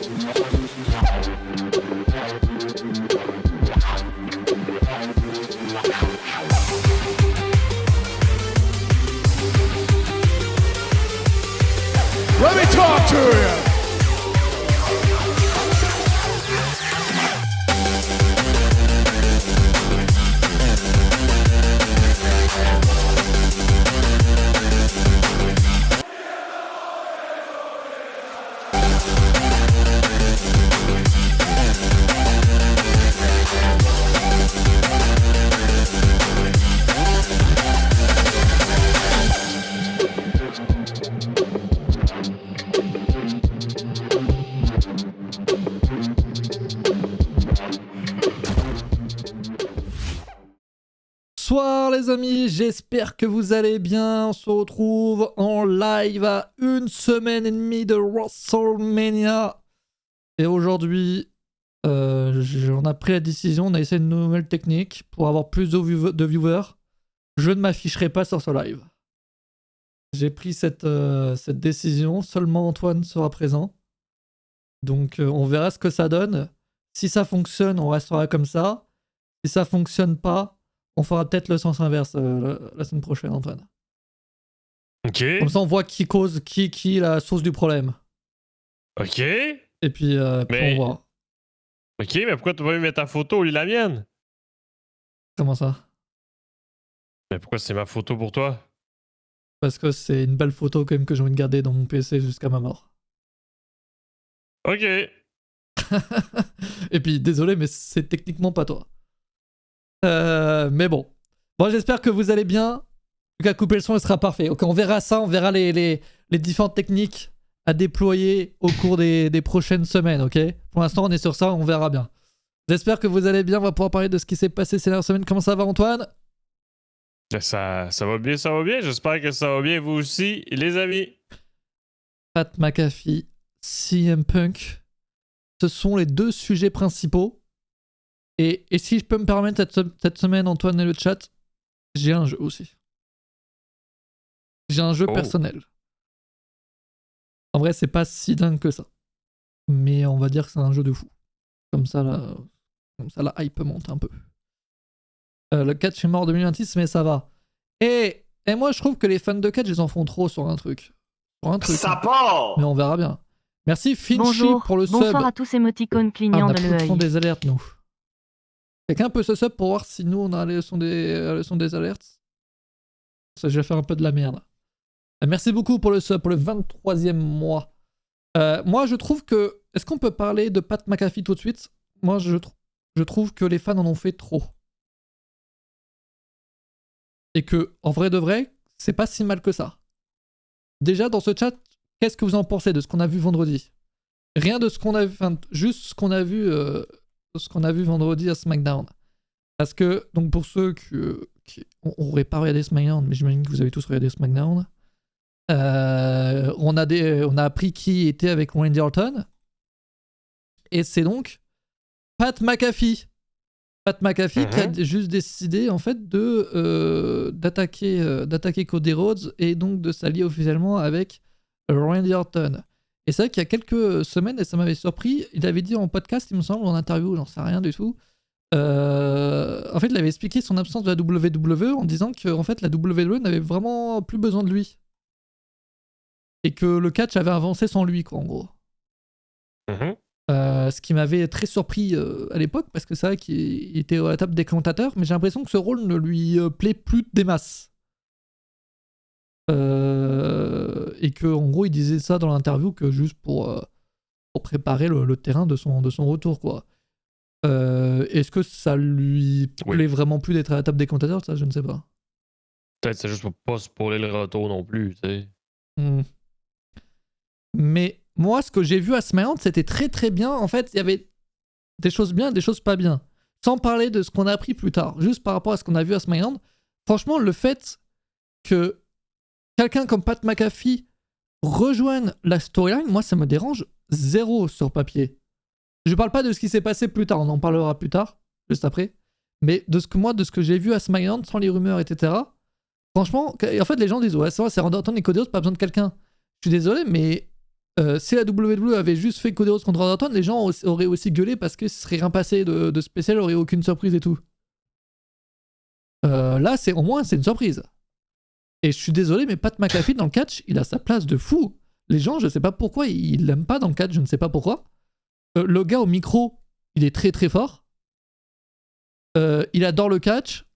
Let me talk to you. Bonsoir les amis, j'espère que vous allez bien. On se retrouve en live à 1 semaine et demie de WrestleMania. Et aujourd'hui, on a pris la décision, on a essayé une nouvelle technique pour avoir plus de viewers. Je ne m'afficherai pas sur ce live. J'ai pris cette décision, seulement Antoine sera présent. Donc on verra ce que ça donne. Si ça fonctionne, on restera comme ça. Si ça fonctionne pas, on fera peut-être le sens inverse la semaine prochaine, Antoine. Ok. Comme ça, on voit qui cause, qui est la source du problème. Ok. Et puis, on voit. Ok, mais pourquoi tu vas mettre ta photo au lieu de la mienne? Comment ça? Mais pourquoi c'est ma photo pour toi? Parce que c'est une belle photo quand même que j'ai envie de garder dans mon PC jusqu'à ma mort. Ok. Et puis, désolé, mais c'est techniquement pas toi. Mais bon. Bon, j'espère que vous allez bien. En tout cas, couper le son, il sera parfait. Ok, on verra ça, on verra les différentes techniques à déployer au cours des prochaines semaines, ok? Pour l'instant, on est sur ça, on verra bien. J'espère que vous allez bien, on va pouvoir parler de ce qui s'est passé ces dernières semaines. Comment ça va, Antoine? Ça va bien, ça va bien. J'espère que ça va bien, vous aussi, les amis. Pat McAfee, CM Punk, ce sont les deux sujets principaux. Et si je peux me permettre cette semaine, Antoine et le chat, j'ai un jeu aussi. J'ai un jeu personnel. En vrai, c'est pas si dingue que ça. Mais on va dire que c'est un jeu de fou. Comme ça, la hype monte un peu. Le catch est mort en 2026, mais ça va. Et moi, je trouve que les fans de catch, ils en font trop sur un truc. Ça part! Mais on verra bien. Merci Finchy Bonjour, pour le sub. bonsoir à tous émoticônes clignants de On a le son l'œil. des alertes, nous. Quelqu'un peut se sub pour voir si nous, on a le son des alertes? Ça, je vais faire un peu de la merde. Merci beaucoup pour le sub, pour le 23e mois. Moi, je trouve que... Est-ce qu'on peut parler de Pat McAfee tout de suite? Moi, je trouve que les fans en ont fait trop. Et que, en vrai de vrai, c'est pas si mal que ça. Déjà, dans ce chat, qu'est-ce que vous en pensez de ce qu'on a vu vendredi? Rien de ce qu'on a vu... Enfin, juste ce qu'on a vu... ce qu'on a vu vendredi à SmackDown. Parce que, donc pour ceux qui n'auraient pas regardé SmackDown, mais j'imagine que vous avez tous regardé SmackDown, on a appris qui était avec Randy Orton. Et c'est donc Pat McAfee. Pat McAfee qui a juste décidé en fait d'attaquer Cody Rhodes et donc de s'allier officiellement avec Randy Orton. Et c'est vrai qu'il y a quelques semaines, et ça m'avait surpris, il avait dit en podcast, il me semble, en interview, j'en sais rien du tout. En fait, il avait expliqué son absence de la WWE en disant que en fait, la WWE n'avait vraiment plus besoin de lui. Et que le catch avait avancé sans lui, quoi, en gros. Ce qui m'avait très surpris à l'époque, parce que c'est vrai qu'il était à la table des commentateurs, mais j'ai l'impression que ce rôle ne lui plaît plus des masses. Et que en gros il disait ça dans l'interview que juste pour préparer le terrain de son retour, quoi. Est-ce que ça lui plaît vraiment plus d'être à la table des commentateurs? Ça, je ne sais pas. Peut-être c'est juste pour pas spoiler le retour non plus, tu sais. Mais moi, ce que j'ai vu à SmackDown, c'était très très bien. En fait, il y avait des choses bien, des choses pas bien. Sans parler de ce qu'on a appris plus tard, juste par rapport à ce qu'on a vu à SmackDown. Franchement, le fait que quelqu'un comme Pat McAfee rejoigne la storyline, moi, ça me dérange zéro sur papier. Je parle pas de ce qui s'est passé plus tard, on en parlera plus tard, juste après. Mais de ce que j'ai vu à SmackDown, sans les rumeurs, etc. Franchement, en fait, les gens disent ouais, c'est vrai, c'est Randy Orton et Cody Rhodes, pas besoin de quelqu'un. Je suis désolé, mais Si la WWE avait juste fait Cody Rhodes contre Randy Orton, les gens auraient aussi gueulé parce que ce serait rien passé de spécial, il n'y aurait aucune surprise et tout. Là, au moins, c'est une surprise. Et je suis désolé, mais Pat McAfee dans le catch, il a sa place de fou. Les gens, je sais pas pourquoi, ils l'aiment pas dans le catch, je ne sais pas pourquoi. Le gars au micro, il est très très fort. Il adore le catch.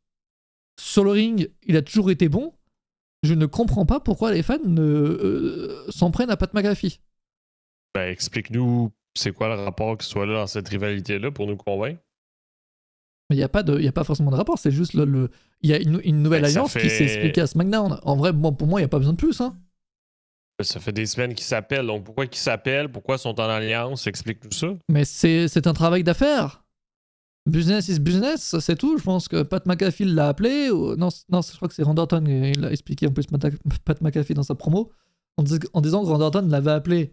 Sur le ring, il a toujours été bon. Je ne comprends pas pourquoi les fans s'en prennent à Pat McAfee. Ben, explique-nous c'est quoi le rapport qu'il soit là dans cette rivalité-là pour nous convaincre. Il n'y a pas forcément de rapport, c'est juste il y a une nouvelle alliance qui s'est expliquée à SmackDown. En vrai, bon, pour moi, il n'y a pas besoin de plus. Hein. Ça fait des semaines qu'ils s'appellent, donc pourquoi ils s'appellent, pourquoi ils sont en alliance, explique-nous ça. Mais c'est un travail d'affaires. Business is business, c'est tout. Je pense que Pat McAfee l'a appelé. Non, je crois que c'est Randy Orton, il l'a expliqué en plus Pat McAfee dans sa promo, en disant que Randy Orton l'avait appelé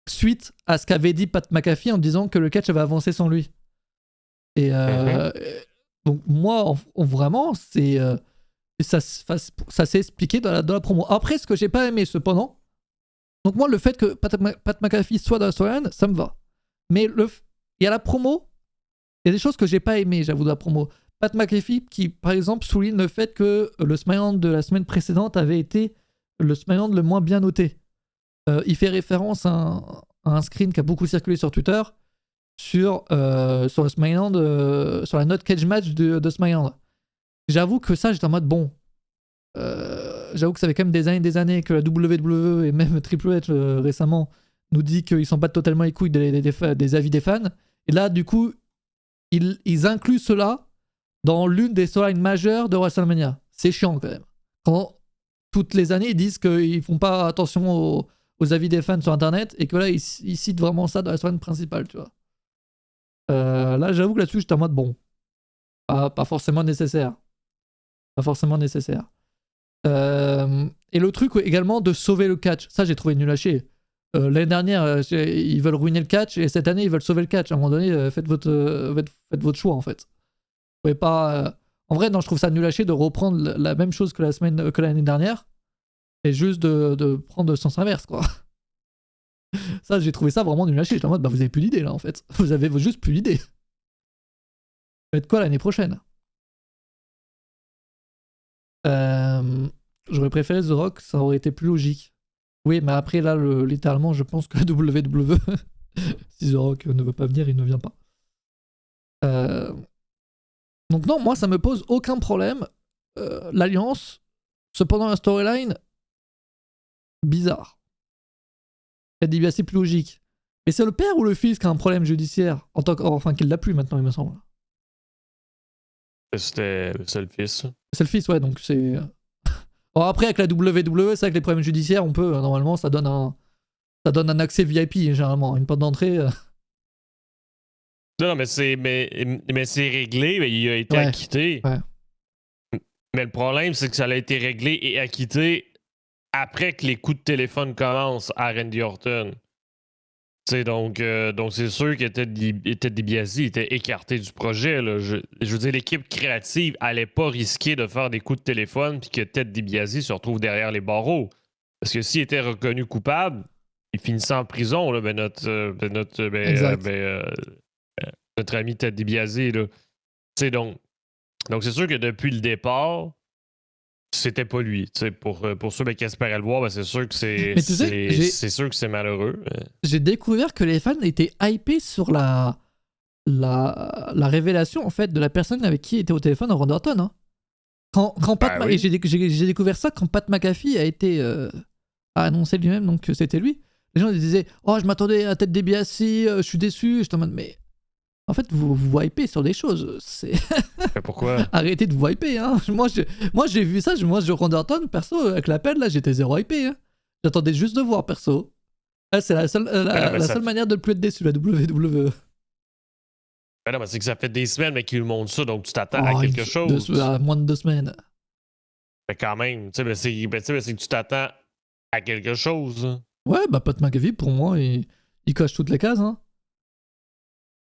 suite à ce qu'avait dit Pat McAfee en disant que le catch avait avancé sans lui. Et donc moi, vraiment, ça s'est expliqué dans la promo. Après, ce que j'ai pas aimé cependant, donc moi, le fait que Pat McAfee soit dans la storyline, ça me va. Mais il y a la promo, il y a des choses que j'ai pas aimé, j'avoue, de la promo. Pat McAfee qui, par exemple, souligne le fait que le SmackDown de la semaine précédente avait été le SmackDown le moins bien noté. Il fait référence à un screen qui a beaucoup circulé sur Twitter sur le SmackDown, sur la note cage match de SmackDown. J'avoue que ça, j'étais en mode bon. J'avoue que ça fait quand même des années que la WWE et même Triple H récemment nous dit qu'ils s'en battent totalement les couilles des avis des fans. Et là, du coup, ils incluent cela dans l'une des storylines majeures de WrestleMania. C'est chiant quand même. Quand toutes les années, ils disent qu'ils font pas attention aux avis des fans sur Internet et que là, ils citent vraiment ça dans la storyline principale, tu vois. Là, j'avoue que là-dessus, j'étais en mode bon. Pas forcément nécessaire. Pas forcément nécessaire. Et le truc également de sauver le catch, ça j'ai trouvé nul à chier. L'année dernière, ils veulent ruiner le catch et cette année ils veulent sauver le catch. À un moment donné, faites votre choix en fait. Vous pouvez pas. En vrai, non, je trouve ça nul à chier de reprendre la même chose que l'année dernière et juste de prendre le sens inverse quoi. Ça, j'ai trouvé ça vraiment nul à chier. J'étais en mode, vous avez plus d'idées là en fait. Vous avez juste plus d'idées. Faites quoi l'année prochaine? J'aurais préféré The Rock, ça aurait été plus logique. Oui, mais après, là, littéralement, je pense que la WWE, si The Rock ne veut pas venir, il ne vient pas. Donc non, moi, ça me pose aucun problème. L'Alliance, cependant, la storyline, bizarre. Elle dit, c'est plus logique. Mais c'est le père ou le fils qui a un problème judiciaire enfin, qu'il l'a plus maintenant, il me semble. C'est le fils. C'est le fils, ouais, donc c'est... Bon, après, avec la WWE, c'est avec les problèmes judiciaires, on peut, normalement, ça donne un accès VIP, généralement, une porte d'entrée. Non, mais c'est réglé, mais il a été acquitté. Ouais. Mais le problème, c'est que ça a été réglé et acquitté après que les coups de téléphone commencent à Randy Orton. Donc c'est sûr que Ted DiBiase était écarté du projet. Là. Je veux dire, l'équipe créative allait pas risquer de faire des coups de téléphone puis que Ted DiBiase se retrouve derrière les barreaux. Parce que s'il était reconnu coupable, il finissait en prison, là, notre ami Ted DiBiase. Là. Donc c'est sûr que depuis le départ, c'était pas lui. Pour ceux qui espéraient le voir, c'est sûr que c'est sûr que c'est malheureux. J'ai découvert que les fans étaient hypés sur la révélation en fait de la personne avec qui était au téléphone Randy Orton. Hein. Quand Pat oui. J'ai découvert ça quand Pat McAfee a été a annoncé lui-même donc que c'était lui. Les gens ils disaient oh je m'attendais à Ted DiBiase, je suis déçu. J'étais en mode mais en fait, vous hypez sur des choses. Pourquoi? Arrêtez de vous hyper. Hein. Moi, j'ai vu ça. Moi, je Randy Orton, perso, avec l'appel, là, j'étais zéro hypé. Hein. J'attendais juste de voir, perso. C'est la seule manière de ne plus être déçu, la WWE. Ben non, mais c'est que ça fait des semaines mais qu'ils lui montrent ça, donc tu t'attends à quelque chose. Moins de 2 semaines. Mais quand même, c'est que tu t'attends à quelque chose. Hein. Ouais, Pat McAfee, pour moi, il coche toutes les cases. Hein.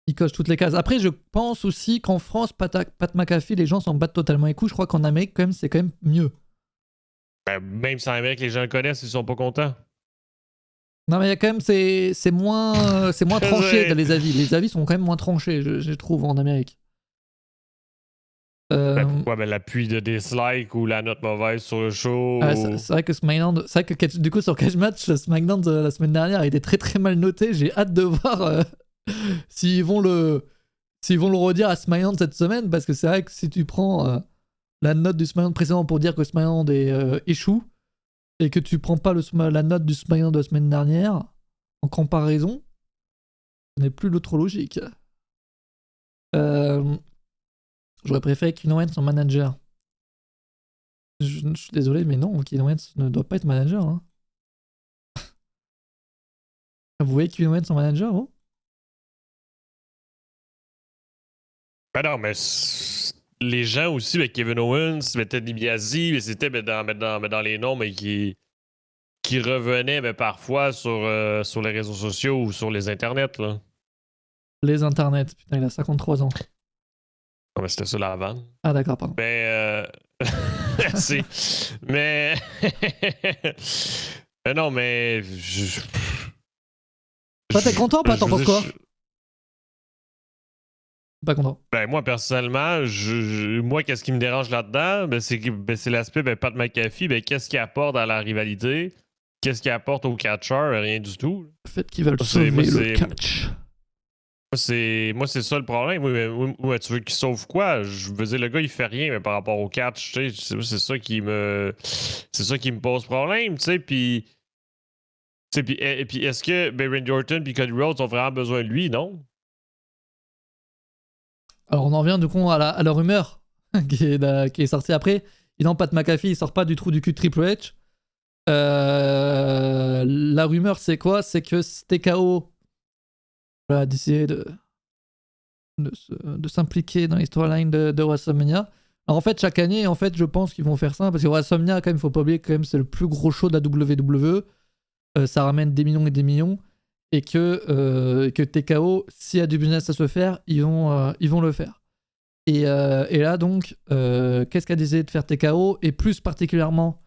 Il coche toutes les cases. Après, je pense aussi qu'en France, Pat McAfee, les gens s'en battent totalement les couilles. Je crois qu'en Amérique, quand même, c'est quand même mieux. Ben, même si en Amérique, les gens le connaissent, ils sont pas contents. Non, mais il y a quand même, c'est moins tranché dans les avis. Les avis sont quand même moins tranchés, je trouve, en Amérique. Pourquoi? L'appui de dislike ou la note mauvaise sur le show. C'est vrai que SmackDown, c'est vrai que du coup sur Cage Match, SmackDown de la semaine dernière a été très très mal noté. J'ai hâte de voir s'ils vont le redire à SmackDown cette semaine, parce que c'est vrai que si tu prends la note du SmackDown précédent pour dire que SmackDown échoue, et que tu prends pas la note du SmackDown de la semaine dernière en comparaison, ce n'est plus l'autre logique. J'aurais préféré Kevin Owens en manager. Je suis désolé, mais non, Kevin Owens ne doit pas être manager. Hein. Vous voyez Kevin Owens en manager, vous? Non, mais les gens aussi, Kevin Owens, Ted DiBiase, mais c'était dans les noms, mais qui revenaient parfois sur les réseaux sociaux ou sur les internets. Là. Les internets, putain, il a 53 ans. Non, mais c'était ça la vanne. Ah, d'accord, pardon. Merci. Mais. Non, mais. Toi, t'es content ou pas? T'en penses quoi? Pas content. Moi, personnellement, moi, qu'est-ce qui me dérange là-dedans? C'est l'aspect Pat McAfee. Qu'est-ce qu'il apporte à la rivalité? Qu'est-ce qu'il apporte au catcheur? Rien du tout. Le fait qu'ils veulent sauver le catch. Moi, c'est ça le problème. Oui, tu veux qu'il sauve quoi? Je veux dire, le gars, il fait rien, mais par rapport au catch, tu sais, c'est ça qui me pose problème, tu sais, puis est-ce que Randy Orton et Cody Rhodes ont vraiment besoin de lui, non? Alors, on en revient du coup à la rumeur qui est sortie après. Non, Pat McAfee, il sort pas du trou du cul de Triple H. La rumeur, c'est quoi? C'est que TKO a décidé de s'impliquer dans les storylines de WrestleMania. Alors en fait, chaque année, je pense qu'ils vont faire ça, parce que WrestleMania, quand même, faut pas oublier que c'est le plus gros show de la WWE. Ça ramène des millions et des millions, et que TKO, s'il y a du business à se faire, ils vont le faire. Et là, donc, qu'est-ce qu'a décidé de faire TKO, et plus particulièrement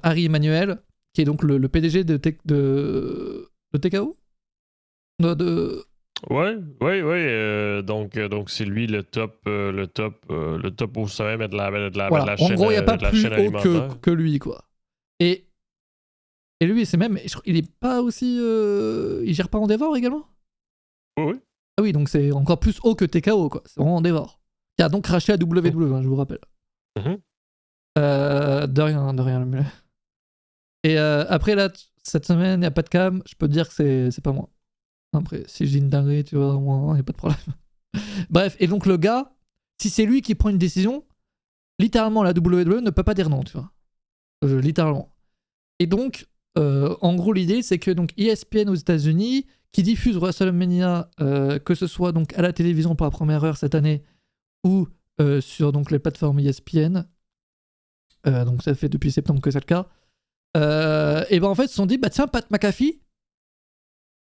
Harry Emanuel, qui est donc le PDG de TKO? Ouais. Donc c'est lui le top au sommet de la voilà. chaîne. En gros, il n'y a pas plus haut que lui, quoi. Et lui, c'est même, il est pas aussi, il gère pas Endeavor également? Oui. Ah oui, donc c'est encore plus haut que TKO, quoi. C'est vraiment Endeavor. Qui a donc craché à WWE, hein, je vous rappelle. De rien, le mulet. Et après, là, cette semaine, il n'y a pas de cam. Je peux te dire que c'est pas moi. Après, si je dis une dinguerie, tu vois, il n'y a pas de problème. Bref, et donc le gars, si c'est lui qui prend une décision, littéralement, la WWE ne peut pas dire non, tu vois. Littéralement. Et donc, en gros, l'idée, c'est que donc, ESPN aux États-Unis, qui diffuse WrestleMania, que ce soit donc à la télévision pour la première heure cette année, ou sur donc, les plateformes ESPN, donc ça fait depuis septembre que c'est le cas, et ben en fait, ils se sont dit, bah tiens, Pat McAfee,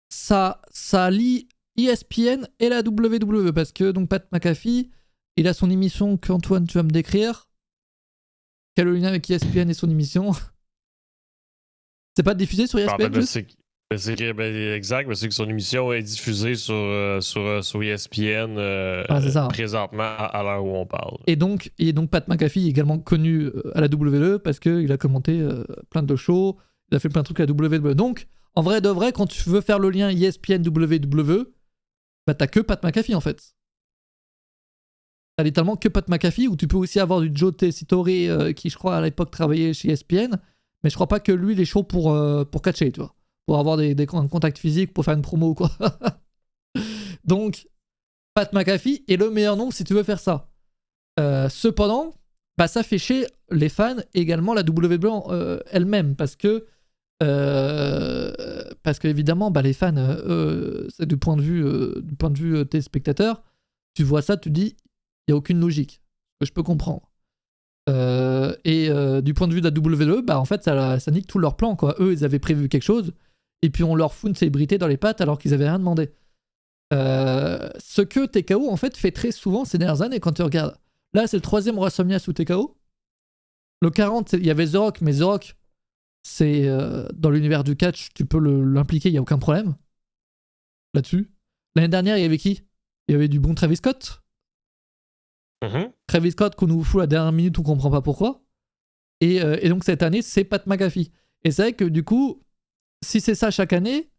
ça lie ESPN et la WWE, parce que donc Pat McAfee, il a son émission qu'Antoine, tu vas me décrire. Quel est le lien avec ESPN et son émission? C'est pas diffusé sur ESPN? Exact, mais c'est que son émission est diffusée sur ESPN présentement à l'heure où on parle. Et donc Pat McAfee est également connu à la WWE parce qu'il a commenté plein de shows, il a fait plein de trucs à la WWE. Donc, en vrai de vrai, quand tu veux faire le lien ESPN-WWE, bah t'as que Pat McAfee en fait. T'as littéralement que Pat McAfee, où tu peux aussi avoir du Joe Tessitore qui, je crois, à l'époque travaillait chez ESPN, mais je crois pas que lui, il est chaud pour catcher, tu vois. Pour avoir un contact physique, pour faire une promo ou quoi. Donc, Pat McAfee est le meilleur nom si tu veux faire ça. Cependant, bah, ça fait chier les fans et également la WWE elle-même, parce que évidemment, bah, les fans, c'est du point de vue des spectateurs, tu vois ça, tu dis, il n'y a aucune logique, que je peux comprendre. Et du point de vue de la WWE, bah, en fait, ça nique tout leur plan, quoi. Eux, ils avaient prévu quelque chose, et puis on leur fout une célébrité dans les pattes alors qu'ils avaient rien demandé. Ce que TKO, en fait, fait très souvent ces dernières années, quand tu regardes. Là, c'est le 3e WrestleMania sous TKO. Le 40, il y avait The Rock, mais The Rock, c'est dans l'univers du catch, tu peux l'impliquer, il n'y a aucun problème là-dessus. L'année dernière, il y avait qui? Il y avait du bon Travis Scott. Travis Scott qu'on nous fout à la dernière minute, on comprend pas pourquoi. Et donc cette année, c'est Pat McAfee. Et c'est vrai que du coup, si c'est ça chaque année,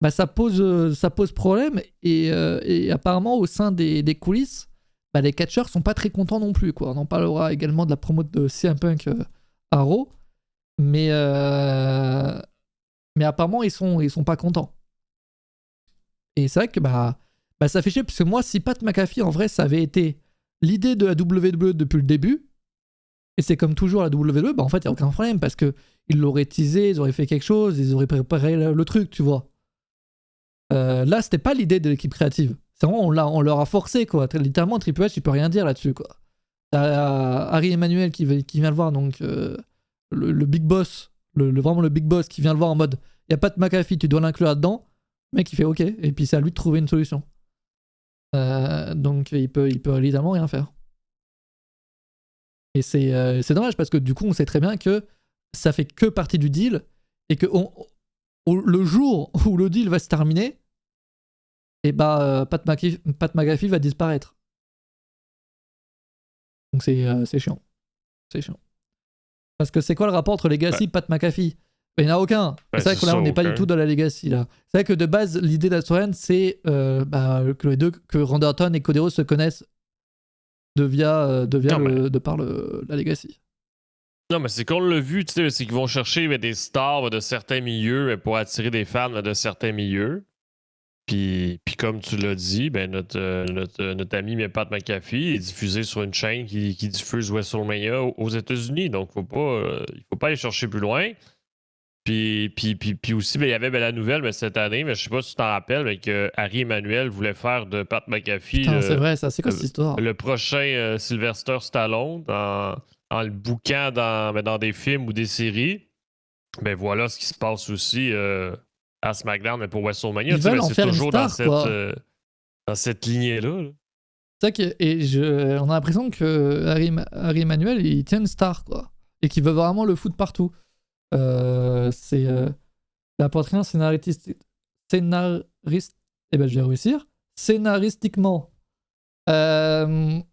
bah ça pose problème. Et apparemment, au sein des coulisses, bah les catcheurs sont pas très contents non plus, quoi. On en parlera également de la promo de CM Punk à Raw. Mais apparemment, ils sont pas contents. Et c'est vrai que bah ça fait chier, parce que moi, si Pat McAfee, en vrai, ça avait été l'idée de la WWE depuis le début, et c'est comme toujours la WWE, bah en fait, il n'y a aucun problème, parce qu'ils l'auraient teasé, ils auraient fait quelque chose, ils auraient préparé le truc, tu vois. Là, c'était pas l'idée de l'équipe créative. C'est vraiment, on leur a forcé, quoi. Littéralement, Triple H, il peut rien dire là-dessus, quoi. T'as Harry Emmanuel qui vient le voir, donc le big boss, vraiment le big boss qui vient le voir en mode, il y a Pat McAfee, tu dois l'inclure là-dedans. Le mec, il fait OK, et puis c'est à lui de trouver une solution. Donc il peut évidemment rien faire. Et c'est dommage, parce que du coup, on sait très bien que ça fait que partie du deal, et que le jour où le deal va se terminer, et bah Pat McAfee va disparaître. Donc c'est chiant. C'est chiant. Parce que c'est quoi le rapport entre Legacy et Pat McAfee? Il n'y en a aucun. C'est vrai que là, on n'est pas du tout dans la Legacy, là. C'est vrai que de base, l'idée de la storyline, c'est que les deux, que Randy Orton et Cody Rhodes se connaissent de par la Legacy. Non, mais c'est qu'on l'a vu, tu sais, c'est qu'ils vont chercher des stars de certains milieux pour attirer des fans de certains milieux. Puis comme tu l'as dit, ben notre ami Pat McAfee est diffusé sur une chaîne qui diffuse WrestleMania aux États-Unis. Donc, il faut pas aller chercher plus loin. Puis aussi, il y avait la nouvelle cette année, mais je sais pas si tu t'en rappelles, mais que Harry Emmanuel voulait faire de Pat McAfee. Putain, c'est vrai, ça. C'est quoi cette histoire? Le prochain Sylvester Stallone en le bouquant dans des films ou des séries. Ben voilà ce qui se passe aussi à SmackDown, mais pour WrestleMania. C'est toujours star, dans cette lignée-là. Là. C'est vrai on a l'impression que Harry Emmanuel, il tient une star, quoi. Et qu'il veut vraiment le foutre partout. C'est la poitrine scénariste. Eh ben, je vais réussir. Scénaristiquement, moi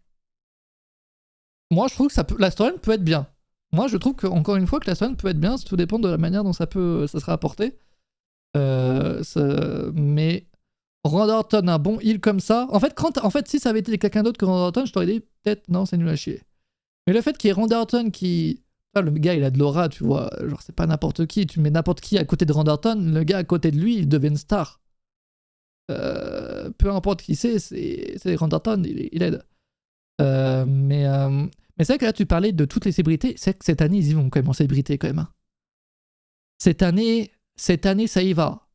je trouve que la storyline peut être bien. Moi je trouve encore une fois que la storyline peut être bien, tout dépend de la manière dont ça sera apporté. Mais Randy Orton, un bon heel comme ça. En fait, si ça avait été quelqu'un d'autre que Randy Orton, je t'aurais dit peut-être non, c'est nul à chier. Mais le fait qu'il y ait Randy Orton qui. Le gars, il a de l'aura, tu vois. Genre, c'est pas n'importe qui. Tu mets n'importe qui à côté de Randy Orton, le gars à côté de lui, il devient une star. Peu importe qui c'est Randy Orton, il aide. Mais c'est vrai que là, tu parlais de toutes les célébrités. C'est vrai que cette année, ils y vont quand même en célébrité, quand même. Hein. Cette année, ça y va.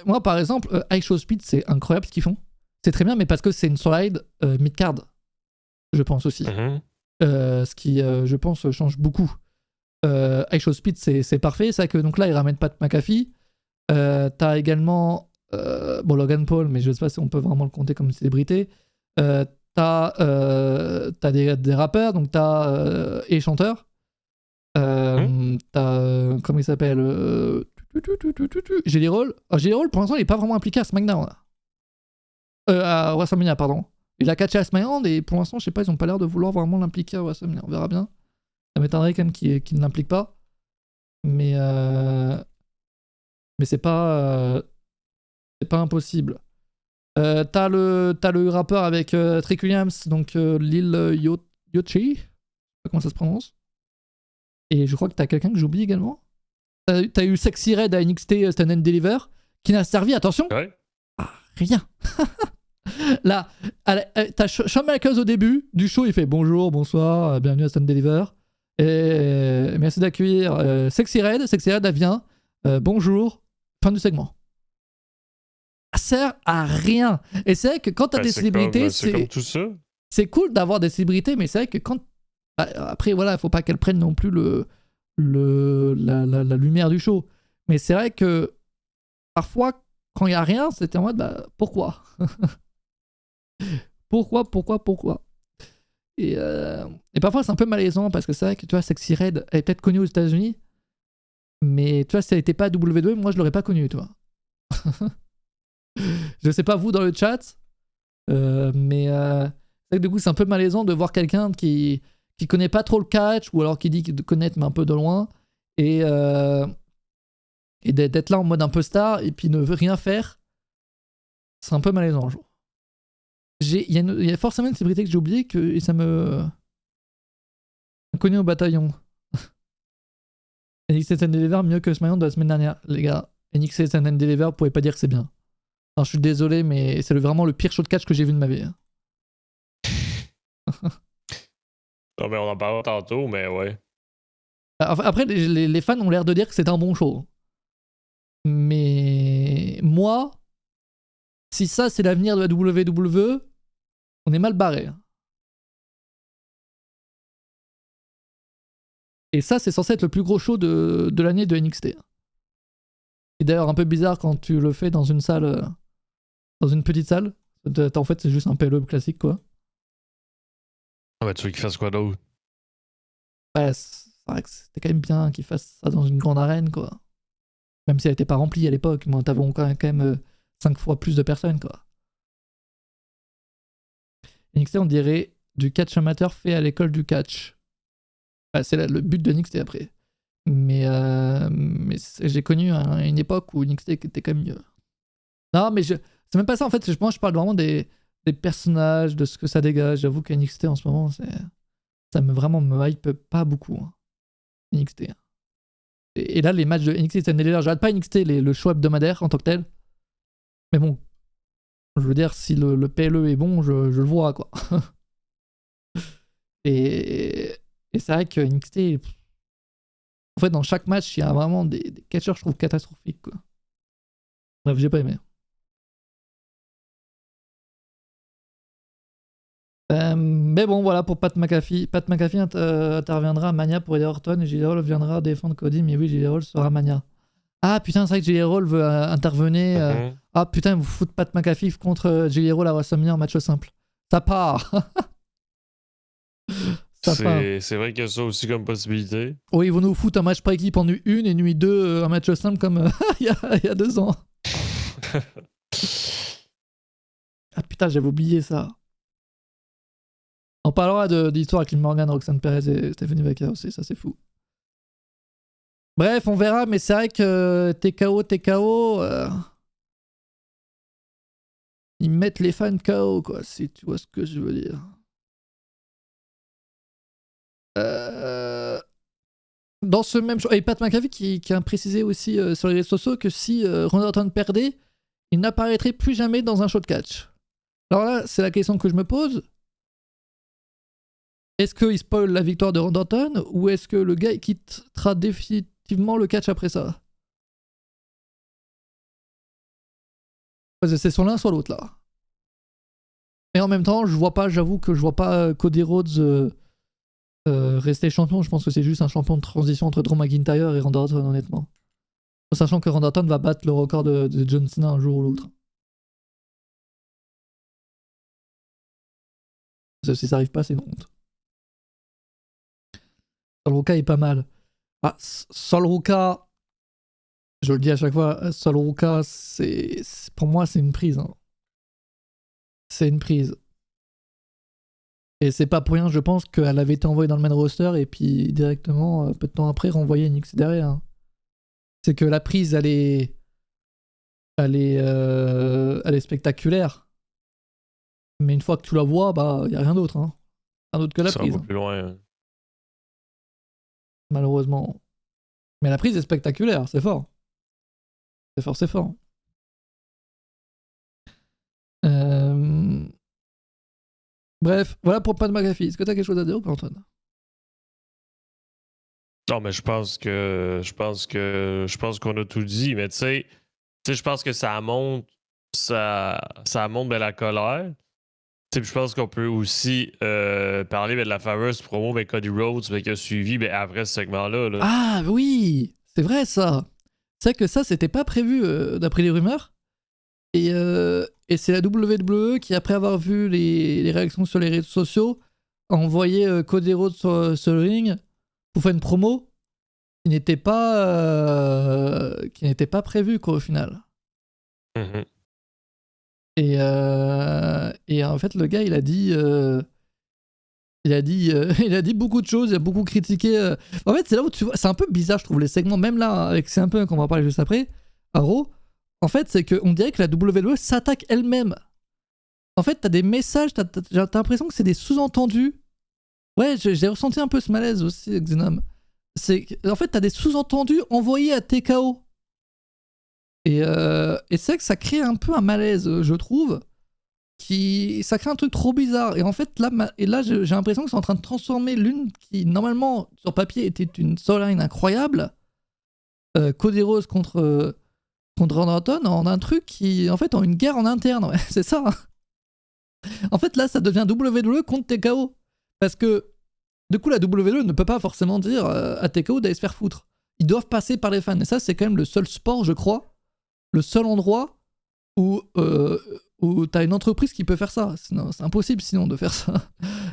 Moi, par exemple, High Show Speed, c'est incroyable ce qu'ils font. C'est très bien, mais parce que c'est une slide mid-card, je pense aussi. Ce qui, je pense, change beaucoup. High Show Speed, c'est parfait. C'est vrai que donc là, ils ramènent Pat McAfee. T'as également Logan Paul, mais je sais pas si on peut vraiment le compter comme une célébrité. T'as des rappeurs, donc t'as et chanteurs. T'as comment il s'appelle Jelly Roll. Jelly Roll, pour l'instant, il est pas vraiment impliqué à SmackDown. À WrestleMania, pardon. Il a catché à SmackDown et pour l'instant, je sais pas, ils ont pas l'air de vouloir vraiment l'impliquer à WrestleMania. On verra bien. Ça m'étonnerait quand même qu'il ne l'implique pas. Mais c'est pas impossible. T'as le rappeur avec Trick Williams, donc Lil Yachty. Je sais pas comment ça se prononce. Et je crois que t'as quelqu'un que j'oublie également. T'as eu Sexy Red à NXT Stand and Deliver, qui n'a servi, attention, rien. Là, t'as Shawn Michaels au début du show, il fait bonjour, bonsoir, bienvenue à Stand and Deliver. Et merci d'accueillir Sexy Red. Sexy Red, elle vient. Bonjour, fin du segment. Ça sert à rien. Et c'est vrai que quand t'as des célébrités, c'est comme tout ça. C'est cool d'avoir des célébrités, mais c'est vrai que quand. Après, voilà, faut pas qu'elles prennent non plus la lumière du show. Mais c'est vrai que parfois, quand il n'y a rien, c'était en mode pourquoi Pourquoi et parfois, c'est un peu malaisant parce que c'est vrai que tu vois, Sexy Red, elle est peut-être connue aux États-Unis, Mais tu vois, si elle n'était pas WWE, moi je l'aurais pas connu, toi. Je sais pas vous dans le chat, mais c'est vrai que du coup c'est un peu malaisant de voir quelqu'un qui connaît pas trop le catch ou alors qui dit de connaître mais un peu de loin et d'être là en mode un peu star et puis ne veut rien faire. C'est un peu malaisant, je trouve. Il y a forcément une célébrité que j'ai oublié et ça me connu au bataillon. NXT Deliver mieux que SmackDown de la semaine dernière, les gars. NXT Deliver, vous pouvez pas dire que c'est bien. Alors, je suis désolé, mais c'est vraiment le pire show de catch que j'ai vu de ma vie. Non, mais on en parlera tantôt, mais ouais. Après, les fans ont l'air de dire que c'est un bon show. Mais moi, si ça c'est l'avenir de la WWE, on est mal barré. Et ça, c'est censé être le plus gros show de l'année de NXT. Et d'ailleurs, un peu bizarre quand tu le fais dans une salle, dans une petite salle. En fait, c'est juste un PLE classique, quoi. Ah, mais tu veux qu'il fasse quoi d'autre? Ouais, c'est vrai que c'était quand même bien qu'il fasse ça dans une grande arène, quoi. Même si elle n'était pas remplie à l'époque, moi, t'avais quand même 5 fois plus de personnes, quoi. NXT, on dirait du catch amateur fait à l'école du catch. Bah, c'est le but de NXT après. Mais j'ai connu une époque où NXT était quand même mieux. Non, mais c'est même pas ça en fait. Moi, je parle vraiment des personnages, de ce que ça dégage. J'avoue que NXT en ce moment, ça vraiment me hype pas beaucoup. Hein. NXT. Et là, les matchs de NXT, c'est j'arrête pas NXT, le show hebdomadaire en tant que tel. Mais bon, je veux dire, si le PLE est bon, je le vois, quoi. Et c'est vrai que NXT, en fait, dans chaque match, il y a vraiment des catcheurs, je trouve, catastrophiques, quoi. Bref, j'ai pas aimé. Mais bon, voilà, pour Pat McAfee. Pat McAfee interviendra à Mania pour Eddie Orton et J.J. Roll viendra défendre Cody, mais oui, J.J. Roll sera Mania. Ah putain, c'est vrai que J.J. Roll veut intervenir. Ah putain, vous foutez Pat McAfee contre J.J. Roll à WrestleMania en match simple. Ça part. C'est vrai qu'il y a ça aussi comme possibilité. Oui, ils vont nous foutre un match par équipe en nuit 1 et nuit 2, un match simple comme il y a 2 ans. Ah putain, j'avais oublié ça. On parlera d'histoire avec Liv Morgan, Roxanne Perez et Stephanie Baker aussi, ça c'est fou. Bref, on verra, mais c'est vrai que TKO, ils mettent les fans KO, quoi, si tu vois ce que je veux dire. Dans ce même show, et Pat McAfee qui a précisé aussi sur les réseaux sociaux que si Randy Orton perdait, il n'apparaîtrait plus jamais dans un show de catch. Alors là, c'est la question que je me pose. Est-ce qu'il spoil la victoire de Randy Orton ou est-ce que le gars il quittera définitivement le catch après ça? Parce que c'est soit l'un soit l'autre là. Et en même temps, j'avoue que je vois pas Cody Rhodes rester champion. Je pense que c'est juste un champion de transition entre Drew McIntyre et Randy Orton, honnêtement. Sachant que Randy Orton va battre le record de John Cena un jour ou l'autre. Si ça arrive pas, c'est une honte. Sol Ruka est pas mal. Ah, Sol Ruka, je le dis à chaque fois, Sol Ruka, pour moi, c'est une prise. Hein. C'est une prise. Et c'est pas pour rien, je pense, qu'elle avait été envoyée dans le main roster et puis directement, peu de temps après, renvoyée NXT derrière. Hein. C'est que la prise, elle est spectaculaire. Mais une fois que tu la vois, bah, y a rien d'autre. Hein. Rien d'autre que la prise. Ça va plus loin. Hein. Malheureusement. Mais la prise est spectaculaire, c'est fort. C'est fort, c'est fort. Bref, voilà pour Pat McAfee. Est-ce que t'as quelque chose à dire ou pas, Antoine? Non, mais je pense qu'on a tout dit, mais tu sais, je pense que ça montre de la colère. Je pense qu'on peut aussi parler de la fameuse promo avec Cody Rhodes qui a suivi après ce segment-là. Là. Ah oui, c'est vrai ça. C'est vrai que ça, c'était pas prévu d'après les rumeurs. Et c'est la WWE qui, après avoir vu les réactions sur les réseaux sociaux, a envoyé Cody Rhodes sur le ring pour faire une promo. n'était pas prévu, quoi, au final. Mhm. Et en fait, le gars, il a dit beaucoup de choses, il a beaucoup critiqué. En fait, c'est là où tu vois, c'est un peu bizarre, je trouve, les segments, même là, avec CM qu'on va parler juste après, à Raw, en fait, c'est qu'on dirait que la WWE s'attaque elle-même. En fait, t'as des messages, t'as l'impression que c'est des sous-entendus. Ouais, j'ai ressenti un peu ce malaise aussi, Xenom. En fait, t'as des sous-entendus envoyés à TKO. Et c'est vrai que ça crée un peu un malaise, je trouve. Ça crée un truc trop bizarre. Et en fait, là j'ai l'impression que c'est en train de transformer l'une qui, normalement, sur papier, était une storyline incroyable, Cody Rhodes contre Randy Orton, en un truc qui, en fait, en une guerre en interne. Ouais, c'est ça. En fait, là, ça devient WWE contre TKO. Parce que, du coup, la WWE ne peut pas forcément dire à TKO d'aller se faire foutre. Ils doivent passer par les fans. Et ça, c'est quand même le seul sport, je crois, le seul endroit où t'as une entreprise qui peut faire ça. Sinon, c'est impossible sinon de faire ça.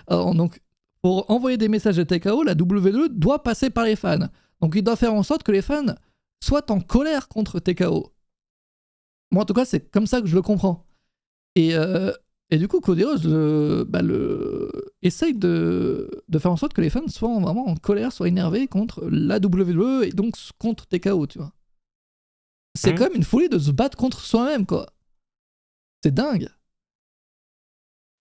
Alors, donc, pour envoyer des messages à TKO, la WWE doit passer par les fans. Donc, il doit faire en sorte que les fans soient en colère contre TKO. Moi, en tout cas, c'est comme ça que je le comprends. Et du coup, Cody Rhodes essaye de faire en sorte que les fans soient vraiment en colère, soient énervés contre la WWE et donc contre TKO, tu vois. C'est quand même une folie de se battre contre soi-même, quoi. C'est dingue.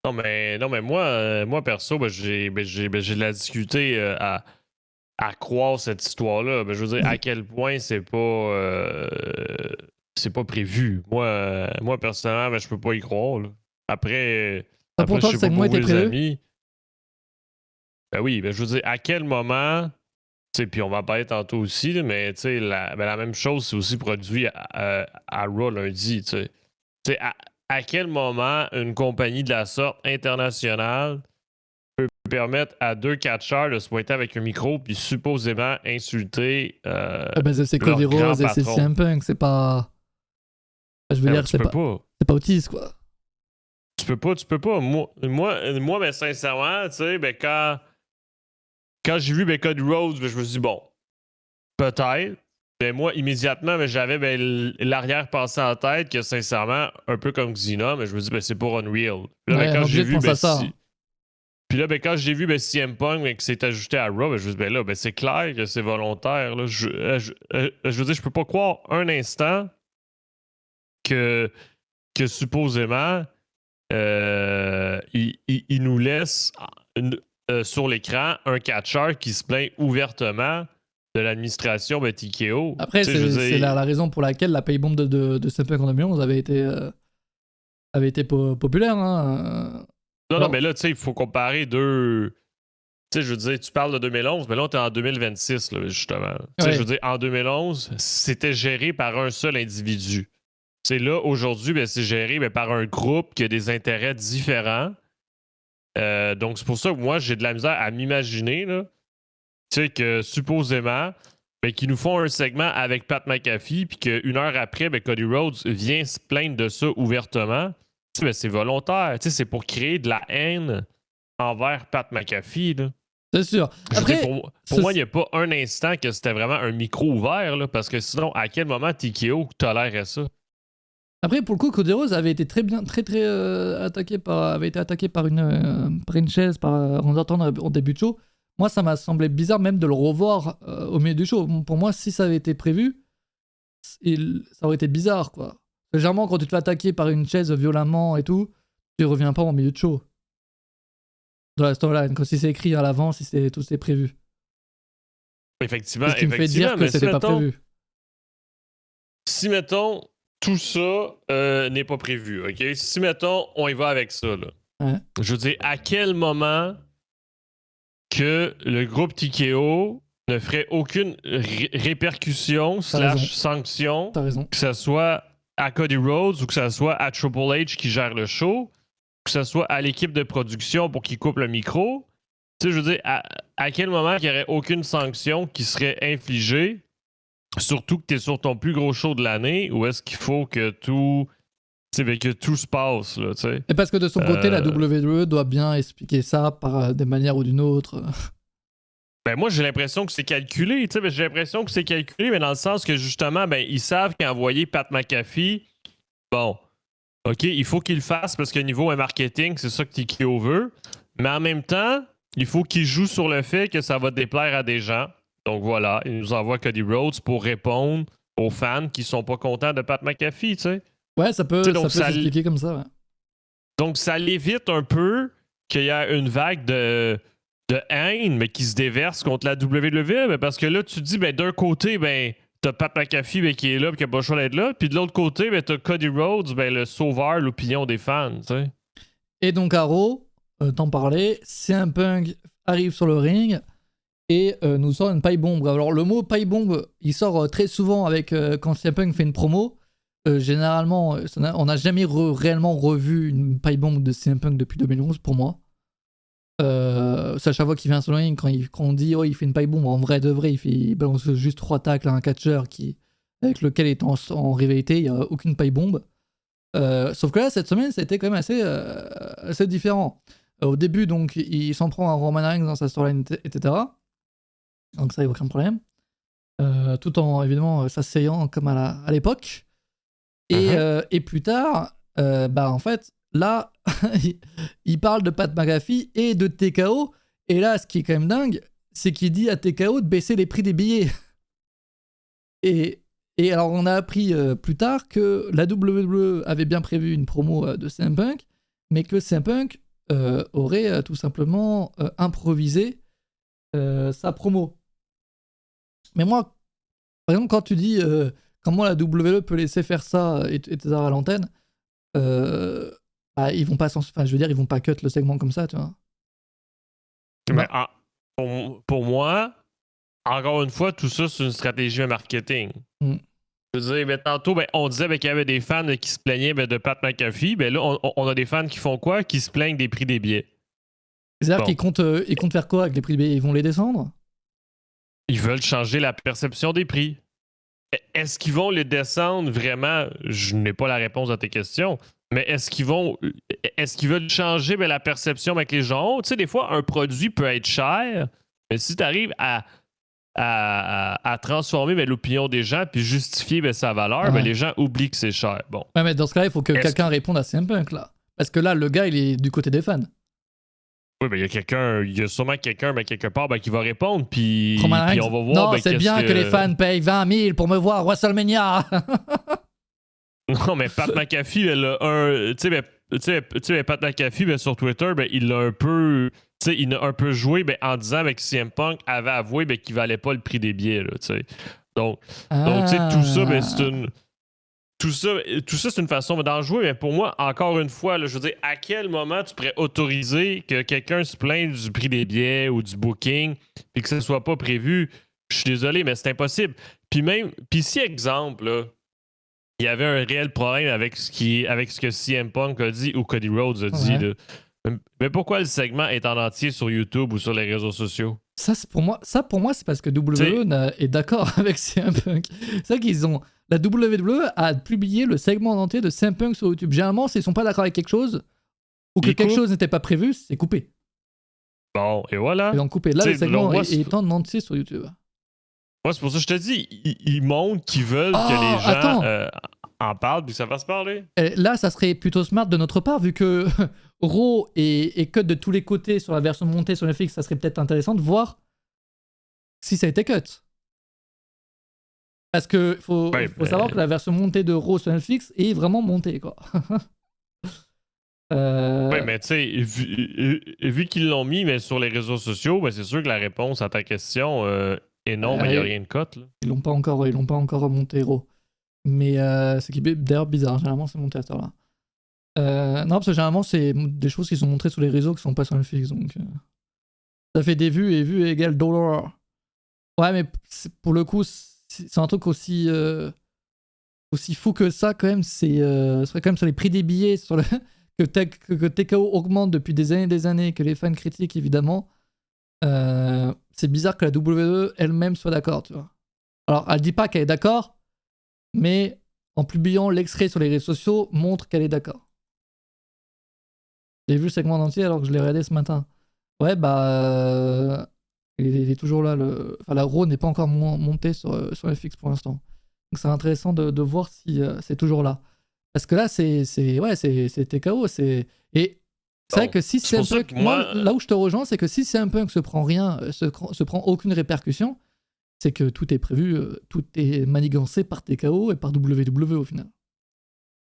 Non, mais moi perso, j'ai de la difficulté à croire cette histoire-là. Je veux dire, à quel point c'est pas prévu. Moi personnellement, je peux pas y croire. Là. Après Pour toi, je le sais pas segment pour était les prévu? amis. Ben oui, je veux dire, à quel moment, puis on va en parler tantôt aussi, là, mais la même chose, c'est aussi produit à Raw lundi. À quel moment une compagnie de la sorte internationale peut permettre à deux catcheurs de se pointer avec un micro puis supposément insulter C'est leur Cody grand Rhodes et c'est patron? CM Punk, c'est pas... Je veux dire, Tu peux pas. C'est pas Otis, quoi. Tu peux pas. Moi mais sincèrement, quand j'ai vu Cody Rhodes, je me suis dit, bon, peut-être. Mais moi, immédiatement, j'avais l'arrière-pensée en tête que, sincèrement, un peu comme Xena, mais je me dis, c'est pas Unreal. Puis là, Ouais, on est quand j'ai obligé de vu, penser à ça. Puis là, quand j'ai vu CM Punk que c'est ajouté à Raw, je me dis, là, c'est clair que c'est volontaire. Là. Je veux dire, je peux pas croire un instant que supposément, il nous laisse sur l'écran un catcheur qui se plaint ouvertement de l'administration TKO. Après, c'est la raison pour laquelle la paye-bombe de CM Punk en 2011 avait été populaire. Hein. Non, mais là, il faut comparer deux. Je veux dire, tu parles de 2011, mais là, on est en 2026, là, justement. Ouais. Je veux dire, en 2011, c'était géré par un seul individu. Là, aujourd'hui, c'est géré par un groupe qui a des intérêts différents. Donc, c'est pour ça que moi, j'ai de la misère à m'imaginer que supposément, qu'ils nous font un segment avec Pat McAfee, puis qu'une heure après, Cody Rhodes vient se plaindre de ça ouvertement. C'est volontaire. C'est pour créer de la haine envers Pat McAfee. Là. C'est sûr. Après, pour moi, il n'y a pas un instant que c'était vraiment un micro ouvert, là, parce que sinon, à quel moment TKO tolérerait ça? Après, pour le coup, Cody Rhodes avait été très attaqué par une chaise, par Randy Orton en début de show. Moi, ça m'a semblé bizarre même de le revoir au milieu du show. Pour moi, si ça avait été prévu, ça aurait été bizarre, quoi. Généralement, quand tu te fais attaquer par une chaise violemment et tout, tu reviens pas au milieu de show. Dans la storyline, si c'est écrit à l'avance, si tout c'est prévu. Effectivement. Ce qui me fait dire que c'était pas prévu. Si, mettons, tout ça n'est pas prévu, OK? Si, mettons, on y va avec ça, là. Ouais. Je veux dire, à quel moment que le groupe TKO ne ferait aucune répercussion / sanction, que ce soit à Cody Rhodes ou que ce soit à Triple H qui gère le show, que ce soit à l'équipe de production pour qu'il coupe le micro. Je veux dire, à quel moment il n'y aurait aucune sanction qui serait infligée, surtout que tu es sur ton plus gros show de l'année, ou est-ce qu'il faut que tout se passe, là, tu sais? Et parce que de son côté, la WWE doit bien expliquer ça par des manières ou d'une autre. Ben moi, j'ai l'impression que c'est calculé. Tu sais, ben, j'ai l'impression que c'est calculé, mais dans le sens que justement, ben, ils savent qu'envoyer Pat McAfee, bon, OK, il faut qu'il le fasse parce que niveau marketing, c'est ça que TKO veut. Mais en même temps, il faut qu'il joue sur le fait que ça va déplaire à des gens. Donc voilà, il nous envoie Cody Rhodes pour répondre aux fans qui sont pas contents de Pat McAfee, tu sais. Ouais, ça peut donc, s'expliquer comme ça, ouais. Donc ça l'évite un peu qu'il y ait une vague de haine, mais qui se déverse contre la WWE. Ben, parce que là, tu te dis, ben, d'un côté, ben, t'as Pat McAfee ben, qui est là et qui a pas le choix d'être là. Puis de l'autre côté, ben, t'as Cody Rhodes, ben, le sauveur, l'opinion des fans. T'sais. Et donc, Raw, t'en parlais, CM Punk arrive sur le ring et nous sort une paille bombe. Alors, le mot paille bombe, il sort très souvent avec quand CM Punk fait une promo. Généralement, on n'a jamais réellement revu une paille bombe de CM Punk depuis 2011 pour moi. À chaque fois qu'il vient sur le ring, quand on dit oh il fait une paille bombe, en vrai de vrai, il balance juste 3 tacles à un catcheur avec lequel il est en rivalité, il n'y a aucune paille bombe. Sauf que là, cette semaine, c'était quand même assez différent. Au début, donc, il s'en prend à Roman Reigns dans sa storyline, etc. Donc ça, il n'y a aucun problème. Tout en, évidemment, s'asseyant comme à l'époque. Et plus tard, en fait, là, il parle de Pat McAfee et de TKO. Et là, ce qui est quand même dingue, c'est qu'il dit à TKO de baisser les prix des billets. Et alors, on a appris plus tard que la WWE avait bien prévu une promo de CM Punk, mais que CM Punk aurait tout simplement improvisé sa promo. Mais moi, par exemple, quand tu dis comment la WWE peut laisser faire ça, etc. à l'antenne, ils vont pas ils vont pas cut le segment comme ça, tu vois. Mais pour moi, encore une fois, tout ça, c'est une stratégie marketing. Je veux dire, mais tantôt, on disait qu'il y avait des fans qui se plaignaient de Pat McAfee. Ben là, on a des fans qui font quoi? Qui se plaignent des prix des billets. C'est-à-dire qu'ils comptent faire quoi avec les prix des billets? Ils vont les descendre? Ils veulent changer la perception des prix. Est-ce qu'ils vont les descendre vraiment? Je n'ai pas la réponse à tes questions. Mais est-ce qu'ils veulent changer la perception avec les gens? Tu sais, des fois, un produit peut être cher, mais si tu arrives à transformer l'opinion des gens puis justifier sa valeur, les gens oublient que c'est cher. Bon. Ouais, mais dans ce cas-là, il faut que quelqu'un réponde à CM Punk, là. Parce que là, le gars, il est du côté des fans. Oui, il y a sûrement quelqu'un quelque part qui va répondre, puis on va voir. Non, c'est bien que les fans payent 20 000 pour me voir à WrestleMania. Non, mais Pat McAfee, Pat McAfee, sur Twitter, il a un peu. Il a un peu joué en disant que CM Punk avait avoué qu'il valait pas le prix des billets. Là, donc, tout ça, c'est une. Tout ça, c'est une façon d'en jouer, mais pour moi, encore une fois, là, je veux dire, à quel moment tu pourrais autoriser que quelqu'un se plaigne du prix des billets ou du booking et que ce soit pas prévu? Je suis désolé, mais c'est impossible. Puis si, exemple, là, il y avait un réel problème avec ce que CM Punk a dit ou Cody Rhodes a dit, là, mais pourquoi le segment est en entier sur YouTube ou sur les réseaux sociaux? Ça, pour moi, c'est parce que WWE est d'accord avec CM Punk. C'est ça qu'ils ont. La WWE a publié le segment en entier de CM Punk sur YouTube. Généralement, s'ils sont pas d'accord avec quelque chose ou que quelque chose n'était pas prévu, c'est coupé. Bon, et voilà. Ils ont coupé. Là, le segment est en entier sur YouTube. Moi, c'est pour ça que je te dis, ils montrent qu'ils veulent que les gens en parlent puis que ça fasse parler. Là, ça serait plutôt smart de notre part, vu que Raw est cut de tous les côtés sur la version montée sur Netflix, ça serait peut-être intéressant de voir si ça a été cut. Parce que faut savoir que la version montée de Raw sur Netflix est vraiment montée, quoi. Oui, mais tu sais, vu qu'ils l'ont mis sur les réseaux sociaux, c'est sûr que la réponse à ta question est non, mais il n'y a rien de cut. Là. Ils l'ont pas encore remonté, Raw. Mais c'est d'ailleurs bizarre, généralement c'est monté à cette heure-là. Non, parce que généralement c'est des choses qui sont montrées sur les réseaux qui sont pas sur Netflix, donc ça fait des vues et vues égale dollar. Ouais, mais pour le coup, c'est un truc aussi fou que ça, quand même. C'est quand même sur les prix des billets, sur le que TKO augmente depuis des années, que les fans critiquent évidemment. C'est bizarre que la WWE elle-même soit d'accord, tu vois. Alors, elle dit pas qu'elle est d'accord, mais en publiant l'extrait sur les réseaux sociaux, montre qu'elle est d'accord. J'ai vu le segment entier alors que je l'ai regardé ce matin. Ouais, Il est toujours là. Enfin, la Raw n'est pas encore montée sur FX pour l'instant. Donc c'est intéressant de voir si c'est toujours là. Parce que là, c'est TKO. Et c'est vrai que si CM Punk... Moi, là où je te rejoins, c'est que si CM Punk se prend rien, se prend aucune répercussion, c'est que tout est prévu, tout est manigancé par TKO et par WWE au final.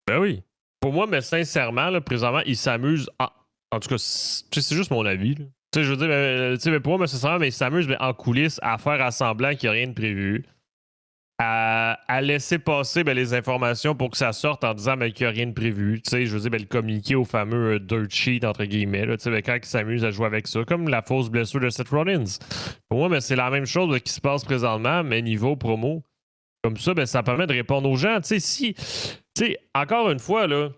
Ben oui. Pour moi, mais sincèrement, là, présentement, ils s'amusent. En tout cas, c'est juste mon avis. Là. Tu sais, je veux dire, mais pour moi, mais sincèrement, ils s'amusent en coulisses à faire à semblant qu'il n'y a rien de prévu. À laisser passer les informations pour que ça sorte en disant qu'il n'y a rien de prévu. Tu sais, je veux dire, le communiquer au fameux dirt sheet, entre guillemets, là, quand ils s'amusent à jouer avec ça, comme la fausse blessure de Seth Rollins. Pour moi, c'est la même chose qui se passe présentement, mais niveau promo. Comme ça, ça permet de répondre aux gens. Tu sais, encore une fois, là,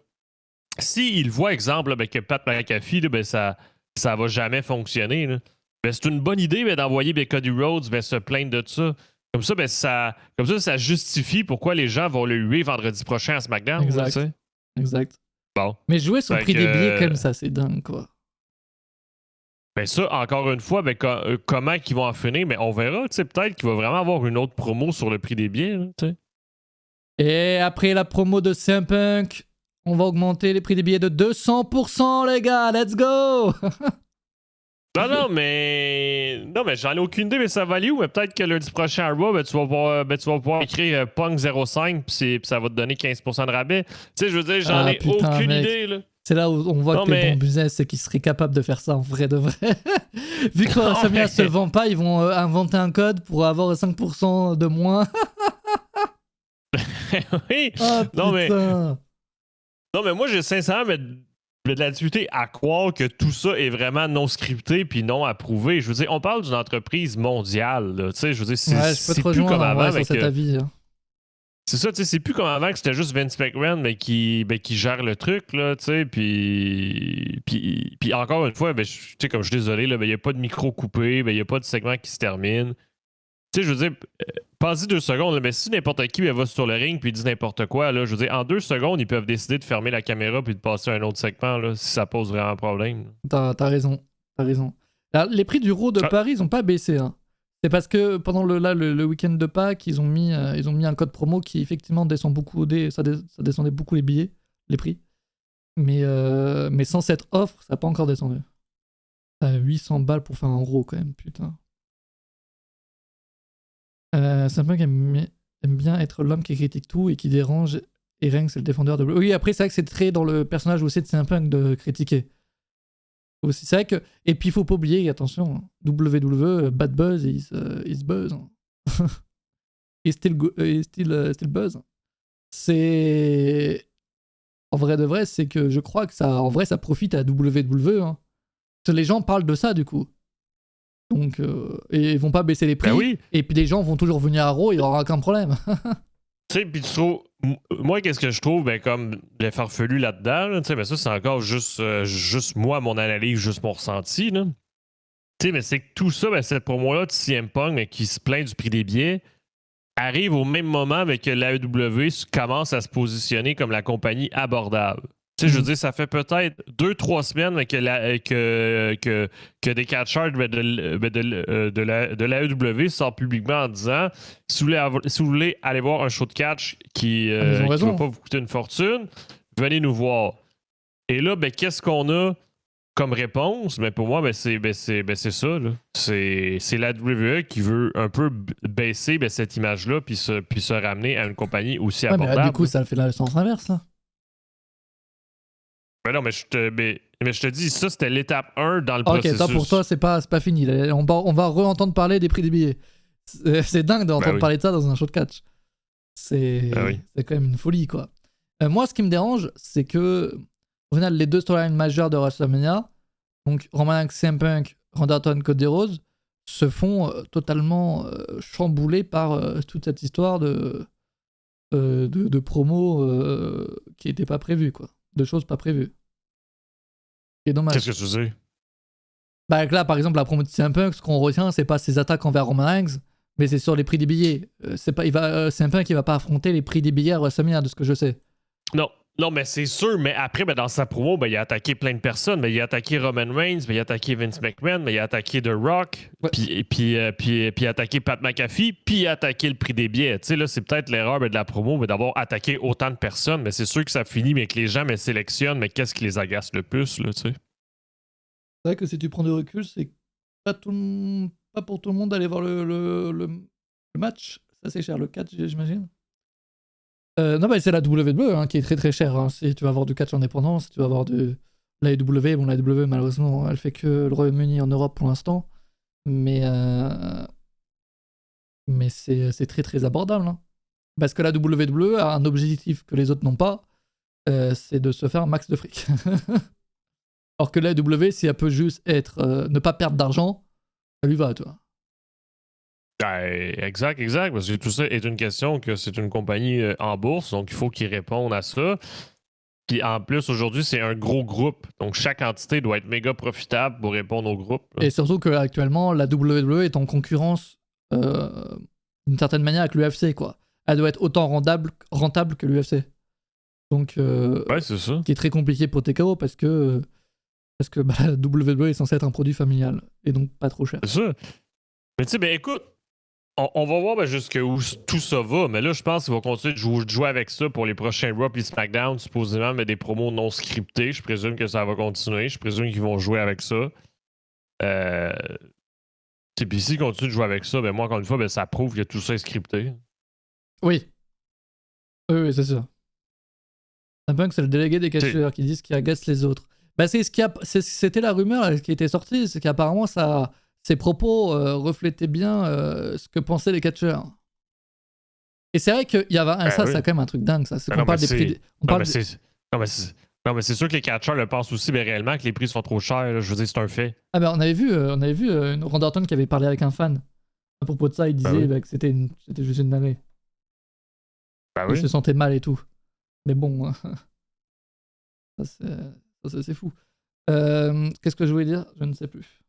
s'ils voient, exemple, que Pat McAfee, là, ça va jamais fonctionner, là, c'est une bonne idée d'envoyer Cody Rhodes se plaindre de ça. Comme ça, ça justifie pourquoi les gens vont le huer vendredi prochain à SmackDown. Exact. Là, exact. Bon. Mais jouer sur le prix des billets, comme ça, c'est dingue, quoi. Ça, encore une fois, comment ils vont en finir, mais on verra. Peut-être qu'il va vraiment avoir une autre promo sur le prix des billets. Là, et après la promo de CM Punk, on va augmenter les prix des billets de 200%, les gars. Let's go! Non, mais j'en ai aucune idée, mais ça va aller où? Mais peut-être que lundi prochain à Raw, tu vas pouvoir écrire Punk 05 puis ça va te donner 15% de rabais. Tu sais, je veux dire, j'en ai aucune idée. Là. C'est là où on voit que t'es bon business, c'est qu'ils seraient capables de faire ça en vrai de vrai. Vu que WrestleMania se vend pas, ils vont inventer un code pour avoir 5% de moins. Oui. Oh, non, mais moi, j'ai sincèrement de la difficulté à croire que tout ça est vraiment non scripté puis non approuvé. Je veux dire, on parle d'une entreprise mondiale. Là. Tu sais, je veux dire, c'est plus comme avant. Sur cet avis, hein. C'est ça, tu sais, c'est plus comme avant que c'était juste Vince McMahon mais qui gère le truc, là, tu sais, puis encore une fois, tu sais, comme je suis désolé, il n'y a pas de micro coupé, il n'y a pas de segment qui se termine. Tu sais, je veux dire, pensez 2 secondes, mais si n'importe qui va sur le ring puis dit n'importe quoi, là, je veux dire, en 2 secondes, ils peuvent décider de fermer la caméra puis de passer à un autre segment, là, si ça pose vraiment un problème. T'as raison. Alors, les prix du Raw de Paris, ils n'ont pas baissé, hein. C'est parce que pendant le week-end de Pâques, ils ont mis un code promo qui effectivement descend beaucoup, ça descendait beaucoup les billets, les prix. Mais sans cette offre, ça n'a pas encore descendu. 800 balles pour faire un Raw quand même, putain. CM Punk aime bien être l'homme qui critique tout et qui dérange, et Reigns c'est le défendeur de... Oui, après c'est vrai que c'est très dans le personnage aussi de CM Punk de critiquer. Aussi, c'est vrai que... Et puis il faut pas oublier, attention, WWE, bad buzz is buzz. Is still buzz. C'est... En vrai de vrai, c'est que je crois que ça, en vrai, ça profite à WWE. Hein. Parce que les gens parlent de ça du coup. Donc, et ils vont pas baisser les prix. Oui. Et puis les gens vont toujours venir à Raw, il y aura aucun problème. Tu sais, puis tu trouves. Moi, qu'est-ce que je trouve comme le farfelu là-dedans, là, ça, c'est encore juste moi, mon analyse, juste mon ressenti. Là. Tu sais, mais c'est que tout ça, cette promo-là de CM Punk qui se plaint du prix des billets, arrive au même moment que l'AEW commence à se positionner comme la compagnie abordable. Tu sais, je veux dire, ça fait peut-être 2-3 semaines que des catchers de l'AEW sortent publiquement en disant si vous voulez aller voir un show de catch qui ne va pas vous coûter une fortune, venez nous voir. Et là, qu'est-ce qu'on a comme réponse? Mais pour moi, c'est ça. Là. C'est l'AEW qui veut un peu baisser cette image-là puis se ramener à une compagnie aussi abordable. Mais là, du coup, ça fait le sens inverse. Là. Mais non, mais je te dis, ça, c'était l'étape 1 dans le processus. Ok, pour toi, c'est pas fini. On va re-entendre parler des prix des billets. C'est dingue d'entendre parler de ça dans un show de catch. C'est quand même une folie, quoi. Moi, ce qui me dérange, c'est que, au final, les 2 storylines majeures de WrestleMania, donc Roman Reigns, CM Punk, Randy Orton, Cody Rhodes, se font totalement chambouler par toute cette histoire de promo qui n'était pas prévue, quoi. De choses pas prévues. C'est dommage. Qu'est-ce que tu veux dire? Là, par exemple, la promo de CM Punk, ce qu'on retient, c'est pas ses attaques envers Roman Reigns, mais c'est sur les prix des billets. CM Punk, il va pas affronter les prix des billets à WrestleMania, de ce que je sais. Non, Non, mais c'est sûr, mais après, ben, dans sa promo, ben, il a attaqué plein de personnes. Ben, il a attaqué Roman Reigns, ben, il a attaqué Vince McMahon, ben, il a attaqué The Rock, Ouais. puis il a attaqué Pat McAfee, puis il a attaqué le prix des billets. Tu sais, là, c'est peut-être l'erreur ben, de la promo ben, d'avoir attaqué autant de personnes, mais c'est sûr que ça finit, mais que les gens ben, sélectionnent, mais qu'est-ce qui les agace le plus, là, tu sais? C'est vrai que si tu prends du recul, c'est pas pour tout le monde d'aller voir le match. Ça, c'est cher, le catch, j'imagine. Non, bah, c'est la WWE hein, qui est très très chère. Hein. Si tu vas avoir du catch indépendant, si tu vas avoir de l'AEW, bon, l'AEW, malheureusement, elle fait que le Royaume-Uni en Europe pour l'instant. Mais c'est très très abordable. Hein. Parce que la WWE a un objectif que les autres n'ont pas, c'est de se faire un max de fric. Alors que l'AEW, si elle peut juste être ne pas perdre d'argent, ça lui va, tu vois. Exact, parce que tout ça est une question que c'est une compagnie en bourse, donc il faut qu'ils répondent à ça. Puis en plus, aujourd'hui, c'est un gros groupe, donc chaque entité doit être méga profitable pour répondre au groupe. Là. Et surtout qu'actuellement, la WWE est en concurrence d'une certaine manière avec l'UFC, quoi. Elle doit être autant rentable que l'UFC. Donc, ouais, c'est ça. qui est très compliqué pour TKO parce que bah, la WWE est censée être un produit familial et donc pas trop cher. C'est ça. Mais tu sais, ben écoute, on va voir ben, jusqu'où tout ça va, mais là, je pense qu'ils vont continuer de jouer avec ça pour les prochains Raw et SmackDown, supposément, mais des promos non scriptés. Je présume que ça va continuer. Je présume qu'ils vont jouer avec ça. Puis s'ils continuent de jouer avec ça, ben moi, encore une fois, ben, ça prouve que tout ça est scripté. Oui. Oui, c'est ça. Un peu que c'est le délégué des catcheurs qui disent qu'il agace les autres. Bah, c'était la rumeur qui était sortie, c'est qu'apparemment ses propos reflétaient bien ce que pensaient les catcheurs. Et c'est vrai qu'il y avait ça, c'est quand même un truc dingue, ça. C'est qu'on parle des prix. Non, mais c'est sûr que les catcheurs le pensent aussi, mais réellement que les prix sont trop chers. Là, je veux dire, c'est un fait. Ah, ben on avait vu Randy Orton qui avait parlé avec un fan à propos de ça. Il disait que c'était juste une dinguerie. Il se sentait mal et tout. Mais bon, ça c'est fou. Qu'est-ce que je voulais dire? Je ne sais plus.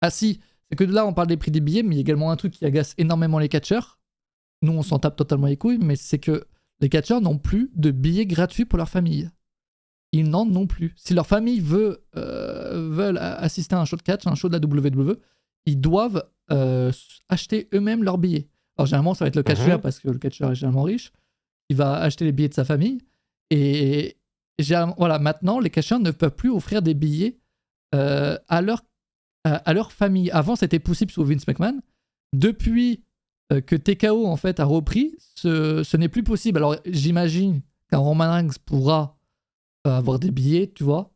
Ah si, c'est que là on parle des prix des billets, mais il y a également un truc qui agace énormément les catcheurs. Nous on s'en tape totalement les couilles, mais c'est que les catcheurs n'ont plus de billets gratuits pour leur famille. Ils n'en ont plus. Si leur famille veulent assister à un show de catch, un show de la WWE, ils doivent acheter eux-mêmes leurs billets. Alors généralement ça va être le catcheur parce que le catcheur est généralement riche. Il va acheter les billets de sa famille et voilà, maintenant les catcheurs ne peuvent plus offrir des billets à leur famille. Avant c'était possible sous Vince McMahon. Depuis que TKO en fait a repris, ce n'est plus possible. Alors j'imagine qu'un Roman Reigns pourra avoir des billets, tu vois.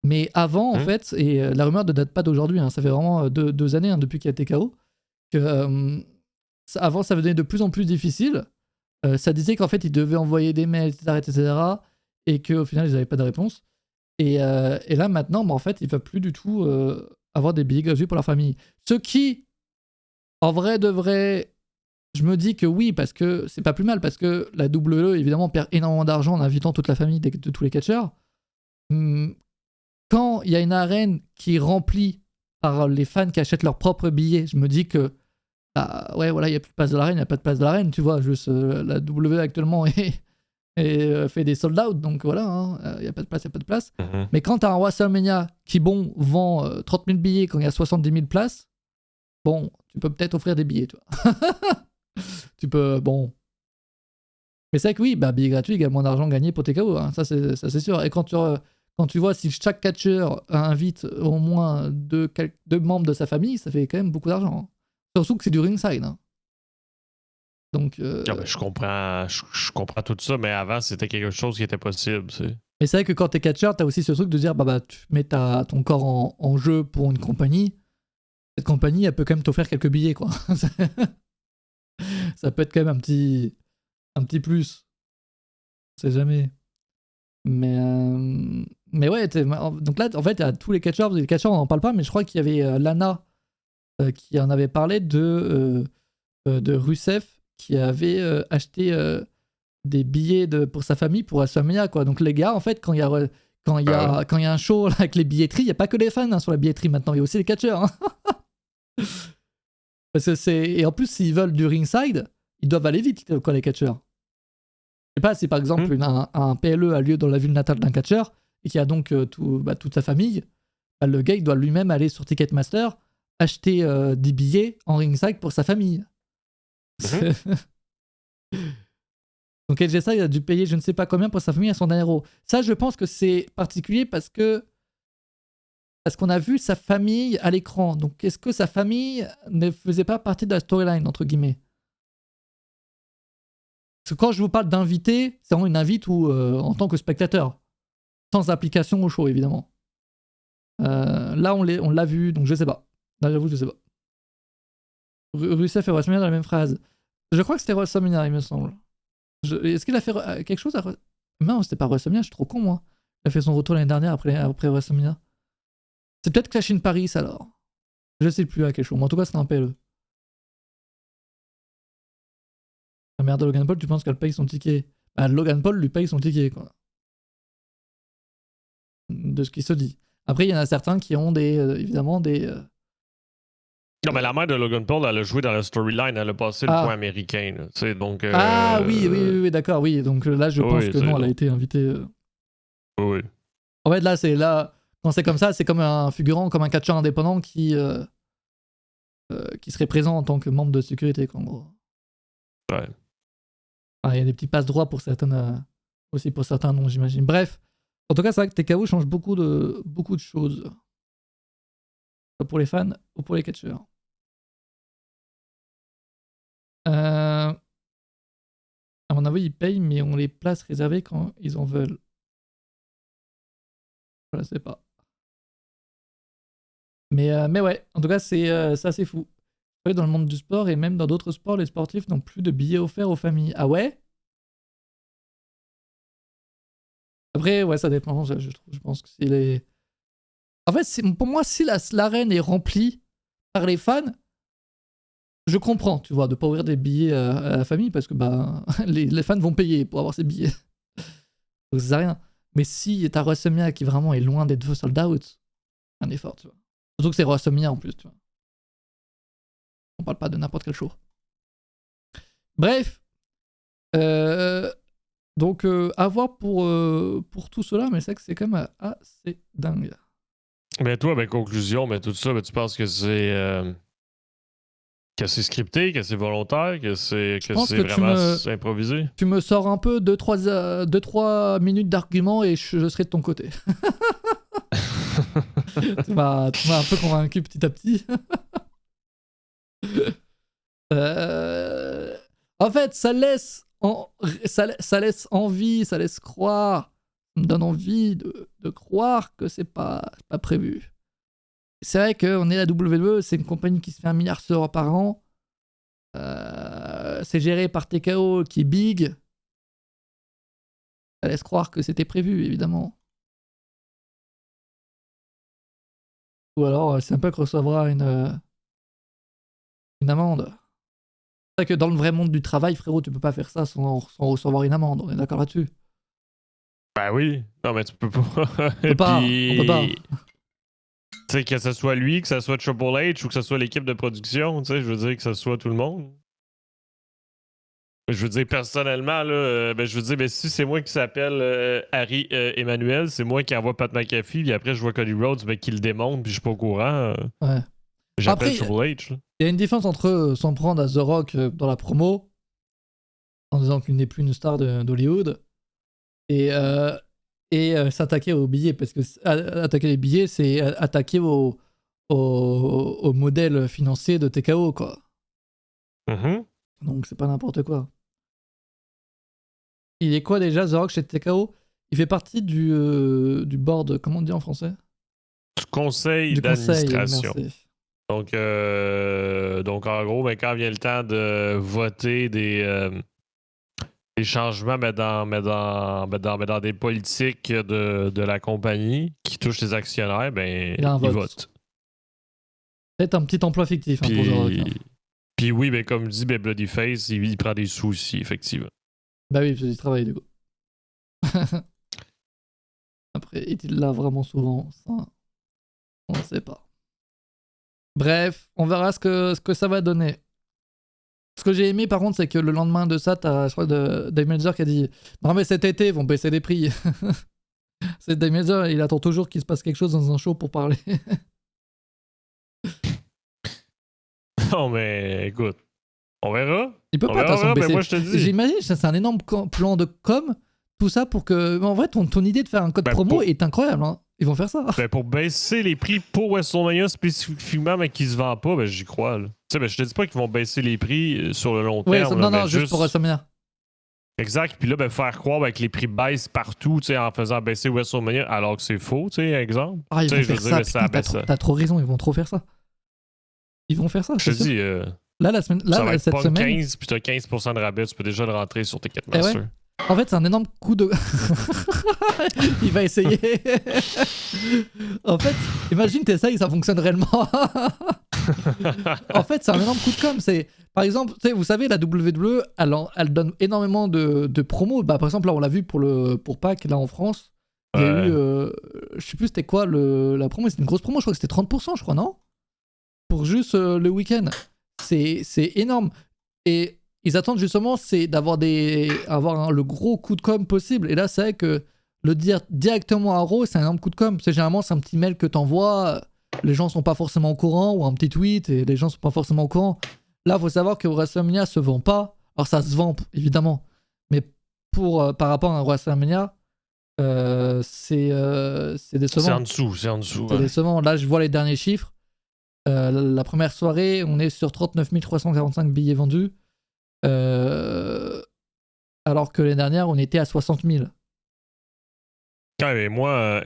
Mais avant, en fait, et la rumeur ne date pas d'aujourd'hui, hein, ça fait vraiment 2 années hein, depuis qu'il y a TKO, que avant ça devenait de plus en plus difficile. Ça disait qu'en fait ils devaient envoyer des mails, etc. et qu'au final ils n'avaient pas de réponse. Et là maintenant, bah, en fait, ils ne peuvent plus du tout avoir des billets gratuits pour leur famille. Ce qui, en vrai, devrait. Je me dis que oui, parce que c'est pas plus mal, parce que la WWE, évidemment, perd énormément d'argent en invitant toute la famille de tous les catcheurs. Quand il y a une arène qui est remplie par les fans qui achètent leurs propres billets, je me dis que, ouais, voilà, il n'y a plus de place de l'arène, il n'y a pas de place de l'arène, tu vois, juste la WWE actuellement fait des sold out, donc voilà, il n'y a pas de place, il n'y a pas de place. Mais quand tu as un WrestleMania qui, bon, vend 30 000 billets quand il y a 70 000 places, bon, tu peux peut-être offrir des billets, tu vois. Tu peux, bon. Mais c'est vrai que oui, bah, billets gratuits, il y a moins d'argent gagné pour TKO, hein, ça c'est sûr. Et quand tu vois si chaque catcheur invite au moins deux membres de sa famille, ça fait quand même beaucoup d'argent. Hein. Surtout que c'est du ringside. Hein. Donc. Je comprends tout ça, mais avant c'était quelque chose qui était possible. Mais c'est vrai que quand t'es catcheur, t'as aussi ce truc de dire bah tu mets ton corps en jeu pour une compagnie. Cette compagnie, elle peut quand même t'offrir quelques billets, quoi. Ça peut être quand même un petit plus. On sait jamais. Mais ouais, donc là, en fait, il y a tous les catcheurs. Les catcheurs, on n'en parle pas, mais je crois qu'il y avait Lana qui en avait parlé de Rusev qui avait acheté des billets pour sa famille pour WrestleMania, quoi. Donc les gars, en fait, quand il y a un show là, avec les billetteries, il n'y a pas que les fans hein, sur la billetterie maintenant, il y a aussi les catcheurs. Hein. Parce que et en plus, s'ils veulent du ringside, ils doivent aller vite, quoi, les catcheurs. sais pas, si par exemple un PLE a lieu dans la ville natale d'un catcheur et qu'il y a donc toute sa famille, bah, le gars il doit lui-même aller sur Ticketmaster acheter des billets en ringside pour sa famille. Donc LGSA il a dû payer je ne sais pas combien pour sa famille à son aéro. Ça je pense que c'est particulier parce qu'on a vu sa famille à l'écran. Donc est-ce que sa famille ne faisait pas partie de la storyline entre guillemets? Parce que quand je vous parle d'invité, c'est vraiment une invite ou en tant que spectateur, sans application au show évidemment. Là on l'a vu, donc je sais pas. Là j'avoue je sais pas. Rusev et WrestleMania dans la même phrase. Je crois que c'était WrestleMania il me semble. Est-ce qu'il a fait quelque chose à... Non c'était pas WrestleMania, je suis trop con moi. Il a fait son retour l'année dernière après WrestleMania. C'est peut-être Clash in Paris alors. Je sais plus à quel show, mais en tout cas c'était un PLE. La mère de Logan Paul, tu penses qu'elle paye son ticket? Bah, Logan Paul lui paye son ticket, quoi. De ce qui se dit. Après, il y en a certains qui ont évidemment des... Non, mais la mère de Logan Paul, elle a joué dans la storyline, elle a passé le point américain. Là, donc, Ah oui, d'accord, oui. Donc là, je pense que non, elle a été invitée. Oui. En fait, là, quand c'est comme ça, c'est comme un figurant, comme un catcheur indépendant qui serait présent en tant que membre de sécurité, quoi, en gros. Ouais. Il y a des petits passe-droits pour certaines, aussi pour certains noms, j'imagine. Bref, en tout cas, c'est vrai que TKO change beaucoup de choses. Pour les fans ou pour les catcheurs. À mon avis, ils payent, mais on les place réservées quand ils en veulent. Je sais pas. Mais ouais, en tout cas, c'est assez fou. Dans le monde du sport et même dans d'autres sports, les sportifs n'ont plus de billets offerts aux familles. Ah ouais? Après, ouais, ça dépend. Je pense que s'il est... En fait, pour moi, si l'arène est remplie par les fans, je comprends, tu vois, de pas ouvrir des billets à la famille parce que bah, les fans vont payer pour avoir ces billets. Donc ça sert à rien. Mais si t'as WrestleMania qui vraiment est loin d'être sold out, un effort, tu vois. Surtout que c'est WrestleMania en plus, tu vois. On parle pas de n'importe quel show. Bref. Donc, à voir pour tout cela, mais c'est que c'est quand même assez dingue. Mais toi, conclusion, tout ça, tu penses que c'est scripté, que c'est volontaire, que c'est vraiment improvisé? Tu me sors un peu 2-3 minutes d'argument et je serai de ton côté. tu m'as un peu convaincu petit à petit. En fait, ça laisse envie, ça laisse croire, ça me donne envie de croire que c'est pas prévu. C'est vrai qu'on est la WWE, c'est une compagnie qui se fait 1 milliard d'euros par an. C'est géré par TKO qui est big. Ça laisse croire que c'était prévu, évidemment. Ou alors, c'est un peu que recevra une amende. C'est vrai que dans le vrai monde du travail, frérot, tu peux pas faire ça sans recevoir une amende. On est d'accord là-dessus? Ben oui. Non, mais tu peux pas. On peut pas. Tu sais, que ce soit lui, que ce soit Triple H ou que ce soit l'équipe de production, tu sais, je veux dire que ce soit tout le monde. Je veux dire, personnellement, là, je veux dire, si c'est moi qui s'appelle Harry Emmanuel, c'est moi qui envoie Pat McAfee, puis après je vois Cody Rhodes qui le démonte, puis je suis pas au courant. Ouais. J'appelle Triple H. Il y a une différence entre s'en prendre à The Rock dans la promo, en disant qu'il n'est plus une star d'Hollywood, et s'attaquer aux billets, parce que attaquer les billets, c'est attaquer au modèle financier de TKO, quoi. Mm-hmm. Donc c'est pas n'importe quoi. Il est quoi déjà, The Rock, chez TKO? Il fait partie du board, comment on dit en français? Du conseil d'administration. Donc, en gros, quand vient le temps de voter des changements dans des politiques de la compagnie qui touchent les actionnaires, il vote. C'est un petit emploi fictif pour The Rock. Puis oui, comme dit Bloodyface, il prend des sous aussi, effectivement. Bah oui, parce qu'il travaille du coup. Après, est-il là vraiment souvent? Ça, on ne sait pas. Bref, on verra ce que ça va donner. Ce que j'ai aimé par contre, c'est que le lendemain de ça, t'as, je crois, Dave Meltzer qui a dit non, mais cet été, ils vont baisser les prix. C'est Dave Meltzer, il attend toujours qu'il se passe quelque chose dans un show pour parler. Non, mais écoute, on verra. Il peut On pas, de toute façon, verra, mais baisser. moi, je te dis. J'imagine, c'est un énorme plan de com, tout ça pour que. En vrai, ton idée de faire un code Ben, promo pour- est incroyable. Hein. Ils vont faire ça. Ben, pour baisser les prix pour WrestleMania spécifiquement, mais qui se vend pas, ben j'y crois. Là. Tu sais, ben, je te dis pas qu'ils vont baisser les prix sur le long Oui, terme. non, là, non, mais juste pour WrestleMania. Exact. Puis là, ben, faire croire ben, que les prix baissent partout, tu sais, en faisant baisser WrestleMania, alors que c'est faux, tu sais, exemple. Ah, ils Tu vont sais, je faire veux ça. dire, mais ça Putain, baisse. t'as trop raison, ils vont trop faire ça. Ils vont faire ça. Je te c'est sûr. dis, Là, la semaine, ça va là, être cette pas semaine. 15, puis t'as 15% de rabais, tu peux déjà le rentrer sur tes 4 Eh ouais. masters. En fait, c'est un énorme coup de. Il va essayer. En fait, imagine, t'essayes, ça fonctionne réellement. En fait, c'est un énorme coup de com'. C'est, par exemple, vous savez, la WWE, elle donne énormément de promos. Bah, par exemple, là, on l'a vu pour Pâques, là, en France. Il y a eu. Je sais plus c'était quoi la promo. C'était une grosse promo, je crois que c'était 30%, je crois, non? Pour juste le week-end. C'est énorme. Et ils attendent justement, c'est d'avoir le gros coup de com' possible. Et là, c'est vrai que le dire directement à Raw, c'est un énorme coup de com'. Généralement, c'est un petit mail que t'envoies. Les gens sont pas forcément au courant, ou un petit tweet, et les gens sont pas forcément au courant. Là, il faut savoir que WrestleMania se vend pas. Alors, ça se vend, évidemment. Mais par rapport à un WrestleMania, c'est décevant. C'est en dessous, c'est en dessous. C'est Ouais. décevant. Là, je vois les derniers chiffres. La première soirée, on est sur 39 345 billets vendus. Alors que l'année dernière, on était à 60 000. Ouais, mais moi,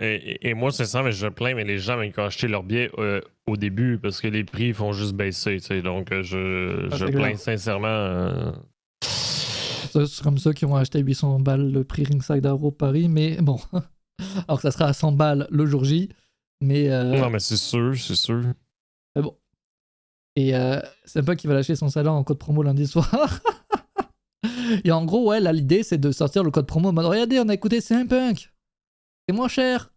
moi, c'est ça, mais je plains, mais les gens qui ont acheté leurs billets au début parce que les prix font juste baisser, tu sais. Donc, je c'est plains clair. sincèrement. C'est comme ceux qui ont acheté 800 balles le prix Ringside à Raw Paris, mais bon. Alors que ça sera à 100 balles le jour J. Mais, Non, mais c'est sûr, c'est sûr. mais bon. Et c'est un peu qui va lâcher son salaire en code promo lundi soir. Et en gros, ouais, là, l'idée, c'est de sortir le code promo en mode regardez, on a écouté CM Punk. C'est moins cher.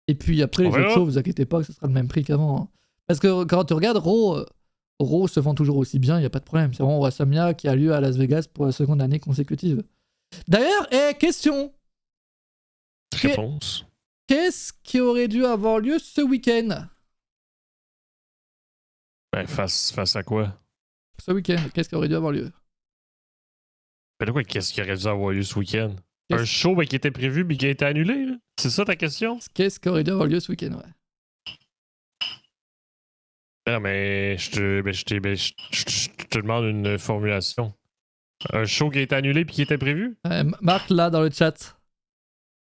Et puis après, les autres shows, vous inquiétez pas que ce sera le même prix qu'avant. Hein. Parce que quand tu regardes Raw se vend toujours aussi bien, il n'y a pas de problème. C'est vraiment WrestleMania qui a lieu à Las Vegas pour la seconde année consécutive. D'ailleurs, question. Réponse. Qu'est-ce qui aurait dû avoir lieu ce week-end? Ben, face à quoi? Ce week-end, qu'est-ce qui aurait dû avoir lieu? Ben, de quoi, qu'est-ce qui aurait dû avoir lieu ce week-end? Qu'est-ce- Un show ben, qui était prévu mais qui a été annulé, là? C'est ça ta question? Qu'est-ce qui aurait dû avoir lieu ce week-end, ouais. Non, mais je te demande une formulation. Un show qui a été annulé puis qui était prévu? Marc, là, dans le chat.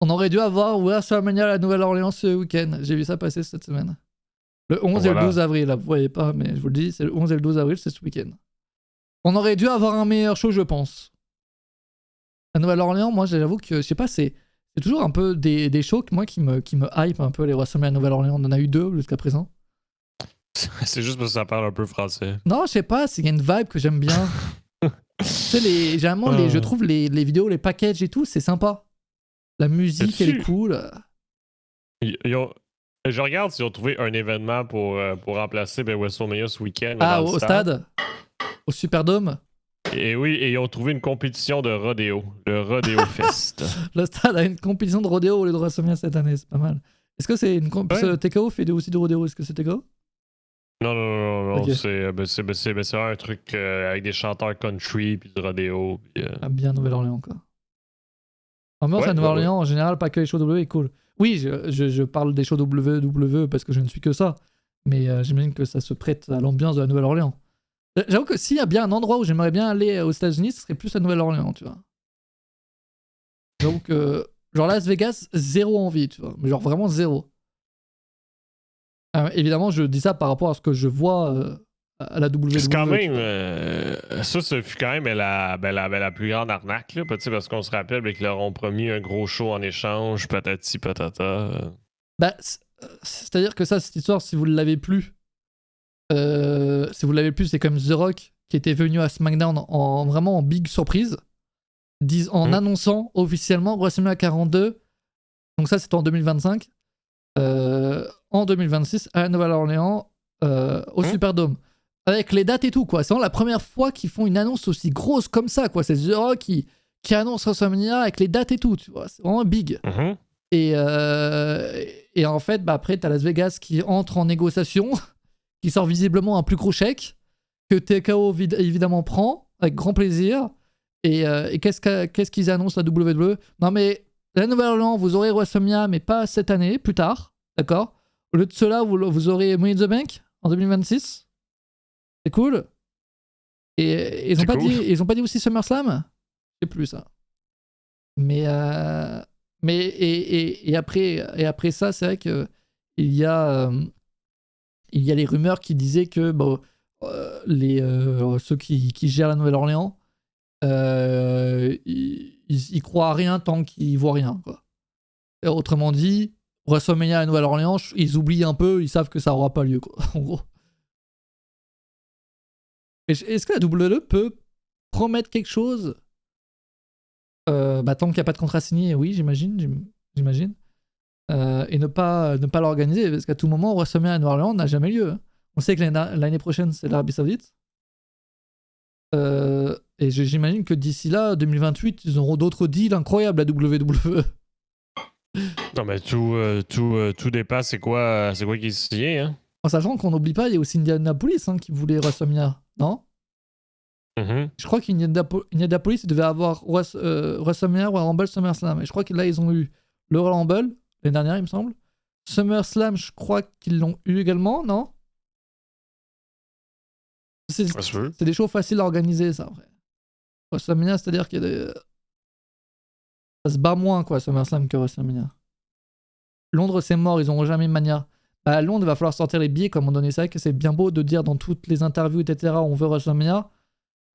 On aurait dû avoir WrestleMania à la Nouvelle-Orléans ce week-end. J'ai vu ça passer cette semaine. Le 11 et le 12 avril, là, vous voyez pas, mais je vous le dis, c'est le 11 et le 12 avril, c'est ce week-end. On aurait dû avoir un meilleur show, je pense. La Nouvelle-Orléans, moi, j'avoue que, je sais pas, c'est toujours un peu des shows moi, qui me hype un peu, les WrestleMania à Nouvelle-Orléans. On en a eu 2 jusqu'à présent. C'est juste parce que ça parle un peu français. Non, je sais pas, il y a une vibe que j'aime bien. Tu sais, généralement, je trouve les vidéos, les packages et tout, c'est sympa. La musique, elle est cool. Je regarde s'ils ont trouvé un événement pour remplacer WrestleMania ce week-end. Ah, dans le au stade? Au Superdome? Et oui, et ils ont trouvé une compétition de rodéo. Le Rodeo Fest. Le stade a une compétition de rodéo au lieu de WrestleMania cette année, c'est pas mal. Est-ce que c'est une compétition? TKO fait aussi du rodéo, est-ce que c'est TKO? Non. Okay. C'est un truc avec des chanteurs country puis du rodéo. Puis, Ah, bien Nouvelle-Orléans, quoi. Ambiance à Nouvelle-Orléans, en général, pas que les shows W est cool. Oui, je parle des shows WWE parce que je ne suis que ça. Mais j'imagine que ça se prête à l'ambiance de la Nouvelle-Orléans. J'avoue que s'il y a bien un endroit où j'aimerais bien aller aux États-Unis, ce serait plus la Nouvelle-Orléans, tu vois. J'avoue que, genre Las Vegas, zéro envie, tu vois. Mais genre vraiment zéro. Évidemment, je dis ça par rapport à ce que je vois à la WWE. C'est quand même. Ça fut quand même la plus grande arnaque, là, parce qu'on se rappelle qu'ils leur ont promis un gros show en échange, patati patata. Bah, c'est-à-dire que ça, cette histoire, si vous ne l'avez plus, c'est comme The Rock qui était venu à SmackDown vraiment en big surprise, en annonçant officiellement WrestleMania 42. Donc ça, c'était en 2025. En 2026, à Nouvelle-Orléans, au Superdome. Avec les dates et tout, quoi. C'est vraiment la première fois qu'ils font une annonce aussi grosse comme ça, quoi. C'est The Rock qui annonce WrestleMania avec les dates et tout, tu vois. C'est vraiment big. Et en fait, bah après, t'as Las Vegas qui entre en négociation, qui sort visiblement un plus gros chèque, que TKO évidemment prend, avec grand plaisir. Et qu'est-ce qu'ils annoncent, la WWE? Non mais, la Nouvelle-Orléans, vous aurez WrestleMania, mais pas cette année, plus tard, d'accord? Au lieu de cela, vous aurez Money in the Bank en 2026. C'est cool. Et ils ont pas dit aussi SummerSlam? Je sais plus ça. Mais après ça, c'est vrai que il y a les rumeurs qui disaient que bon, ceux qui gèrent la Nouvelle-Orléans, ils croient à rien tant qu'ils voient rien, quoi. Et autrement dit, WrestleMania à Nouvelle-Orléans, ils oublient un peu, ils savent que ça aura pas lieu, quoi, en gros. Est-ce que la WWE peut promettre quelque chose tant qu'il n'y a pas de contrat signé? Oui, j'imagine. Et ne pas l'organiser, parce qu'à tout moment, WrestleMania à Nouvelle-Orléans n'a jamais lieu. On sait que l'année prochaine, c'est l'Arabie Saoudite. Et j'imagine que d'ici là, 2028, ils auront d'autres deals incroyables à WWE. Non, mais tout dépasse, c'est quoi qui est signé, hein? En sachant qu'on n'oublie pas, il y a aussi Indianapolis qui voulait WrestleMania, non? Je crois qu'Indianapolis devait avoir WrestleMania, Royal Rumble, SummerSlam. Et je crois que là, ils ont eu le Royal Rumble, l'année dernière, il me semble. SummerSlam, je crois qu'ils l'ont eu également, non? C'est des shows faciles à organiser, ça, après. WrestleMania, c'est-à-dire qu'il y a des... Ça se bat moins, quoi, SummerSlam, que WrestleMania. Londres, c'est mort, ils n'auront jamais Mania. Bah, à Londres, il va falloir sortir les billets, comme on donnait ça, que c'est bien beau de dire dans toutes les interviews, etc., on veut WrestleMania.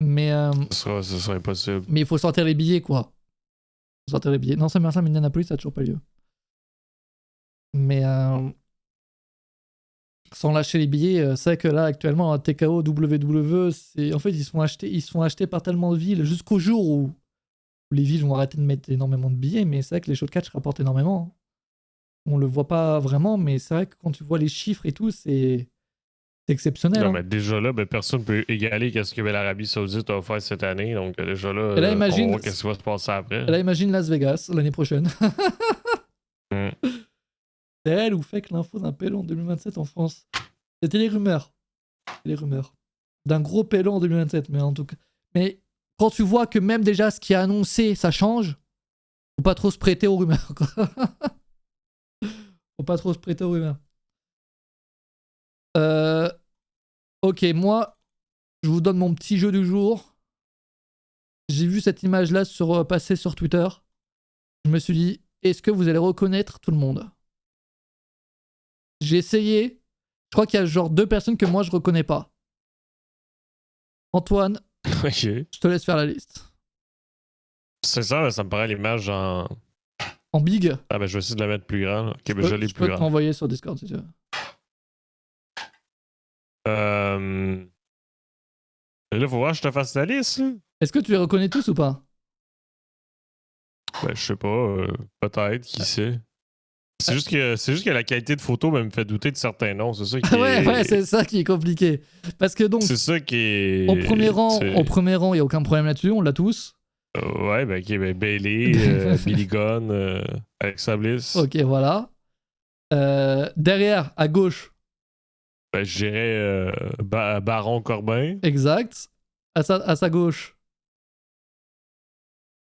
Mais ce serait impossible. Mais il faut sortir les billets, quoi. Sortir les billets. Non, SummerSlam, Indianapolis, ça n'a toujours pas lieu. Mais sans lâcher les billets, c'est vrai que là, actuellement, TKO, WWE, en fait, ils se font acheter par tellement de villes jusqu'au jour où les villes vont arrêter de mettre énormément de billets. Mais c'est vrai que les shows de catch rapportent énormément. On le voit pas vraiment, mais c'est vrai que quand tu vois les chiffres et tout, c'est exceptionnel. Non, mais déjà là, personne ne peut égaler ce que l'Arabie Saoudite a offert cette année. Donc déjà là, et là imagine, on voit qu'est-ce qui va se passer après. Et là, imagine Las Vegas l'année prochaine. C'est elle ou fake l'info d'un pélo en 2027 en France. C'était les rumeurs. D'un gros pélo en 2027, mais en tout cas. Mais quand tu vois que même déjà ce qui est annoncé, ça change, faut pas trop se prêter aux rumeurs, quoi. Faut pas trop se prêter aux rumeurs. Ok, moi, je vous donne mon petit jeu du jour. J'ai vu cette image-là passer sur Twitter. Je me suis dit, est-ce que vous allez reconnaître tout le monde? J'ai essayé. Je crois qu'il y a genre 2 personnes que moi je reconnais pas. Antoine, je te laisse faire la liste. C'est ça, ça me paraît l'image en big. Ah ben je vais essayer de la mettre plus grande. Ok, je l'ai plus grande. Je peux te l'envoyer sur Discord si tu veux. Là, faut voir que je te fasse la liste. Est-ce que tu les reconnais tous ou pas? Ben, je sais pas. Peut-être, qui sait. C'est juste que la qualité de photo me fait douter de certains noms. C'est ça qui est... ouais, c'est ça qui est compliqué. Parce que donc... C'est ça qui est... Au premier rang, il n'y a aucun problème là-dessus. On l'a tous. Ouais, Bayley, Billy Gunn, Alexa Bliss. Ok, voilà. Derrière, à gauche. Ben, je dirais Baron Corbin. Exact. À sa gauche.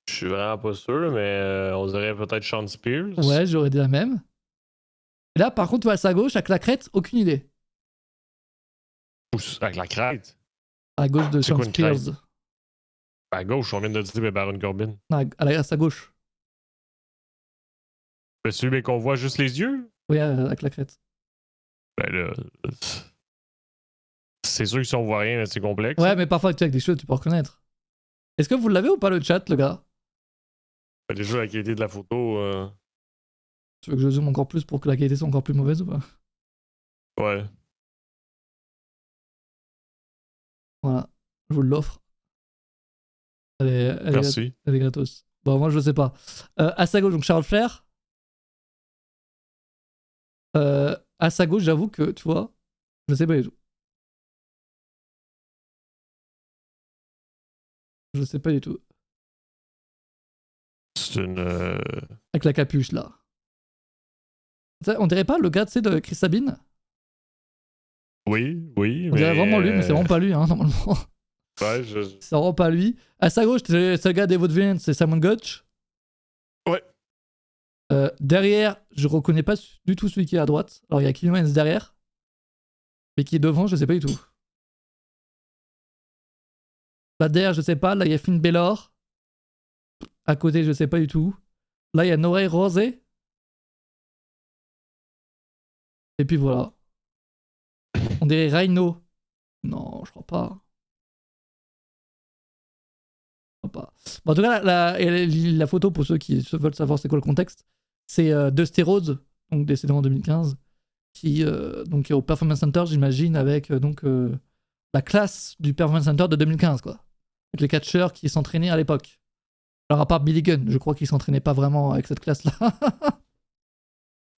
Je suis vraiment pas sûr, mais on dirait peut-être Shawn Spears. Ouais, j'aurais dit la même. Et là, par contre, tu vois, à sa gauche, avec la crête, aucune idée. Avec la crête? À gauche de Shawn Spears. À gauche, on vient de dire Baron Corbin. Non, à sa gauche. Ben, celui qu'on voit juste les yeux? Oui, avec la crête. Ben là... C'est sûr que si on voit rien, c'est complexe. Ouais, mais parfois, tu as avec des cheveux, tu peux reconnaître. Est-ce que vous l'avez ou pas, le chat, le gars? Ben, déjà, la qualité de la photo... Tu veux que je zoome encore plus pour que la qualité soit encore plus mauvaise ou pas? Ouais. Voilà, je vous l'offre. Merci. Elle est gratos. Bon, moi, je sais pas. À sa gauche, donc Charles Flair. À sa gauche, j'avoue que, tu vois, je sais pas du tout. Je sais pas du tout. C'est une. Avec la capuche, là. On dirait pas le gars, tu sais, de Chris Sabine? Oui, On dirait vraiment lui, mais c'est vraiment pas lui, hein, normalement. Ouais, C'est vraiment pas lui. À sa gauche, c'est le gars des Vaudevillains, c'est Simon Gotch. Ouais. Derrière, je reconnais pas du tout celui qui est à droite. Alors, il y a Kevin Owens derrière. Mais qui est devant, je sais pas du tout. Là, derrière, je sais pas. Là, il y a Finn Balor. À côté, je sais pas du tout. Là, il y a Norey Rosé. Et puis voilà. On dirait Rhino. Non, je crois pas. Je crois pas. Bon, en tout cas, la photo, pour ceux qui veulent savoir c'est quoi le contexte, c'est Dusty Rhodes, donc décédé en 2015, qui donc est au Performance Center, j'imagine, avec la classe du Performance Center de 2015, quoi. Avec les catcheurs qui s'entraînaient à l'époque. Alors, à part Billy Gunn, je crois qu'il s'entraînait pas vraiment avec cette classe-là.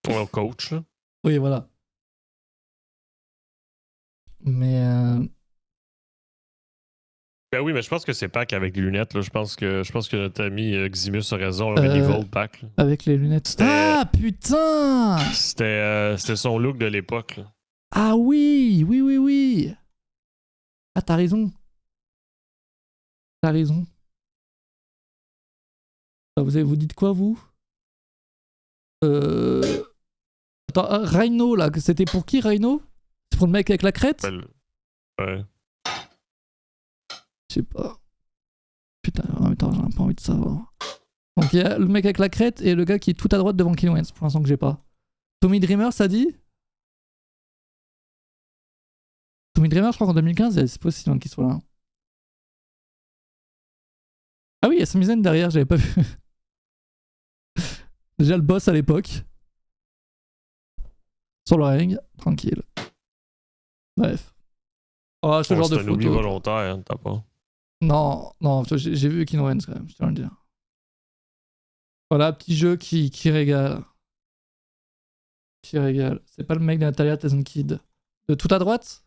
Pour le coach, là. Oui, voilà. Mais. Ben oui, mais je pense que c'est Pac avec les lunettes. Là. Je pense que notre ami Ximus a raison avec l'Evil Pac. Avec les lunettes. Ah, putain! C'était son look de l'époque. Là. Ah oui, oui, oui, oui. Ah, t'as raison. T'as raison. Ah, vous dites quoi, vous? Attends, Rhino, là, c'était pour qui, Rhino? C'est pour le mec avec la crête? Ouais. Je sais pas. Putain, en même temps, j'ai pas envie de savoir. Donc, il y a le mec avec la crête et le gars qui est tout à droite devant Kevin Owens, pour l'instant que j'ai pas. Tommy Dreamer, ça dit? Tommy Dreamer, je crois qu'en 2015, c'est possible qu'il soit là. Ah oui, il y a Sami Zayn derrière, j'avais pas vu. Déjà le boss à l'époque. Sur le ring, tranquille. Bref. Oh, ce genre de C'est un oubli photo. volontaire, hein, t'as pas. Non, j'ai vu Kevin Owens quand même, je tiens à le dire. Voilà, petit jeu qui régale. Qui régale. C'est pas le mec de Natalia Tyson Kidd. De tout à droite?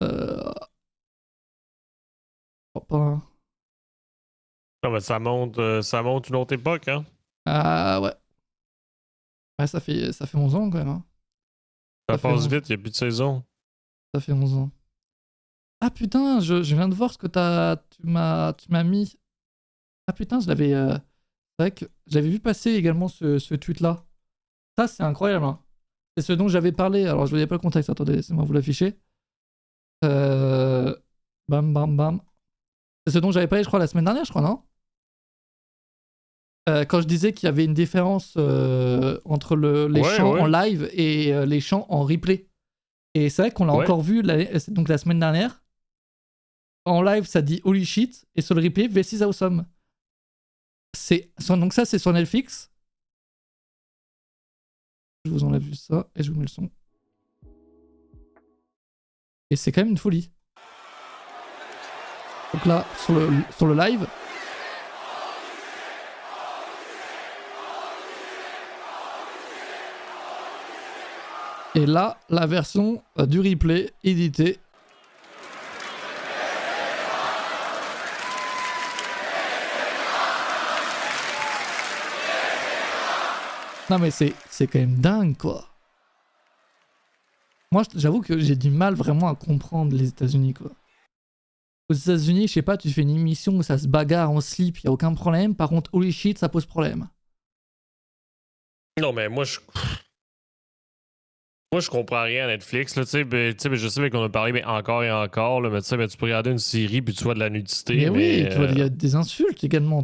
Je crois pas. Non, mais ça monte une autre époque, hein. Ah ouais. Ouais, ça fait 11 ans quand même. Hein. Ça fait passe 11. vite, il n'y a plus de saison. Ça fait 11 ans. Ah putain, je viens de voir ce que tu m'as mis. Ah putain, je l'avais. C'est vrai que j'avais vu passer également ce tweet-là. Ça, c'est incroyable. Hein. C'est ce dont j'avais parlé. Alors, je ne voyais pas le contexte. Attendez, laissez-moi vous l'afficher. Bam, bam, bam. C'est ce dont j'avais parlé, je crois, la semaine dernière, je crois, non? Quand je disais qu'il y avait une différence entre les chants en live et les chants en replay. Et c'est vrai qu'on l'a encore vu donc la semaine dernière. En live, ça dit holy shit. Et sur le replay, This is awesome. Donc ça, c'est sur Netflix. Je vous enlève juste ça et je vous mets le son. Et c'est quand même une folie. Donc là, sur le live. Et là, la version du replay édité. Non mais c'est quand même dingue quoi. Moi j'avoue que j'ai du mal vraiment à comprendre les États-Unis quoi. Aux États-Unis, je sais pas, tu fais une émission où ça se bagarre en slip, y a aucun problème. Par contre, holy shit, ça pose problème. Non mais moi je comprends rien à Netflix là, tu sais, je sais qu'on a parlé mais encore et encore là, mais tu sais, tu peux regarder une série puis tu vois de la nudité. Mais oui, tu vois, il y a des insultes également.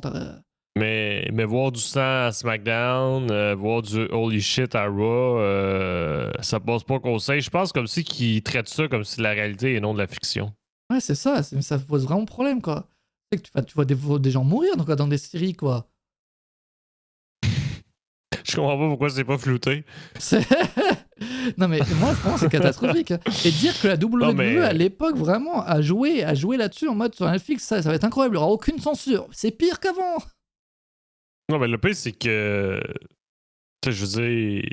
Mais voir du sang à SmackDown, voir du holy shit à Raw, ça passe pas au conseil. Je pense comme si qu'ils traitent ça comme si de la réalité et non de la fiction. Ouais, c'est ça, ça pose vraiment problème, quoi. Tu vois des gens mourir dans des séries, quoi. Je comprends pas pourquoi c'est pas flouté. Non, mais moi, je pense que c'est catastrophique. Et dire que la WWE, à l'époque, vraiment, a joué là-dessus en mode sur Netflix, ça va être incroyable, il n'y aura aucune censure. C'est pire qu'avant. Non, mais le pire, c'est que. Tu sais, je veux dire.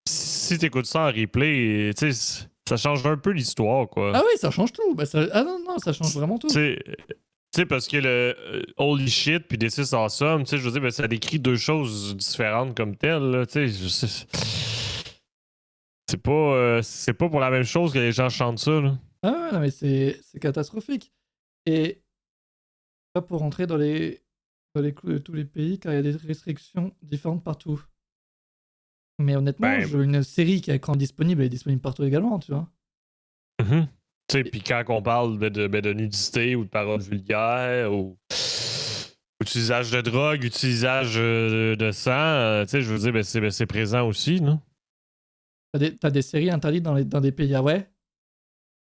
Si t'écoutes ça en replay, tu sais. Ça change un peu l'histoire, quoi. Ah oui, ça change tout. Bah, ça... Ah non, ça change vraiment tout. Tu sais, parce que le Holy Shit puis This is Awesome, tu sais, je veux dire, ben, ça décrit deux choses différentes comme telles, là, tu sais. C'est pas pour la même chose que les gens chantent ça, là. Ah ouais, non, mais c'est catastrophique. Et pas pour rentrer dans les clous de tous les pays, car il y a des restrictions différentes partout. Mais honnêtement, une série qui est quand disponible, elle est disponible partout également, tu vois. Tu sais, puis quand on parle de nudité ou de paroles vulgaires ou utilisage de drogue, utilisage de sang, tu sais, je veux dire, ben, c'est présent aussi, non? T'as des séries interdites dans des pays, ah ouais?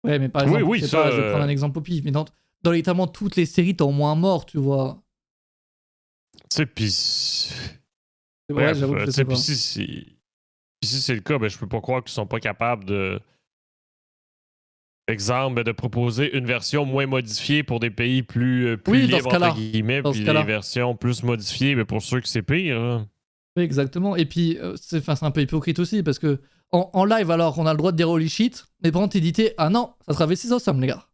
Ouais, mais par exemple, oui, je sais ça, pas, je vais prendre un exemple au pif, mais dans littéralement toutes les séries, t'as au moins un mort, tu vois. Tu sais, puis... Ouais, j'avoue que je sais pas. Puis si c'est le cas, ben, je peux pas croire qu'ils sont pas capables de... Exemple, de proposer une version moins modifiée pour des pays plus Oui, dans ce libres, cas-là. entre guillemets, Dans puis ce des cas-là. versions plus modifiées, mais pour ceux que c'est pire. Hein. Oui, exactement. Et puis, c'est un peu hypocrite aussi, parce que en live, alors, on a le droit de dire holy shit, mais par contre, édité, ah non, ça sera V6 Awesome, les gars.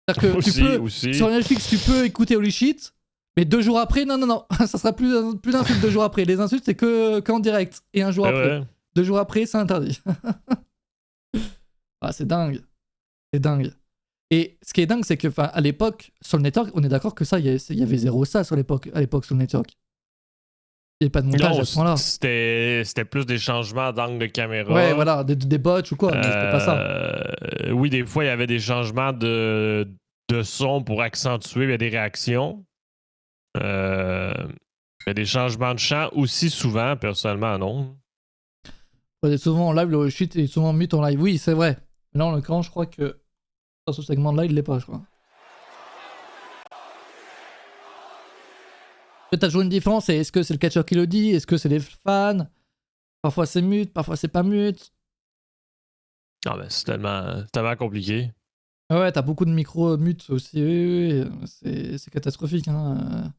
C'est-à-dire que aussi. sur Netflix, tu peux écouter holy shit, mais 2 jours après, non, ça sera plus d'insultes 2 jours après. Les insultes, c'est qu'en direct, et un jour après. Ouais. 2 jours après, c'est interdit. Ah, c'est dingue. C'est dingue. Et ce qui est dingue, c'est que à l'époque, sur le network, on est d'accord que ça, il y avait zéro ça à l'époque sur le network. Il n'y avait pas de montage à ce point-là. C'était plus des changements d'angle de caméra. Ouais, voilà, des bots ou quoi, mais c'était pas ça. Oui, des fois, il y avait des changements de son pour accentuer des réactions. Mais des changements de chant aussi souvent, personnellement, non. Ouais, souvent en live, le shit est souvent mute en live. Oui, c'est vrai. Mais là, en l'occurrence, je crois que dans ce segment-là, il l'est pas, je crois. Peut-être toujours une différence, c'est est-ce que c'est le catcheur qui le dit? Est-ce que c'est les fans? Parfois c'est mute, parfois c'est pas mute. Ah ben, c'est tellement compliqué. Ouais, t'as beaucoup de micros mute aussi. Oui. C'est catastrophique. Hein.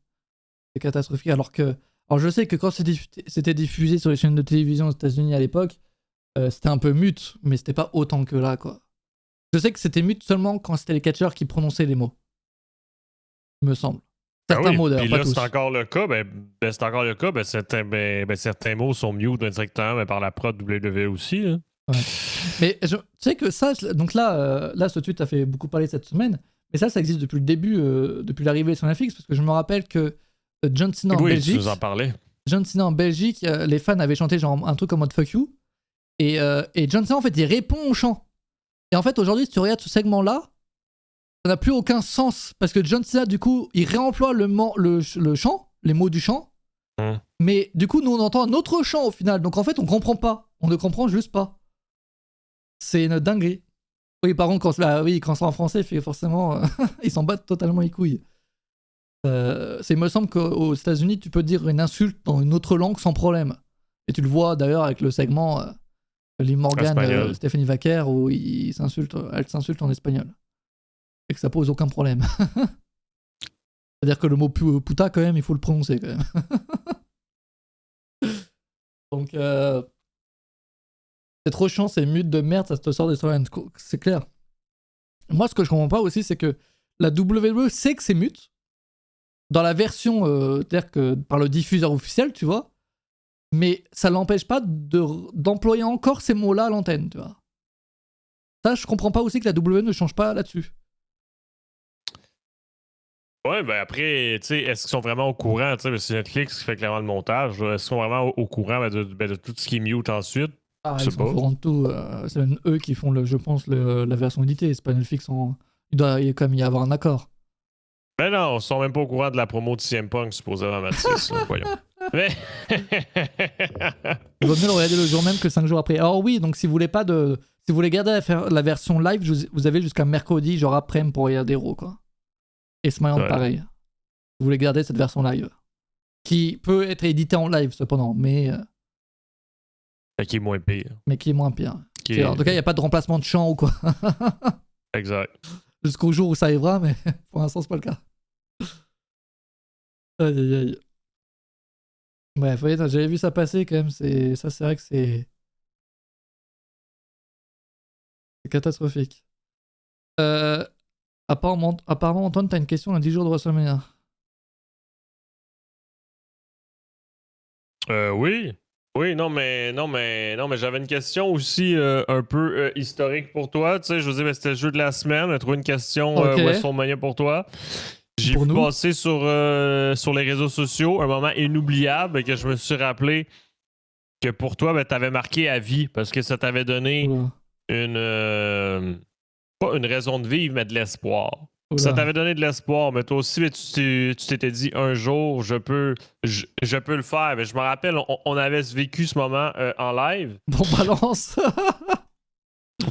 C'est catastrophique. Alors, je sais que quand c'était diffusé sur les chaînes de télévision aux États-Unis à l'époque, c'était un peu mute, mais c'était pas autant que là, quoi. Je sais que c'était mute seulement quand c'était les catcheurs qui prononçaient les mots. Il me semble. Certains mots d'ailleurs, puis pas là, tous. c'est encore le cas. Certains mots sont mute indirectement, mais par la prod WWE aussi. Hein. Ouais. Mais tu sais que ça, donc là, ce tweet a fait beaucoup parler cette semaine, mais ça existe depuis le début, depuis l'arrivée sur Netflix, parce que je me rappelle que John Cena en Belgique. Tu nous en parlais. John Cena en Belgique, les fans avaient chanté genre un truc en mode fuck you, et John Cena en fait il répond au chant. Et en fait aujourd'hui, si tu regardes ce segment-là, ça n'a plus aucun sens, parce que John Cena du coup il réemploie le chant, les mots du chant, mais du coup nous on entend un autre chant au final, donc en fait on comprend pas, on ne comprend juste pas. C'est une dinguerie. Oui, par contre, quand c'est en français, forcément, ils s'en battent totalement les couilles. Il me semble qu'aux États-Unis, tu peux dire une insulte dans une autre langue sans problème. Et tu le vois d'ailleurs avec le segment Liv Morgan, Stephanie Vaquer, où elle s'insulte en espagnol. Et que ça pose aucun problème. C'est-à-dire que le mot puta, quand même, il faut le prononcer, quand même. Donc, c'est trop chiant, c'est mute de merde, ça te sort des storylines, c'est clair. Moi, ce que je comprends pas aussi, c'est que la WWE sait que c'est mute dans la version, c'est-à-dire que par le diffuseur officiel, tu vois, mais ça l'empêche pas d'employer encore ces mots-là à l'antenne, tu vois. Ça, je comprends pas aussi que la WWE ne change pas là-dessus. Ouais, ben après, tu sais, est-ce qu'ils sont vraiment au courant, tu sais, c'est Netflix qui fait clairement le montage, est-ce qu'ils sont vraiment au courant de tout ce qui est mute ensuite? Ah, ils sont au courant de tout. C'est même eux qui font, je pense, la version éditée. C'est pas Netflix. Il doit quand même y avoir un accord. Ben non, ils sont même pas au courant de la promo de CM Punk, supposément, Mathis. Voyons. Mais... Il vaut mieux le regarder le jour même que 5 jours après. Alors oui, donc si vous voulez garder la version live, vous avez jusqu'à mercredi, genre après, pour regarder Raw, quoi. Et SmackDown, pareil. Vous voulez garder cette version live. Qui peut être éditée en live, cependant, mais... qui est moins pire. Mais qui est moins pire. En tout cas, il n'y a pas de remplacement de chant ou quoi. Exact. Jusqu'au jour où ça arrivera, mais pour l'instant, c'est pas le cas. Aïe, aïe, aïe. Bref, j'avais vu ça passer quand même. C'est vrai que c'est... catastrophique. Apparemment, Antoine, t'as une question à 10 jours de WrestleMania. Oui. Oui, non, mais j'avais une question aussi un peu historique pour toi. Tu sais, je veux dire, c'était le jeu de la semaine. On a trouvé une question WrestleMania pour toi. J'ai vu passer sur les réseaux sociaux un moment inoubliable que je me suis rappelé que pour toi, ben, t'avais marqué à vie parce que ça t'avait donné pas une raison de vivre, mais de l'espoir. Ça t'avait donné de l'espoir, mais toi aussi, mais tu t'étais dit un jour, je peux le faire. Mais je me rappelle, on avait vécu ce moment en live. Bon, balance.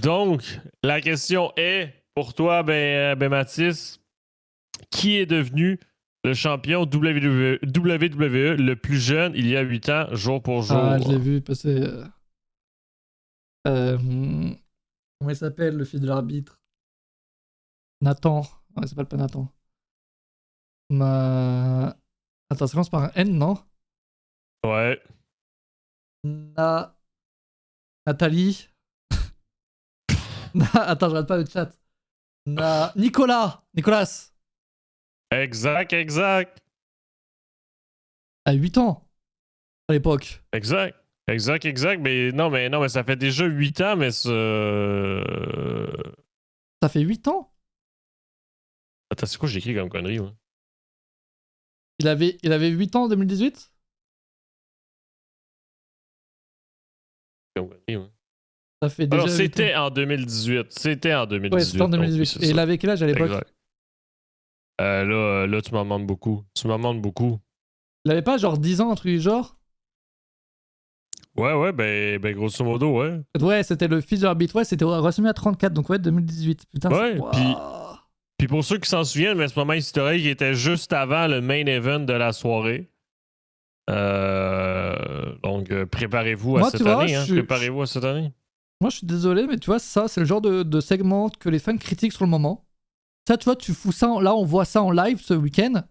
Donc, la question est, pour toi, Mathis, qui est devenu le champion WWE le plus jeune il y a 8 ans, jour pour jour? Ah, je l'ai vu passer. Comment il s'appelle, le fils de l'arbitre? Nathan. Ouais, il s'appelle pas Nathan. Attends, ça commence par un N, non? Ouais. Nathalie. Attends, je regarde pas le chat. Nicolas. Exact. À 8 ans. À l'époque. Exact. Mais non, mais ça fait déjà 8 ans, mais ça fait 8 ans? Attends, c'est quoi j'ai écrit comme connerie, moi? Il avait 8 ans en 2018? Comme connerie, moi. Ça fait déjà. Alors, c'était en 2018. Ouais, c'était en 2018. Donc, et il avait quel âge à l'époque? Exact. Là, tu m'en demandes beaucoup. Il avait pas genre 10 ans, un truc du genre? Ouais, ben grosso modo, ouais. Ouais, c'était le fils de l'arbitre. Ouais, c'était WrestleMania 34, donc ouais, 2018. Putain, ouais, c'est... puis pour ceux qui s'en souviennent, mais ce moment historique était juste avant le main event de la soirée. Donc, préparez-vous à cette année. Préparez-vous à cette année. Moi, je suis désolé, mais tu vois, ça, c'est le genre de segment que les fans critiquent sur le moment. Ça, tu vois, tu fous ça... Là, on voit ça en live ce week-end.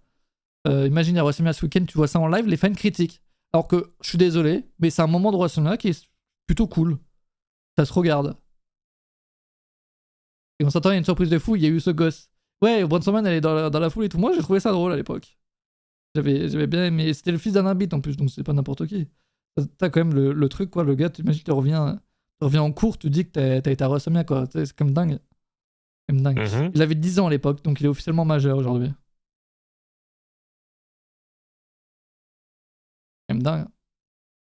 Imagine, à WrestleMania ce week-end, tu vois ça en live, les fans critiquent. Alors que, je suis désolé, mais c'est un moment de WrestleMania qui est plutôt cool. Ça se regarde. Et on s'attend à une surprise de fou, il y a eu ce gosse. Ouais, Bronson elle est dans la foule et tout. Moi, j'ai trouvé ça drôle à l'époque. J'avais bien aimé. C'était le fils d'un arbitre en plus, donc c'est pas n'importe qui. T'as quand même le truc, quoi. Le gars, t'imagines, tu reviens en cours, tu dis que t'as été à WrestleMania, quoi. C'est comme dingue. Mm-hmm. Il avait 10 ans à l'époque, donc il est officiellement majeur aujourd'hui. Même dingue.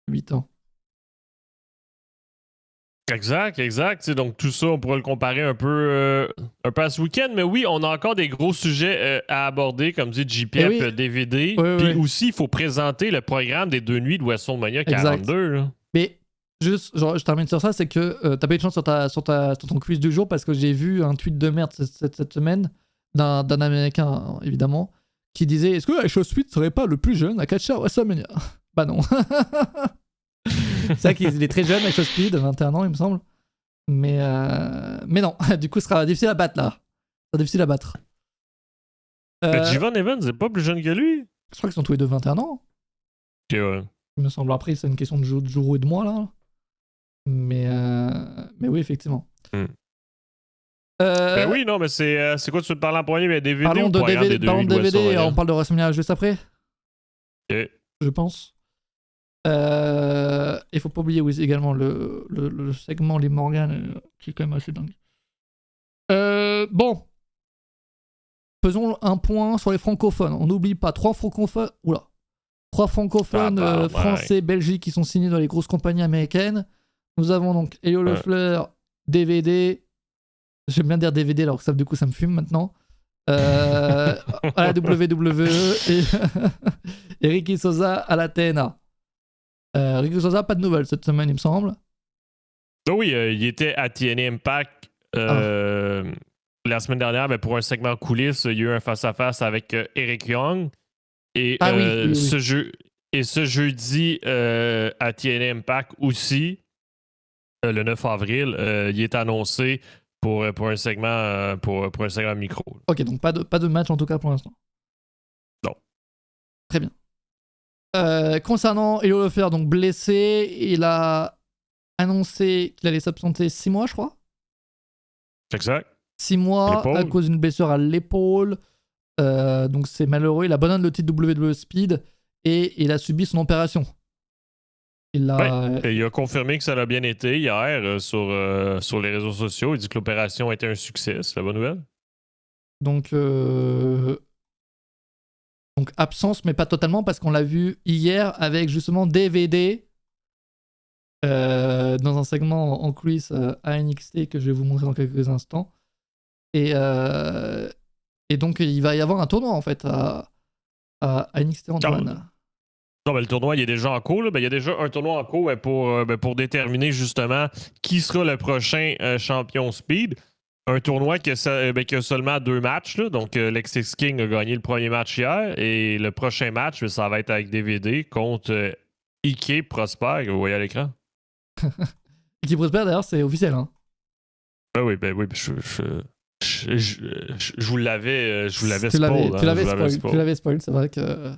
8 ans. Exact. Donc tout ça, on pourrait le comparer un peu à ce week-end. Mais oui, on a encore des gros sujets à aborder, comme dit JPF, DVD. Puis aussi, il faut présenter le programme des 2 nuits de WrestleMania 42. Là. Mais juste, genre, je termine sur ça, c'est que t'as pas eu de chance sur ton quiz du jour parce que j'ai vu un tweet de merde cette semaine d'un Américain, évidemment, qui disait: est-ce que H.O. Sweet serait pas le plus jeune à catcher à WrestleMania? Bah non. C'est vrai qu'il est très jeune, H.O. Speed, 21 ans, il me semble. Mais non, du coup, ce sera difficile à battre, là. Ce sera difficile à battre. Javon Evans n'est pas plus jeune que lui? Je crois qu'ils sont tous les deux 21 ans. Ok, ouais. Il me semble. Après, c'est une question de jour et de mois, là. Mais oui, effectivement. Ben oui, non, mais c'est quoi tu veux te parler en premier? Mais DVD parlons ou de DVD, on parle de WrestleMania juste après. Ok. Je pense. Il faut pas oublier également le segment Les Morgan qui est quand même assez dingue. Bon. Faisons un point sur les francophones. On n'oublie pas 3 francophones. Oula. 3 francophones français, Belgique qui sont signés dans les grosses compagnies américaines. Nous avons donc Elio Lefleur, DVD. J'aime bien dire DVD alors que ça, du coup ça me fume maintenant. À la WWE et Ricky Sosa à la TNA. Ricky Sosa, pas de nouvelles cette semaine, il me semble. Oh oui, il était à TNA Impact la semaine dernière, mais pour un segment coulisses, il y a eu un face-à-face avec Eric Young. Et ce jeudi à TNA Impact aussi, le 9 avril, il est annoncé pour un segment pour un segment micro. Ok, donc pas de match en tout cas pour l'instant. Non. Très bien. Concernant Elio Lefleur, donc blessé, il a annoncé qu'il allait s'absenter 6 mois, je crois. Exact. 6 mois L'épaule. à cause d'une blessure à l'épaule. Donc c'est malheureux. Il abandonne le titre WWE Speed et il a subi son opération. Il a... Et il a confirmé que ça a bien été hier sur les réseaux sociaux. Il dit que l'opération a été un succès. C'est la bonne nouvelle. Donc absence, mais pas totalement, parce qu'on l'a vu hier avec justement DVD dans un segment en coulisses à NXT que je vais vous montrer dans quelques instants. Et donc il va y avoir un tournoi en fait à NXT, Antoine. Non, mais le tournoi, il est déjà en cours. Là. Ben, il y a déjà un tournoi en cours pour déterminer justement qui sera le prochain champion Speed. Un tournoi qui a seulement 2 matchs. Là. Donc, Lexis King a gagné le premier match hier. Et le prochain match, ça va être avec DVD contre Ike Prosper, que vous voyez à l'écran. Ike Prosper, d'ailleurs, c'est officiel. Hein. Ben oui, je vous l'avais spoil. Tu l'avais spoil, c'est vrai que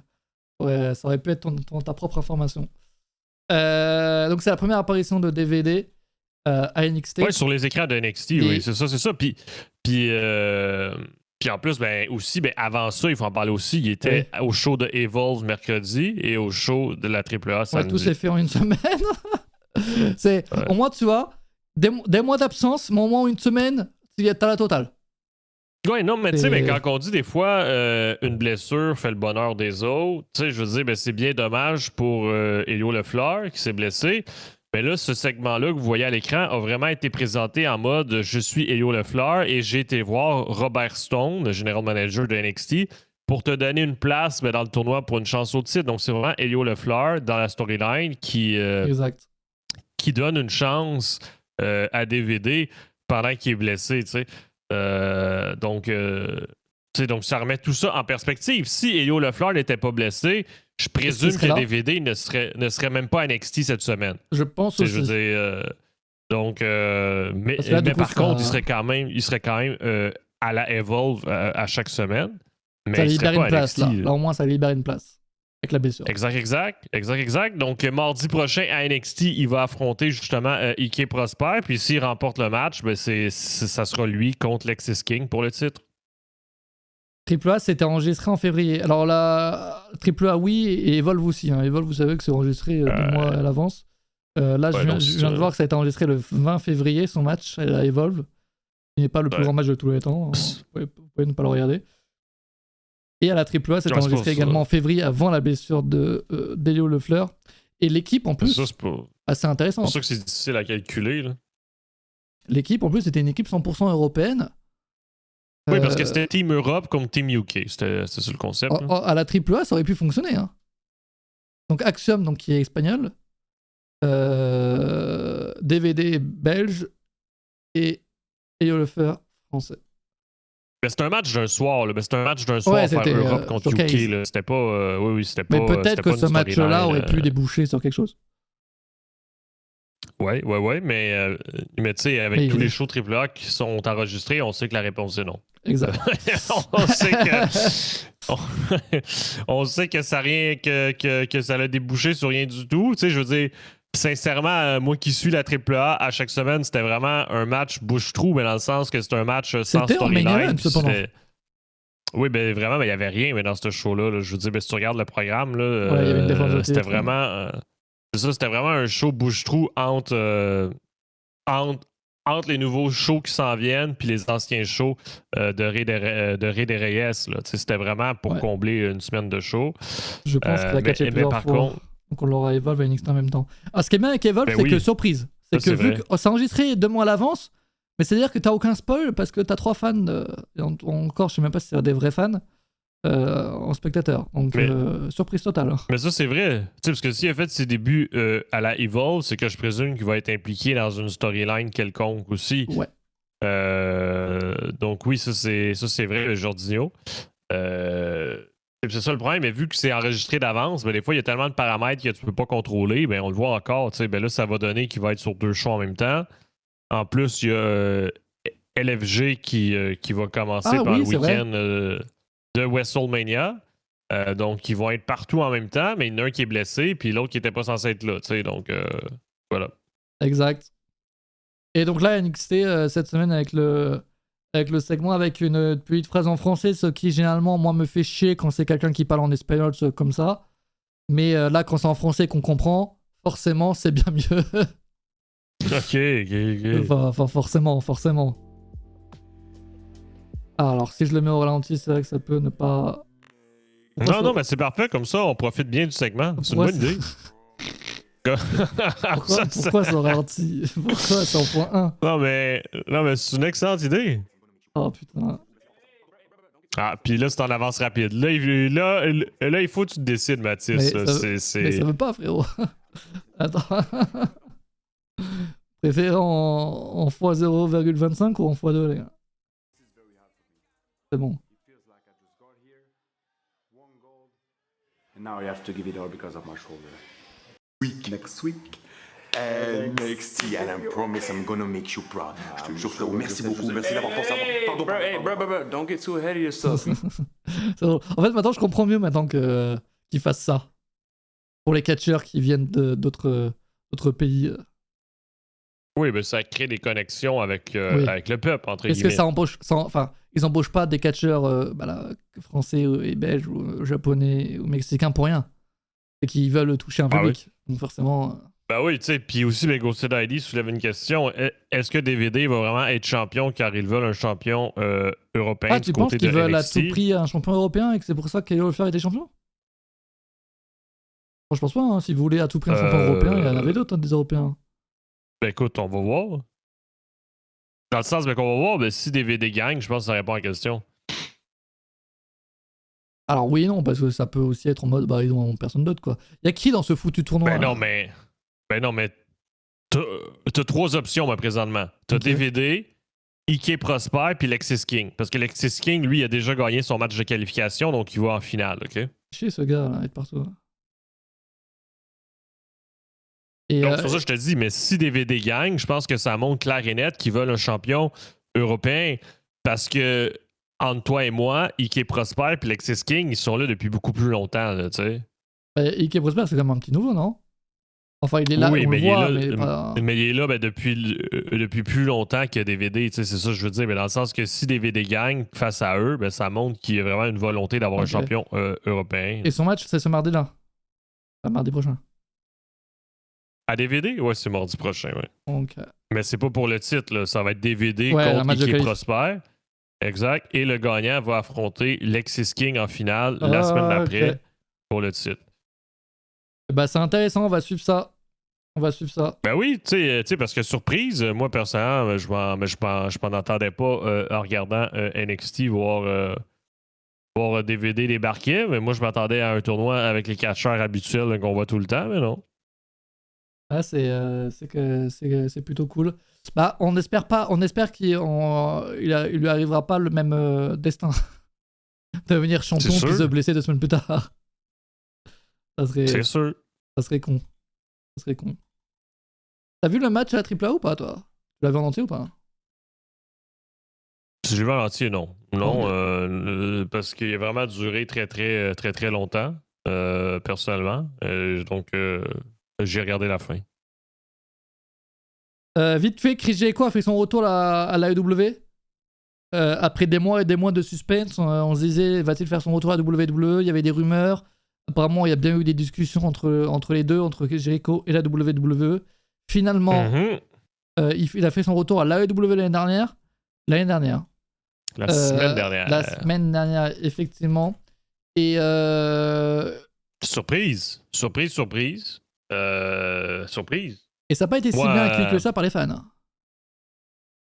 ouais, ça aurait pu être ta propre information. Donc, c'est la première apparition de DVD. À NXT. Ouais, sur les écrans de NXT, oui, c'est ça. Puis en plus, avant ça, il faut en parler aussi. Il était au show de Evolve mercredi et au show de la AAA samedi. Ouais, tout s'est fait en une semaine. Au moins, tu vois, des mois d'absence, mais au moins une semaine, t'as la totale. Ouais, non, mais tu sais, quand on dit des fois une blessure fait le bonheur des autres, tu sais, je veux dire, c'est bien dommage pour Elio Lefleur qui s'est blessé. Mais là, ce segment-là que vous voyez à l'écran a vraiment été présenté en mode je suis Elio Lefleur et j'ai été voir Robert Stone, le general manager de NXT, pour te donner une place dans le tournoi pour une chance au titre. Donc, c'est vraiment Elio Lefleur dans la storyline qui donne une chance à DVD pendant qu'il est blessé. Tu sais. Donc, ça remet tout ça en perspective. Si Elio Lefleur n'était pas blessé, je présume que DVD ne serait même pas à NXT cette semaine. Je pense aussi. Je veux dire, mais par contre, il serait quand même à la Evolve à chaque semaine. Mais ça il serait libère pas une place, NXT, là. Au moins, ça libère une place. Avec la blessure. Exact. Donc, mardi prochain à NXT, il va affronter justement Ike Prosper. Puis s'il remporte le match, ça sera lui contre Lexis King pour le titre. AAA, c'était enregistré en février. Alors là, AAA, oui, et Evolve aussi. Hein. Evolve, vous savez que c'est enregistré 2 mois à l'avance. Là, je viens de voir que ça a été enregistré le 20 février, son match à Evolve. Il n'est pas le plus grand match de tous les temps. Vous pouvez ne pas le regarder. Et à la AAA, c'était enregistré également en février, avant la blessure d'Elio Lefleur. Et l'équipe, en plus, assez intéressant. C'est pour ça que c'est difficile à calculer. Là. L'équipe, en plus, c'était une équipe 100% européenne. Oui, parce que c'était Team Europe comme Team UK. C'était ça le concept. À la AAA, ça aurait pu fonctionner. Hein. Donc Axiom, donc, qui est espagnol. DVD belge. Et Elio Lefleur français. Mais c'était un match d'un soir. Là. C'était un match d'un soir faire Europe contre UK. Là. C'était pas... c'était pas... Mais peut-être que ce match-là aurait pu déboucher sur quelque chose. Ouais, mais tu sais, avec tous les shows AAA qui sont enregistrés, on sait que la réponse est non. Exact. on sait que ça rien que ça l'a débouché sur rien du tout. Tu sais, je veux dire, sincèrement, moi qui suis la AAA à chaque semaine, c'était vraiment un match bouche-trou, mais dans le sens que c'est un match sans storyline. Oui, ben vraiment, il n'y avait rien mais dans ce show-là. Là. Je veux dire, si tu regardes le programme, là, c'était vraiment. C'était vraiment un show bouche-trou entre les nouveaux shows qui s'en viennent puis les anciens shows de Rey de Reyes. C'était vraiment pour combler une semaine de show. Je pense qu'il a catché plusieurs fois. Contre... Donc on l'aura Evolve et NXT en même temps. Ce qui est bien avec Evolve, c'est que surprise. C'est que vu que c'est enregistré 2 mois à l'avance, mais c'est-à-dire que t'as aucun spoil parce que t'as 3 fans, encore je sais même pas si c'est des vrais fans, en spectateur. Donc surprise totale. Mais ça c'est vrai. Parce que s'il a fait ses débuts à la Evolve, c'est que je présume qu'il va être impliqué dans une storyline quelconque aussi. Ouais. Donc oui, ça c'est vrai, le Jorginho. C'est ça le problème, mais vu que c'est enregistré d'avance, des fois il y a tellement de paramètres que tu peux pas contrôler, on le voit encore. Là, ça va donner qu'il va être sur 2 shows en même temps. En plus, il y a LFG qui va commencer par le week-end de WrestleMania. Donc, ils vont être partout en même temps, mais il y en a un qui est blessé, puis l'autre qui n'était pas censé être là. Donc, voilà. Exact. Et donc là, NXT, cette semaine, avec le segment avec une petite phrase en français, ce qui généralement, moi, me fait chier quand c'est quelqu'un qui parle en espagnol comme ça. Mais là, quand c'est en français qu'on comprend, forcément, c'est bien mieux. Ok. Enfin, forcément. Ah, alors, si je le mets au ralenti, c'est vrai que ça peut ne pas... Non, mais c'est parfait, comme ça, on profite bien du segment. C'est une bonne idée. Pourquoi c'est au ralenti? Pourquoi c'est en point 1? Non, mais c'est une excellente idée. Oh, putain. Ah, puis là, c'est en avance rapide. Là, il faut que tu te décides, Mathis. Mais ça veut pas, frérot. Attends. Préférez en x0,25 ou en x2, les gars? C'est bon. Now I have to give it all because of my shoulder. Next week. NXT, and I promise I'm gonna make you proud. Je te jure, frérot, merci beaucoup, merci d'avoir pensé à moi. Pardon, bro, don't get too ahead of yourself. En fait, maintenant, je comprends mieux maintenant qu'ils fassent ça. Pour les catcheurs qui viennent d'autres pays. Oui, mais ça crée des connexions avec le peuple, entre guillemets. Est-ce que ça embauche... Enfin, ils embauchent pas des catcheurs français et belges ou japonais ou mexicains pour rien. Et qu'ils veulent toucher un public. Oui. Donc forcément... Ben oui, tu sais, puis aussi, Ghost ID soulève une question. Est-ce que DVD va vraiment être champion car ils veulent un champion européen du côté de NXT? Tu penses qu'ils veulent à tout prix un champion européen et que c'est pour ça qu'Elio Wolfer était champion? Bon, je pense pas, hein. Si vous voulez à tout prix un champion européen, il y en avait d'autres, des Européens. Ben écoute, on va voir. Dans le sens qu'on va voir, si DVD gagne, je pense que ça répond à la question. Alors oui et non, parce que ça peut aussi être en mode, ils ont personne d'autre, quoi. Il y a qui dans ce foutu tournoi? Ben non, mais t'as 3 options, moi, présentement. T'as DVD, Ike Prosper, puis Lexis King. Parce que Lexis King, lui, a déjà gagné son match de qualification, donc il va en finale, OK? Chier, ce gars, là, être partout. Et donc, c'est pour ça que je te dis, mais si DVD gagne, je pense que ça montre clair et net qu'ils veulent un champion européen. Parce que, entre toi et moi, Ike Prosper et Lexis King, ils sont là depuis beaucoup plus longtemps, là, tu sais. Ike Prosper, c'est quand même un petit nouveau, non? Enfin, il est là, oui, on mais le voit, mais il est là depuis plus longtemps que DVD, tu sais, c'est ça que je veux dire. Mais dans le sens que si DVD gagne face à eux, ça montre qu'il y a vraiment une volonté d'avoir un champion européen. Et son match, c'est ce mardi-là? Mardi prochain. À DVD? Ouais, c'est mardi prochain, ouais. Okay. Mais c'est pas pour le titre, là. Ça va être DVD contre Ike Prosper. Exact. Et le gagnant va affronter Lexis King en finale la semaine d'après pour le titre. C'est intéressant, on va suivre ça. Ben oui, tu sais, parce que surprise, moi personnellement, je m'en attendais pas en regardant NXT voir DVD débarquer, mais moi je m'attendais à un tournoi avec les catcheurs habituels qu'on voit tout le temps, mais non. Ah, c'est plutôt cool. On espère qu'il lui arrivera pas le même destin de devenir champion puis se blesser 2 semaines plus tard. C'est sûr. Ça serait con. T'as vu le match à la AAA ou pas, toi? Tu l'as vu en entier ou pas? Si j'ai vu en entier, non. Non, parce qu'il a vraiment duré très, très, très, très longtemps, personnellement. Donc, j'ai regardé la fin. Vite fait, Chris Jericho a fait son retour à l'AEW. Après des mois et des mois de suspense, on se disait, va-t-il faire son retour à la WWE? Il y avait des rumeurs. Apparemment, il y a bien eu des discussions entre les deux, entre Jericho et la WWE. Finalement, il a fait son retour à l'AEW l'année dernière. La semaine dernière. La semaine dernière, effectivement. Et Surprise. Et ça n'a pas été si bien accueilli que ça par les fans.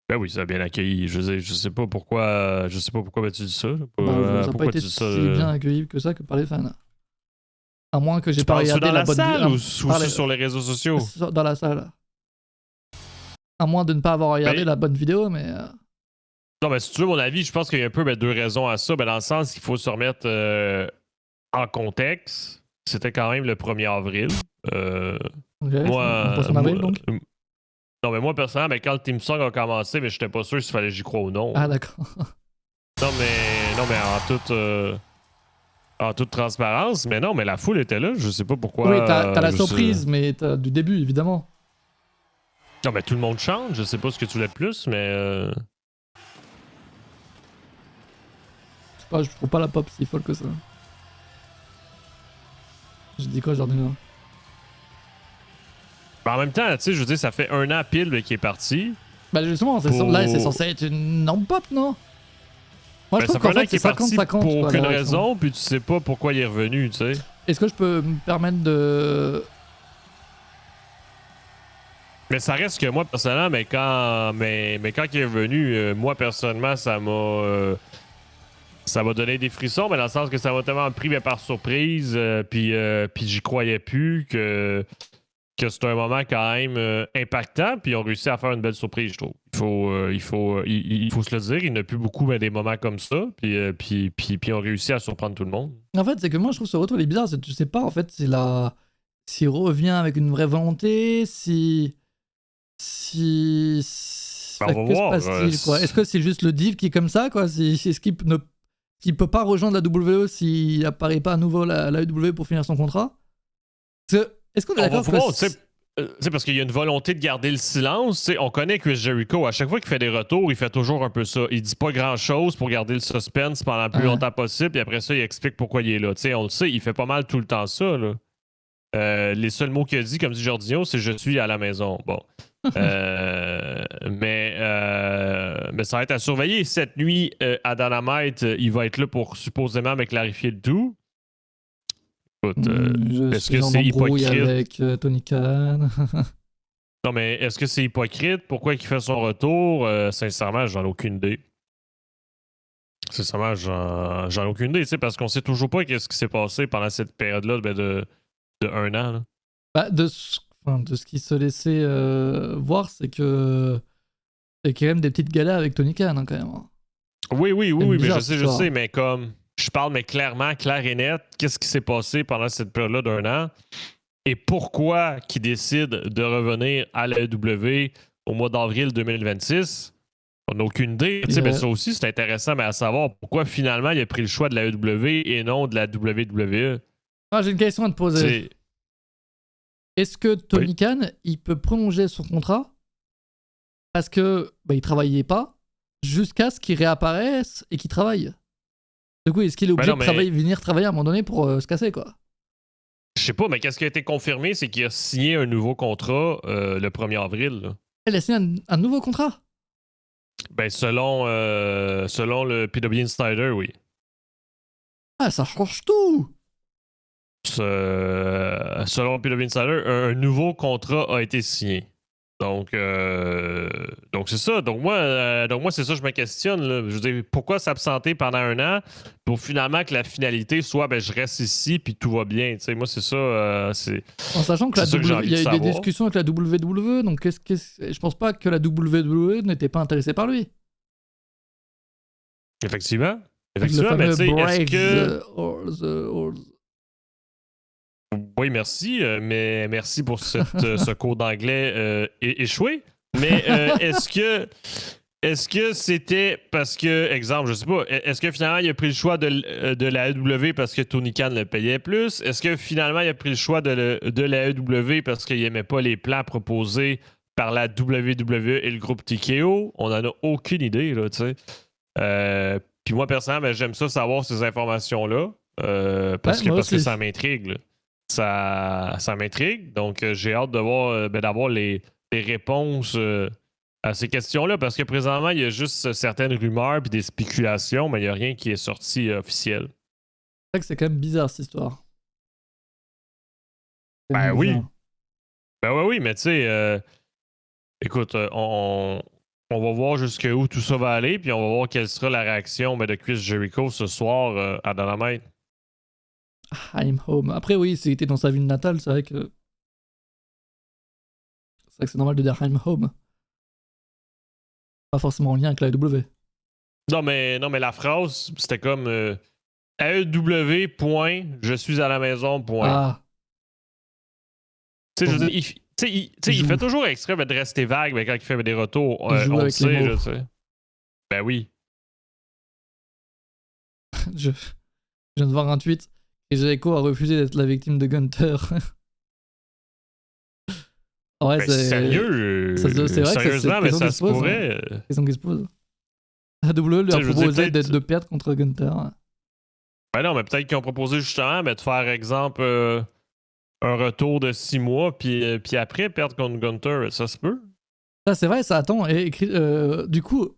Ben oui, ça a bien accueilli. Je sais pas pourquoi tu dis ça. Ça n'a pas été si bien accueilli que ça que par les fans. À moins que j'ai pas regardé dans la bonne salle ou sur les réseaux sociaux? Dans la salle. À moins de ne pas avoir regardé la bonne vidéo, mais... Non, mais si tu veux mon avis, je pense qu'il y a un peu 2 raisons à ça. Dans le sens qu'il faut se remettre en contexte. C'était quand même le 1er avril. Non, mais moi, personnellement, quand le Team Song a commencé, j'étais pas sûr s'il fallait que j'y crois ou non. Ah, d'accord. Non, mais en toute transparence, mais non, mais la foule était là, je sais pas pourquoi. Oui, t'as la surprise, mais t'as du début, évidemment. Non, mais tout le monde chante. Je sais pas ce que tu voulais de plus, mais. Je sais pas, je trouve pas la pop si folle que ça. Je dis quoi, Jardino? En même temps, tu sais, je veux dire, ça fait 1 an pile qu'il est parti. Bah justement, là c'est censé être une norme pop, non? Moi je ça trouve fait qu'en 1 an fait qu'il c'est est parti 50-50. pour quoi, aucune la réaction. raison, puis tu sais pas pourquoi il est revenu, tu sais. Est-ce que je peux me permettre de... Mais ça reste que moi, personnellement, mais quand il est revenu, moi, personnellement, ça m'a donné des frissons, mais dans le sens que ça m'a tellement pris par surprise, puis j'y croyais plus que c'était un moment quand même impactant, puis ils ont réussi à faire une belle surprise, je trouve. Il faut se le dire, il n'y en a plus beaucoup des moments comme ça, puis ils ont réussi à surprendre tout le monde. En fait, c'est que moi je trouve ce retour il est bizarre, c'est que tu sais pas en fait s'il revient avec une vraie volonté, Ben, on va que voir, se passe-t-il, quoi? Est-ce que c'est juste le deal qui est comme ça, quoi? Est-ce qu'il peut pas rejoindre la WWE s'il apparaît pas à nouveau la WWE pour finir son contrat? Est-ce qu'on est d'accord que... C'est parce qu'il y a une volonté de garder le silence. T'sais, on connaît Chris Jericho. À chaque fois qu'il fait des retours, il fait toujours un peu ça. Il dit pas grand-chose pour garder le suspense pendant le plus longtemps possible. Et après ça, il explique pourquoi il est là. T'sais, on le sait, il fait pas mal tout le temps ça. Là. Les seuls mots qu'il a dit, comme dit Jordinho, c'est « je suis à la maison ». Bon. Mais ça va être à surveiller. Cette nuit, à Dynamite, il va être là pour supposément me clarifier le tout. Écoute, est-ce que c'est hypocrite avec Tony Khan? Non, mais est-ce que c'est hypocrite? Pourquoi il fait son retour? Sincèrement, j'en ai aucune idée. Sincèrement, j'en ai aucune idée, tu sais, parce qu'on sait toujours pas qu'est-ce qui s'est passé pendant cette période-là de 1 an. Là. Bah, de ce qui se laissait voir, c'est que il y a quand même des petites galères avec Tony Khan, hein, quand même. Oui, mais bizarre, je sais, mais comme je parle, mais clairement, clair et net, qu'est-ce qui s'est passé pendant cette période-là d'1 an et pourquoi qu'il décide de revenir à la AEW au mois d'avril 2026? On n'a aucune idée. Mais ça aussi, c'est intéressant à savoir pourquoi finalement il a pris le choix de la AEW et non de la WWE. Ah, j'ai une question à te poser. Est-ce que Tony Khan, il peut prolonger son contrat parce que il travaillait pas jusqu'à ce qu'il réapparaisse et qu'il travaille? Du coup, est-ce qu'il est obligé de venir travailler à un moment donné pour se casser, quoi? Je sais pas, mais qu'est-ce qui a été confirmé, c'est qu'il a signé un nouveau contrat le 1er avril. Là. Il a signé un nouveau contrat? Ben, selon le PW Insider, oui. Ah, ça change tout! Selon le PW Insider, un nouveau contrat a été signé. Donc c'est ça. Donc moi, c'est ça que je me questionne. Là. Je veux dire, pourquoi s'absenter pendant 1 an pour finalement que la finalité soit je reste ici puis tout va bien. T'sais, moi, c'est ça. En sachant que il y a eu des discussions avec la WWE, donc je pense pas que la WWE n'était pas intéressée par lui. Effectivement, le mais tu sais, est-ce que... the... Oui, merci, mais merci pour ce cours d'anglais échoué. Mais est-ce que c'était parce que, exemple, je sais pas, est-ce que finalement il a pris le choix de la AEW parce que Tony Khan le payait plus? Est-ce que finalement il a pris le choix de la AEW parce qu'il aimait pas les plans proposés par la WWE et le groupe TKO? On en a aucune idée, là, tu sais. Puis moi, personnellement, j'aime ça savoir ces informations-là parce que ça m'intrigue, là. Ça m'intrigue, donc j'ai hâte de voir, d'avoir les réponses à ces questions-là, parce que présentement, il y a juste certaines rumeurs et des spéculations, mais il n'y a rien qui est sorti officiel. C'est vrai que c'est quand même bizarre, cette histoire. Ben oui. Oui, mais tu sais, écoute, on va voir jusqu'où tout ça va aller, puis on va voir quelle sera la réaction de Chris Jericho ce soir à Dynamite. I'm home. Après, oui, s'il était dans sa ville natale, c'est vrai que c'est normal de dire I'm home. Pas forcément en lien avec la AEW. Non, mais la phrase, c'était comme AEW, point, je suis à la maison, point. Ah. Tu sais, je veux dire, il fait toujours exprès de rester vague, mais quand il fait des retours, on le sait, je sais. Ben oui. Je viens de voir un tweet. Et Jericho a refusé d'être la victime de Gunther. Ouais, Ben, c'est sérieux? c'est vrai que c'est Sérieusement, une mais question ça qui se se pose, pourrait. question qui se pose. La WWE lui a Tu sais, je veux dire, proposé peut-être- de perdre contre Gunther. Ben non, mais peut-être qu'ils ont proposé justement de faire, exemple, un retour de 6 mois, puis après perdre contre Gunther. Ça se peut? Ça, c'est vrai, ça attend. Du coup,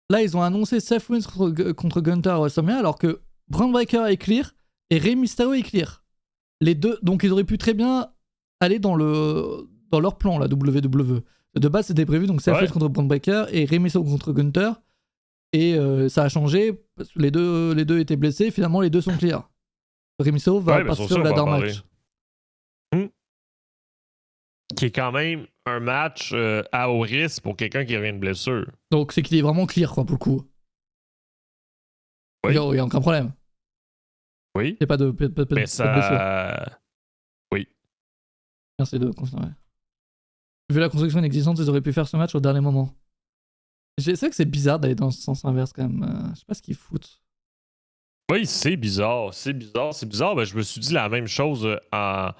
là, ils ont annoncé Seth Rollins contre Gunther à WrestleMania, alors que Braun Breaker est clear et Rey Mysterio est clear. Les deux, donc ils auraient pu très bien aller dans leur plan, la WWE. De base, c'était prévu, donc Seth Rollins contre Braun Breaker et Rey Mysterio contre Gunther. Et ça a changé, parce que les deux étaient blessés, finalement les deux sont clear. Rey Mysterio va participer au ladder match. Qui est quand même un match à haut risque pour quelqu'un qui revient de blessure. Donc c'est qu'il est vraiment clear, quoi, pour le coup. Oui. Il n'y a aucun problème. Oui. Il n'y a pas de Mais ça... blessure. Oui. Merci de confirmer. Vu la construction inexistante, ils auraient pu faire ce match au dernier moment. C'est vrai que c'est bizarre d'aller dans ce sens inverse quand même. Je sais pas ce qu'ils foutent. Oui, c'est bizarre. C'est bizarre. Ben, je me suis dit la même chose en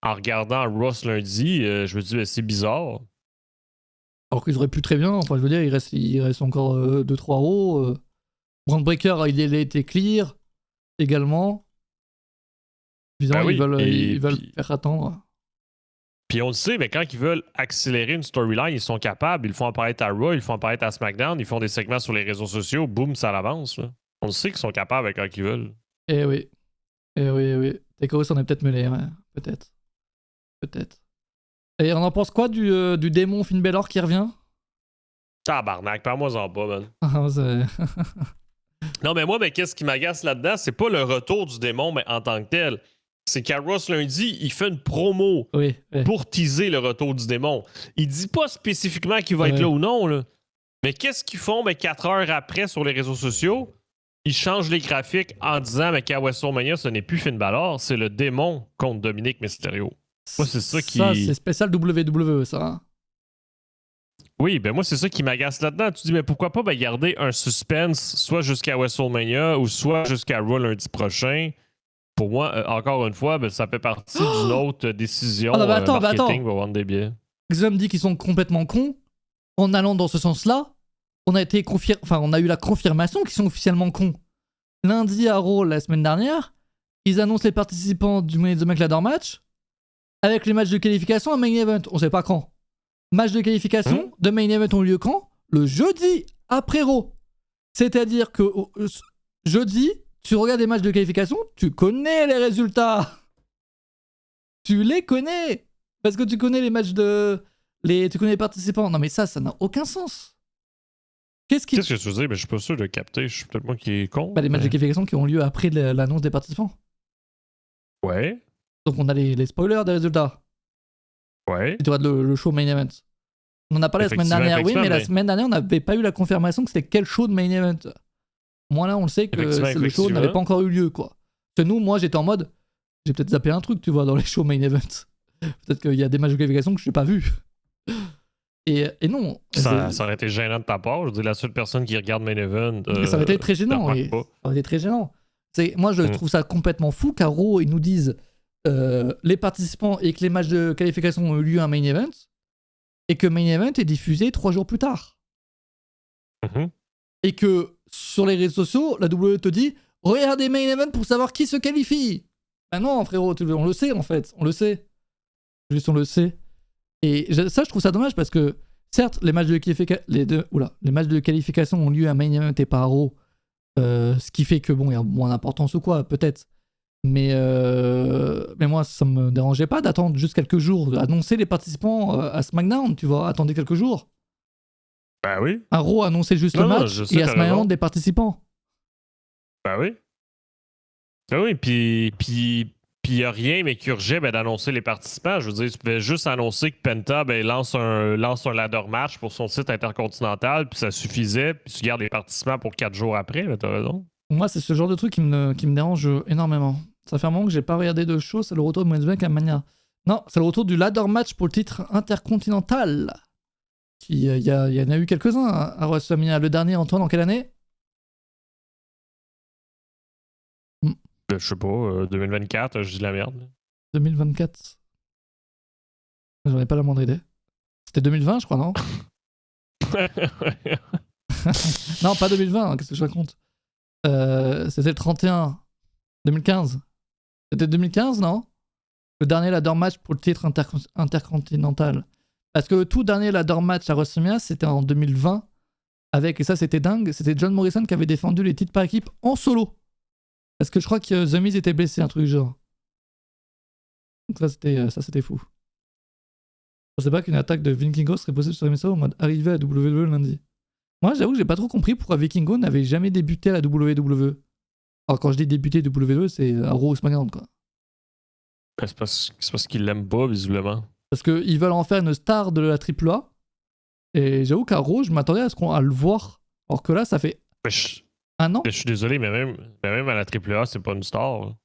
regardant Ross lundi. Je me dis, ben, c'est bizarre. Alors qu'ils auraient pu très bien. Enfin, je veux dire, il reste encore 2-3 hauts. Braun Breaker, il a été clear également. Évidemment, ils veulent faire attendre. Puis on le sait, mais quand ils veulent accélérer une storyline, ils sont capables. Ils le font apparaître à Raw, ils le font apparaître à SmackDown, ils font des segments sur les réseaux sociaux, boum, ça avance. Là. On le sait qu'ils sont capables quand ils veulent. Eh oui. Takeover s'en est peut-être mêlé, ouais. Peut-être. Et on en pense quoi du démon Finn Balor qui revient? Tabarnak, parle-moi-en pas, man. C'est- Non, mais moi, qu'est-ce qui m'agace là-dedans? C'est pas le retour du démon, mais en tant que tel. C'est qu'à Ross lundi, il fait une promo pour teaser le retour du démon. Il dit pas spécifiquement qu'il va être là ou non, là. Mais qu'est-ce qu'ils font 4 heures après sur les réseaux sociaux? Ils changent les graphiques en disant qu'à WrestleMania, ce n'est plus Finn Balor, c'est le démon contre Dominic Mysterio. Moi, c'est ça qui... Ça, c'est spécial WWE, ça. Hein? Oui, ben moi, c'est ça qui m'agace là-dedans. Tu dis, mais pourquoi pas garder un suspense, soit jusqu'à WrestleMania ou soit jusqu'à Raw lundi prochain? Pour moi, encore une fois, ça fait partie d'une autre décision marketing pour vendre des billets. Xum dit qu'ils sont complètement cons. En allant dans ce sens-là, on a eu la confirmation qu'ils sont officiellement cons. Lundi à Raw, la semaine dernière, ils annoncent les participants du Money in the Bank Ladder Match avec les matchs de qualification à Main Event. On sait pas quand. Match de qualification de Main Event ont lieu quand? Le jeudi après Raw. C'est-à-dire que jeudi, tu regardes les matchs de qualification, tu connais les résultats. Tu les connais. Parce que tu connais les matchs tu connais les participants. Non mais ça n'a aucun sens. Qu'est-ce que tu veux dire? Je suis pas sûr de capter. Je suis peut-être moi qui est con. Les matchs de qualification qui ont lieu après l'annonce des participants. Ouais. Donc on a les spoilers des résultats. Ouais. Et tu regardes le show Main Event. On en a parlé la semaine dernière, oui, mais la semaine dernière, on n'avait pas eu la confirmation que c'était quel show de Main Event. Moi là, on le sait que le show n'avait pas encore eu lieu, quoi. Parce que moi, j'étais en mode, j'ai peut-être zappé un truc, tu vois, dans les shows Main Event. Peut-être qu'il y a des matchs de qualification que je n'ai pas vus. Et non. Ça aurait été gênant de ta part. Je veux dire, la seule personne qui regarde Main Event. Ça aurait été très gênant. Ça aurait été très gênant. Moi, je trouve ça complètement fou qu'à Raw, ils nous disent les participants et que les matchs de qualification ont eu lieu à Main Event et que Main Event est diffusé 3 jours plus tard. Et que sur les réseaux sociaux, la WWE te dit regardez Main Event pour savoir qui se qualifie. Ben non, frérot, on le sait en fait. On le sait. Juste, on le sait. Et ça, je trouve ça dommage parce que, certes, les matchs de qualification ont lieu à Main Event et pas à Raw. Ce qui fait que, bon, il y a moins d'importance ou quoi, peut-être. Mais moi, ça me dérangeait pas d'attendre juste quelques jours, d'annoncer les participants à SmackDown, tu vois. Attendez quelques jours. Bah oui. À Raw, annoncer juste le match et à SmackDown des participants. Bah oui. Ah oui, puis il n'y a rien mais qui urgeait d'annoncer les participants. Je veux dire, tu pouvais juste annoncer que Penta lance un ladder match pour son site intercontinental, puis ça suffisait, puis tu gardes les participants pour 4 jours après, mais t'as raison. Moi, c'est ce genre de truc qui me dérange énormément. Ça fait un moment que j'ai pas regardé de show, c'est le retour de Money in the Bank à Mania. Non, c'est le retour du ladder match pour le titre intercontinental. Il y en a eu quelques-uns à WrestleMania. Le dernier, Antoine, en quelle année? Je sais pas, 2024, je dis de la merde. 2024. J'en ai pas la moindre idée. C'était 2020, je crois, non? Non, pas 2020, qu'est-ce que je raconte? C'était le 31 2015. C'était 2015, non? Le dernier ladder match pour le titre intercontinental. Parce que le tout dernier ladder match à WrestleMania, c'était en 2020. Et ça c'était dingue, c'était John Morrison qui avait défendu les titres par équipe en solo. Parce que je crois que The Miz était blessé, un truc du genre. Donc ça c'était fou. Je sais pas qu'une attaque de Vikingo serait possible sur MSO en mode arrivé à WWE lundi. Moi j'avoue que j'ai pas trop compris pourquoi Vikingo n'avait jamais débuté à la WWE. Alors quand je dis débuter WWE, c'est à Raw ou SmackDown quoi. C'est parce qu'ils l'aiment pas, visiblement. Parce qu'ils veulent en faire une star de la AAA. Et j'avoue qu'à Raw, je m'attendais à le voir. Alors que là, ça fait un an. Je suis désolé, mais même à la AAA, c'est pas une star. Là.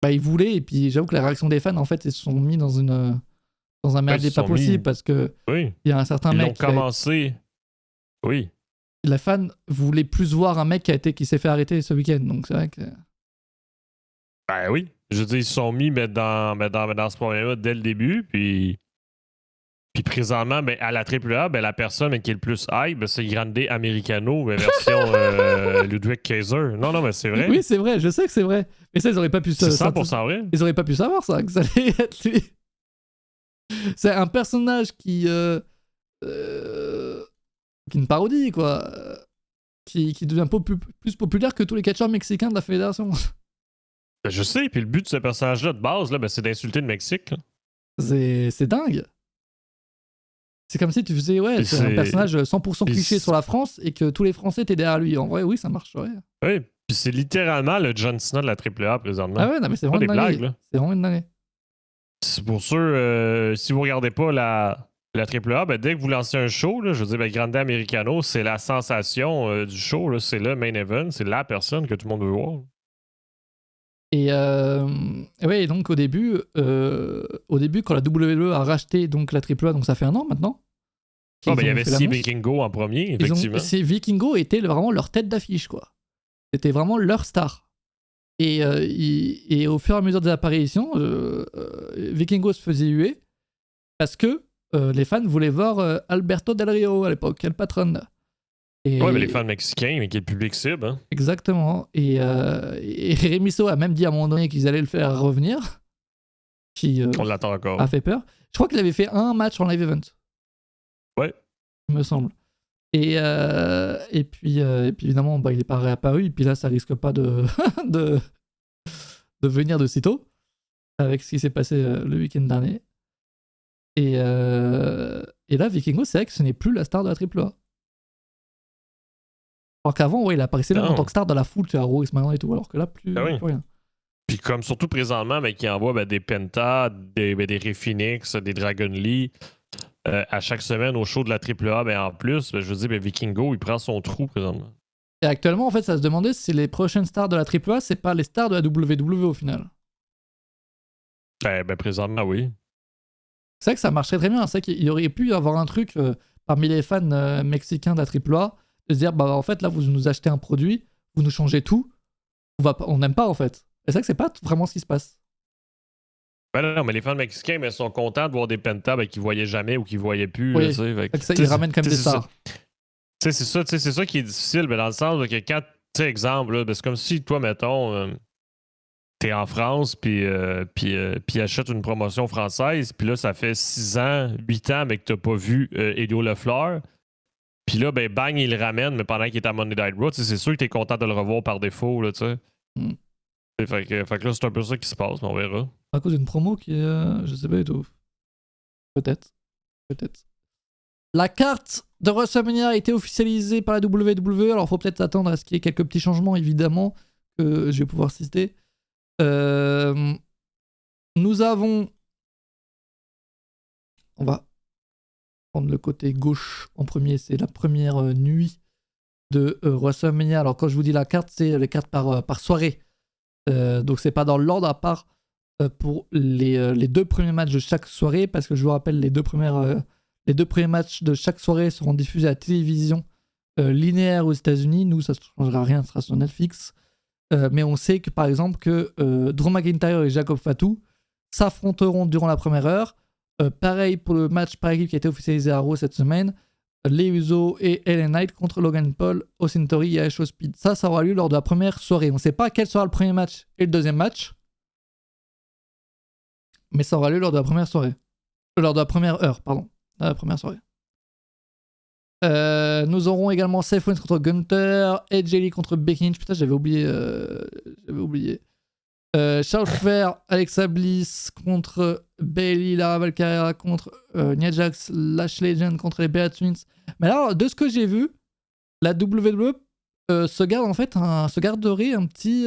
Bah, ils voulaient, et puis j'avoue que la réaction des fans, en fait, ils se sont mis dans un merdier pas possible. Parce que il y a un certain mec. Ils ont commencé. Oui. La fan voulait plus voir un mec qui s'est fait arrêter ce week-end. Donc c'est vrai que. Ben oui. Je veux dire, ils se sont mis dans ce problème-là dès le début, puis présentement, ben, à la AAA, ben, la personne qui est le plus hype, ben, c'est Grande Americano, ben, version Ludwig Kaiser. Non, mais c'est vrai. Oui, c'est vrai, je sais que c'est vrai. Mais ça, ils auraient pas pu c'est 100% vrai. Ils auraient pas pu savoir ça, que ça allait être lui. C'est un personnage qui une parodie, quoi. Qui devient plus populaire que tous les catcheurs mexicains de la fédération. Ben, je sais, puis le but de ce personnage-là de base, là, ben, c'est d'insulter le Mexique. Là. C'est dingue. C'est comme si tu faisais, c'est un personnage 100% cliché sur la France et que tous les Français étaient derrière lui. En vrai, oui, ça marcherait. Oui, puis c'est littéralement le John Cena de la AAA présentement. Ah ouais, non, mais c'est vraiment une blagues, là. C'est vraiment une dingue. C'est pour sûr, si vous regardez pas la AAA, ben, dès que vous lancez un show, là, je veux dire, ben, Grande Americano, c'est la sensation du show, là, c'est le main event, c'est la personne que tout le monde veut voir. Et ouais, donc au début, quand la WWE a racheté donc la AAA, donc ça fait un an maintenant. Il y avait Vikingo en premier, effectivement. Vikingo était vraiment leur tête d'affiche, quoi. C'était vraiment leur star. Et au fur et à mesure des apparitions, Vikingo se faisait huer parce que les fans voulaient voir Alberto Del Rio à l'époque, le patron. Ouais, mais les fans mexicains, mais qui est le public cible. Hein. Exactement. Et Remiso a même dit à un moment donné qu'ils allaient le faire revenir. On l'attend encore. A fait peur. Je crois qu'il avait fait un match en live event. Ouais. Il me semble. Et puis évidemment, il n'est pas réapparu. Et puis là, ça risque pas de venir de sitôt. Avec ce qui s'est passé le week-end dernier. Et là, Vikingo, c'est vrai que ce n'est plus la star de la AAA. Alors qu'avant, il apparaissait même en tant que star de la foule, tu sais, à Raw, SmackDown et tout, alors que là, plus rien. Puis comme surtout présentement, qui envoie des Penta, des Rey Phoenix, des Dragon Lee à chaque semaine au show de la AAA, en plus, je veux dire, Vikingo, il prend son trou présentement. Et actuellement, en fait, ça se demandait si les prochaines stars de la AAA, c'est pas les stars de la WWE au final. Présentement, oui. C'est vrai que ça marcherait très bien. C'est vrai qu'il y aurait pu y avoir un truc parmi les fans mexicains de la AAA, de se dire, en fait, là, vous nous achetez un produit, vous nous changez tout, on n'aime pas, en fait. Et c'est vrai que c'est pas vraiment ce qui se passe. Non, mais les fans mexicains sont contents de voir des Penta qu'ils voyaient jamais ou qu'ils voyaient plus. Oui. Ils ramènent quand même des stars. C'est ça qui est difficile, dans le sens que quand, tu sais, exemple, là, c'est comme si toi, mettons, t'es en France, puis achètes une promotion française, puis là, ça fait 6 ans, 8 ans, mais que t'as pas vu Elio Lefleur. Puis là, bang, il le ramène, mais pendant qu'il est à Monday Night Raw, c'est sûr que t'es content de le revoir par défaut, là, tu sais. Fait que là, c'est un peu ça qui se passe, mais on verra. À cause d'une promo qui est... je sais pas du tout. Peut-être. La carte de WrestleMania a été officialisée par la WWE, alors faut peut-être attendre à ce qu'il y ait quelques petits changements, évidemment, que je vais pouvoir citer. Nous avons... On va prendre le côté gauche en premier, c'est la première nuit de WrestleMania. Alors quand je vous dis la carte, c'est les cartes par soirée. Donc c'est pas dans l'ordre à part pour les 2 premiers matchs de chaque soirée, parce que je vous rappelle, les deux premiers matchs de chaque soirée seront diffusés à la télévision linéaire aux États-Unis. Nous, ça ne changera rien, ce sera sur Netflix. Mais on sait que par exemple que Drew McIntyre et Jacob Fatu s'affronteront durant la première heure. Pareil pour le match par équipe qui a été officialisé à Raw cette semaine. Les Usos et LA Knight contre Logan Paul, Austin Theory et Show Speed. Ça aura lieu lors de la première soirée. On ne sait pas quel sera le premier match et le deuxième match. Mais ça aura lieu lors de la première soirée. Lors de la première heure, pardon. La première soirée. Nous aurons également Seth Rollins contre Gunther, Edge Lee contre Becky Lynch. Putain, j'avais oublié. Charles Flair, Alexa Bliss contre Bayley, Lara Valkyria contre Nia Jax, Lash Legend contre les Bella Twins. Mais alors, de ce que j'ai vu, la WWE se garde en fait se garderait un petit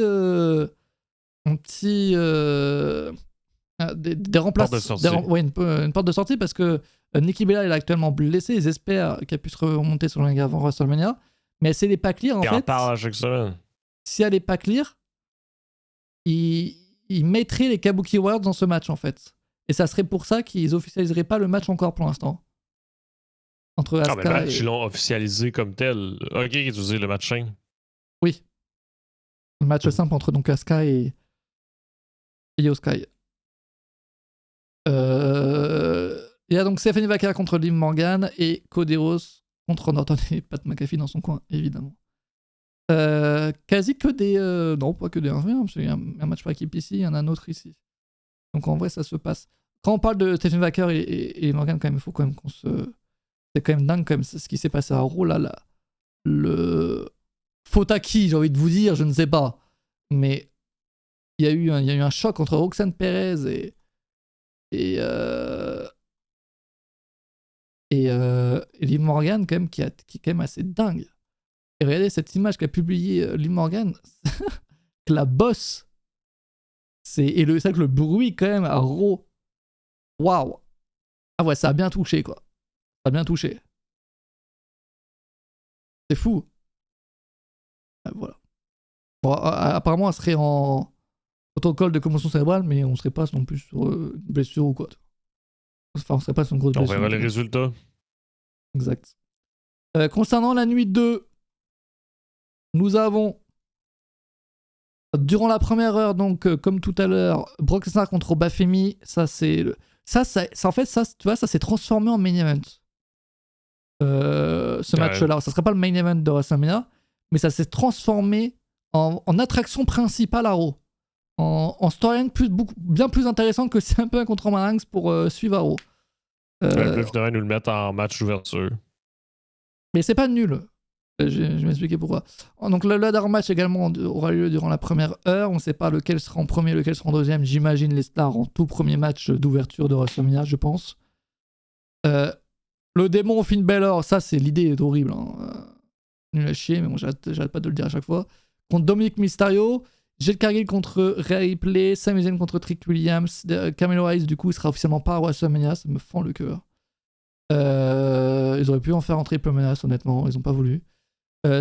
des remplacements, une porte de sortie parce que Nikki Bella est actuellement blessée. Ils espèrent qu'elle puisse remonter sur le ring avant WrestleMania, mais si elle n'est pas clear en fait, si elle n'est pas clear, ils mettraient les Kabuki Warriors dans ce match en fait, et ça serait pour ça qu'ils officialiseraient pas le match encore pour l'instant entre Asuka mais match, ils l'ont officialisé comme tel. Ok, tu dis le match chaîne. Oui, le match simple entre donc Asuka et Io Sky. Il y a donc Stephanie Vaquera contre Liv Morgan et Cody Rhodes contre Norton et Pat McAfee dans son coin, évidemment. Quasi que des... non, pas que des 1v1, parce qu'il y a un match par équipe ici, il y en a un autre ici. Donc en vrai, ça se passe. Quand on parle de Stephanie Vaquera et Morgan, quand même, il faut quand même qu'on se... C'est quand même dingue, quand même, ce qui s'est passé à Raw, là. Faute à qui, j'ai envie de vous dire, je ne sais pas. Mais il y a eu un choc entre Roxanne Perez et Liv Morgan quand même qui est quand même assez dingue. Et regardez cette image qu'a publiée Liv Morgan, que la bosse, et c'est ça que le bruit quand même à Raw, waouh, ah ouais, ça a bien touché quoi, ça a bien touché, c'est fou. Voilà. Bon, apparemment elle serait en protocole de commotion cérébrale, mais on serait pas non plus sur une blessure ou quoi. Enfin, on serait pas sur une grosse blessure. On verra les résultats. Exact. Concernant la nuit 2, nous avons durant la première heure, donc comme tout à l'heure, Brock Lesnar contre Bafemi. Ça c'est en fait ça, tu vois, ça s'est transformé en main event. Ce match-là, ça serait pas le main event de WrestleMania, mais ça s'est transformé en attraction principale à Raw. En storyline bien plus intéressante que c'est un peu contre Roman Reigns pour suivre à Raw. Ils devraient nous le mettre en match d'ouverture. Mais c'est pas nul. Je vais m'expliquer pourquoi. Donc le dernier match également aura lieu durant la première heure. On ne sait pas lequel sera en premier, lequel sera en deuxième. J'imagine les stars en tout premier match d'ouverture de WrestleMania, je pense. Le démon Finn Balor, ça c'est l'idée est horrible. Nul à chier, mais bon, j'arrête pas de le dire à chaque fois. Contre Dominic Mysterio, Jade Cargill contre Rhea Ripley, Sami Zayn contre Trick Williams, Carmelo Hayes du coup il sera officiellement pas à WrestleMania, ça me fend le cœur. Ils auraient pu en faire en triple menace honnêtement, ils ont pas voulu.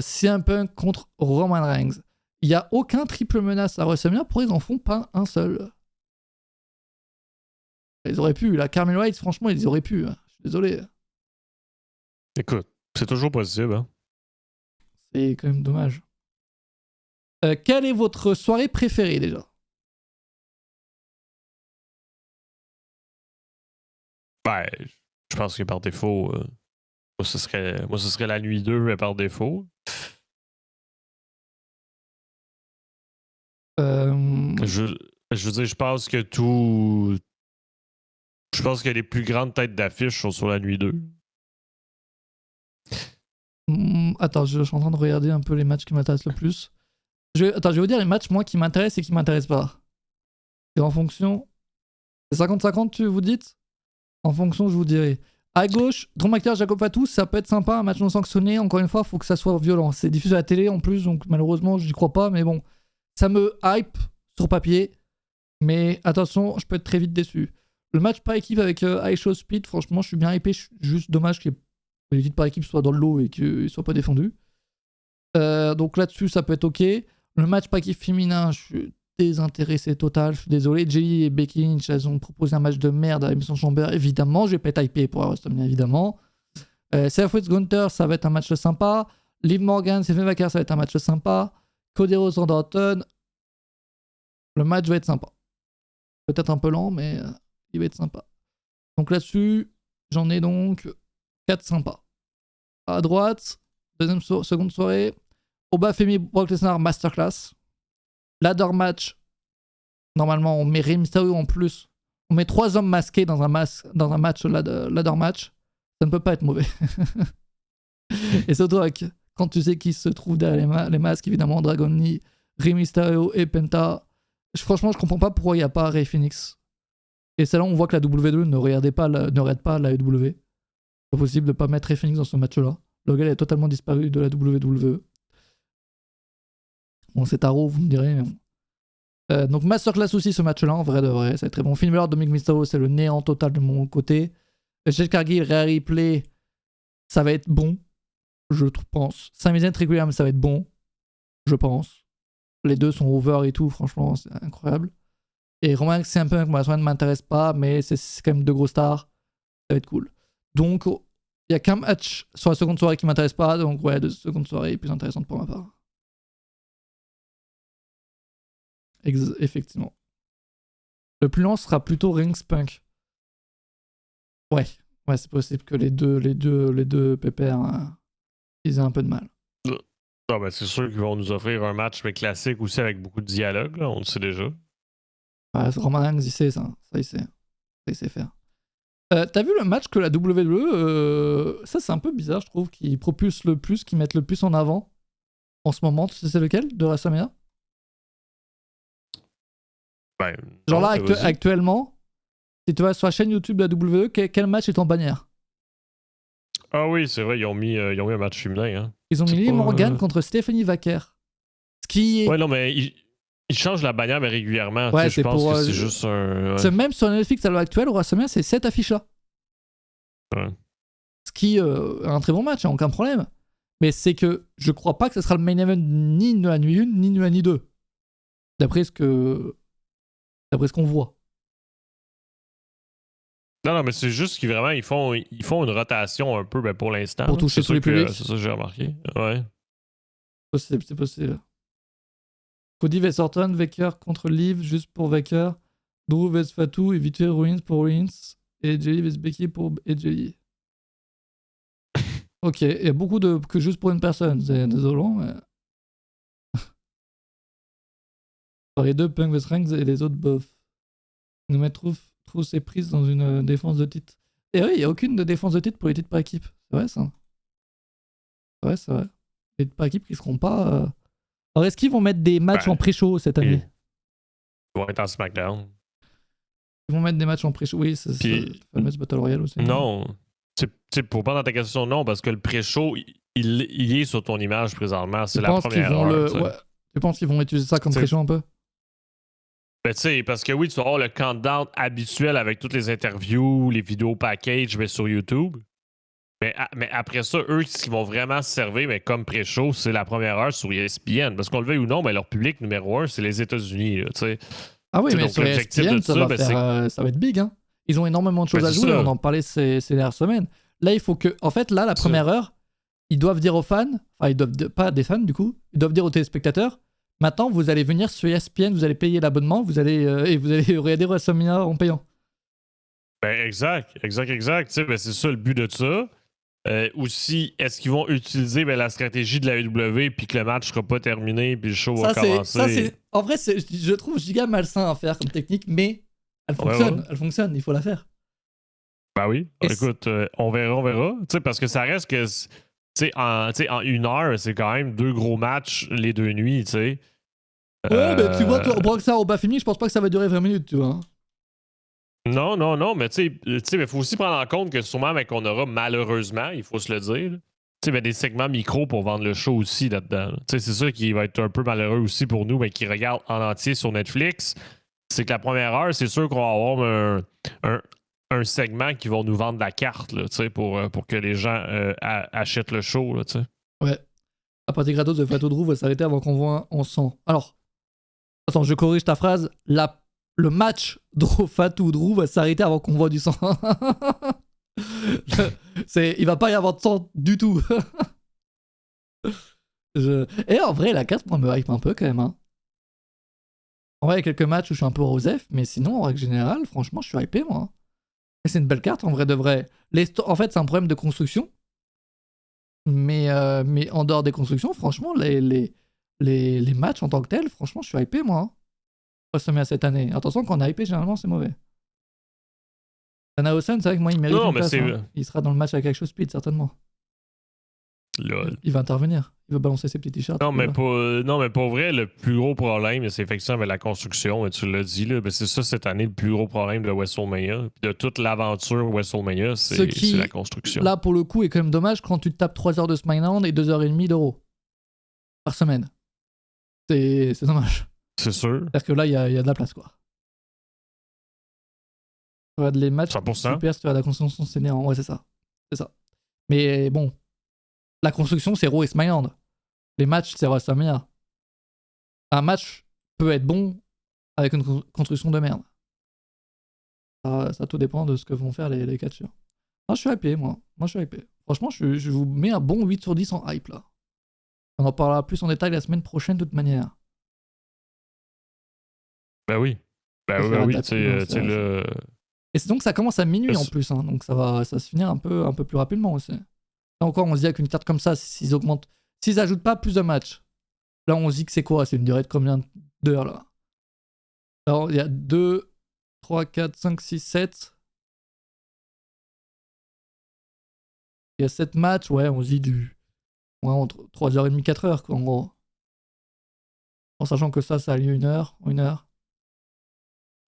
CM Punk contre Roman Reigns. Il n'y a aucun triple menace à WrestleMania, pourquoi ils en font pas un seul? Ils auraient pu, la Carmelo Hayes franchement ils auraient pu, hein. Je suis désolé. Écoute, c'est toujours possible. Hein? C'est quand même dommage. Quelle est votre soirée préférée déjà? Ben, je pense que par défaut, moi ce serait la nuit 2, mais par défaut. Je veux dire, je pense que les plus grandes têtes d'affiche sont sur la nuit 2. Attends, je suis en train de regarder un peu les matchs qui m'intéressent le plus. Je vais vous dire les matchs moi qui m'intéressent et qui m'intéressent pas. Et en fonction... C'est 50-50 tu vous dites? En fonction je vous dirai. À gauche, Drew McIntyre, Jacob Fatu, ça peut être sympa, un match non sanctionné. Encore une fois, il faut que ça soit violent. C'est diffusé à la télé en plus, donc malheureusement j'y crois pas. Mais bon, ça me hype sur papier. Mais attention, je peux être très vite déçu. Le match par équipe avec Show Speed, franchement je suis bien hypé. Juste dommage que les titres par équipe soient dans le lot et qu'ils soient pas défendus. Donc là-dessus ça peut être ok. Le match par équipe féminin, je suis désintéressé total, je suis désolé. Jelly et Becky Lynch, elles ont proposé un match de merde à Emerson Chamber, évidemment, je vais pas être hypé pour WrestleMania, évidemment. Seth Rollins Gunther, ça va être un match sympa. Liv Morgan, Stephanie Vaquera, ça va être un match sympa. Cody Rhodes, Randy Orton, le match va être sympa. Peut-être un peu lent, mais il va être sympa. Donc là-dessus, j'en ai donc 4 sympas. À droite, seconde soirée, Obafemi Brock Lesnar Masterclass. Ladder match. Normalement, on met Rey Mysterio en plus. On met 3 hommes masqués dans un match ladder match. Ça ne peut pas être mauvais. Et surtout avec, quand tu sais qui se trouve derrière les masques, évidemment, Dragon Lee, Rey Mysterio et Penta. Franchement, je comprends pas pourquoi il n'y a pas Rey Fenix. Et c'est là où on voit que la WWE ne regarde pas la AEW. C'est pas possible de ne pas mettre Rey Fenix dans ce match-là. Le gars est totalement disparu de la WWE. Bon, c'est tarot, vous me direz. Mais bon. Donc Masterclass aussi ce match-là, en vrai de vrai. Ça va être très bon. Finn Balor, Dominic Mysterio, c'est le néant total de mon côté. Jeff Cargill, Rhea Ripley, ça va être bon. Je pense. Sami Zayn, Trick Williams, ça va être bon. Je pense. Les deux sont over et tout, franchement, c'est incroyable. Et Roman c'est un peu que ne m'intéresse pas, mais c'est quand même deux gros stars. Ça va être cool. Donc, il n'y a qu'un match sur la seconde soirée qui m'intéresse pas, donc ouais, de seconde soirée plus intéressante pour ma part. Effectivement. Le plus lent sera plutôt Rings Punk. Ouais, c'est possible que les deux pépères, ils aient un peu de mal. Ah ben c'est sûr qu'ils vont nous offrir un match mais classique aussi avec beaucoup de dialogue, là, on le sait déjà. Ouais, Roman Reigns, il sait ça. Ça, il sait. Ça, il sait faire. T'as vu le match que la WWE, ça c'est un peu bizarre, je trouve, qu'ils propulsent le plus, qu'ils mettent le plus en avant en ce moment. Tu sais c'est lequel de WrestleMania? Ben, genre non, là, actuellement, si tu vas sur la chaîne YouTube de la WWE, quel match est en bannière? Ah oui, c'est vrai, ils ont mis un match féminin. Hein. Ils ont mis Liv Morgan contre Stephanie Vaquer. Ce qui est... Ouais, non, mais ils changent la bannière mais régulièrement. Ouais, je pense pour, que c'est juste un... Ouais. C'est même sur Netflix à l'heure actuelle, au WrestleMania, c'est cette affiche-là. Ouais. Ce qui est un très bon match, hein, aucun problème. Mais c'est que je crois pas que ce sera le main event ni de la nuit 1, ni de la nuit 2. D'après ce qu'on voit. Non, mais c'est juste qu'ils vraiment ils font une rotation un peu pour l'instant. Pour toucher tous les publics. C'est ça que j'ai remarqué. Ouais. C'est possible. Cody vs Orton, Vaker contre Liv juste pour Vaker. Drew vs Fatou et vite fait Ruins pour Ruins. Et AJ vs Becky pour AJ. Ok, il y a beaucoup de que juste pour une personne. C'est désolant, mais... les deux, Punk vs Reigns et les autres bof. Nous mettre trop ses prises dans une défense de titre. Et oui, il n'y a aucune de défense de titre pour les titres par équipe. C'est vrai ça. Ouais, c'est vrai. Les titres par équipe qui seront pas... Alors est-ce qu'ils vont mettre des matchs en pré-show cette année? Ils vont être en SmackDown. Ils vont mettre des matchs en pré-show. Oui, c'est le fameux Battle Royale aussi. Non. Pour pas dans ta question, non, parce que le pré-show, il est sur ton image présentement. C'est la première heure. Ouais. Tu penses qu'ils vont utiliser ça comme pré-show un peu? Ben, tu sais, parce que oui, tu vas avoir le countdown habituel avec toutes les interviews, les vidéos package sur YouTube. Mais après ça, eux, ce qu'ils vont vraiment se servir comme pré-show, c'est la première heure sur ESPN. Parce qu'on le veuille ou non, mais leur public numéro 1, c'est les États-Unis. Ah oui, mais donc, sur ESPN, ça va être big. Hein. Ils ont énormément de choses à jouer. On en parlait ces dernières semaines. Là, il faut que... En fait, là, la première heure, ils doivent dire aux fans... Enfin, ils doivent... Pas des fans, du coup. Ils doivent dire aux téléspectateurs... Maintenant, vous allez venir sur ESPN, vous allez payer l'abonnement, vous allez regarder WrestleMania en payant. Ben exact. Ben, c'est ça le but de ça. Aussi, est-ce qu'ils vont utiliser la stratégie de la AEW puis que le match sera pas terminé puis le show va commencer? En vrai, je trouve giga malsain à faire comme technique, mais elle fonctionne. Ouais. Elle fonctionne, il faut la faire. Ben oui. Écoute, on verra. Parce que ça reste que... en une heure, c'est quand même 2 gros matchs les 2 nuits, tu sais. Ouais, mais tu vois, Brock Lesnar au Bafemi, je pense pas que ça va durer 20 minutes, tu vois. Non, mais tu sais, il faut aussi prendre en compte que sûrement, qu'on aura malheureusement, il faut se le dire, tu sais, des segments micro pour vendre le show aussi là-dedans. Tu sais, c'est ça qui va être un peu malheureux aussi pour nous, mais qui regardent en entier sur Netflix. C'est que la première heure, c'est sûr qu'on va avoir un segment qui va nous vendre la carte là, pour que les gens achètent le show. Là, ouais. La partie gratos de Fatou Drew va s'arrêter avant qu'on voit un sang. Alors, attends, je corrige ta phrase. Le match Fatou Drew va s'arrêter avant qu'on voit du sang. Il va pas y avoir de sang du tout. Et en vrai, la 4 moi, me hype un peu quand même. Hein. En vrai, il y a quelques matchs où je suis un peu rosef, mais sinon, en règle générale, franchement, je suis hypé, moi. Et c'est une belle carte, en vrai de vrai. En fait, c'est un problème de construction. Mais en dehors des constructions, franchement, les matchs en tant que tels, franchement, je suis hypé, moi. Hein. WrestleMania cette année. Attention, quand on est hypé, généralement, c'est mauvais. Danaosen, c'est vrai que moi, il mérite une place. Hein. Il sera dans le match avec Action Speed, certainement. Lol. Il va intervenir. Il va balancer ses petits t-shirts. Non, mais pour vrai, le plus gros problème, c'est effectivement avec la construction. Tu l'as dit, là, c'est ça cette année, le plus gros problème de WrestleMania. De toute l'aventure WrestleMania, c'est la construction. Là, pour le coup, est quand même dommage quand tu te tapes 3 heures de SmackDown et 2h30 d'Euro par semaine. C'est dommage. C'est sûr. C'est-à-dire que là, il y a de la place, quoi. Tu regardes les matchs 100%. super, si tu regardes la construction, c'est néant. Ouais, c'est ça. C'est ça. Mais bon, la construction, c'est Raw et SmackDown. Les matchs, c'est WrestleMania. Un match peut être bon avec une construction de merde. Ça tout dépend de ce que vont faire les catcheurs. Moi, je suis hypé, moi. Moi, je suis hypé. Franchement, je vous mets un bon 8 sur 10 en hype, là. On en parlera plus en détail la semaine prochaine, de toute manière. Ben oui. Ben oui, tu sais, le... Et c'est donc ça commence à minuit en plus, hein, donc ça va se finir un peu plus rapidement aussi. Là encore, on se dit avec une carte comme ça, s'ils ajoutent pas plus de matchs, là on se dit que c'est quoi? C'est une durée de combien d'heures là? Alors il y a 2, 3, 4, 5, 6, 7. Il y a 7 matchs, ouais, on se dit entre 3h30, 4h quoi en gros. En sachant que ça a lieu 1 heure, 1 heure.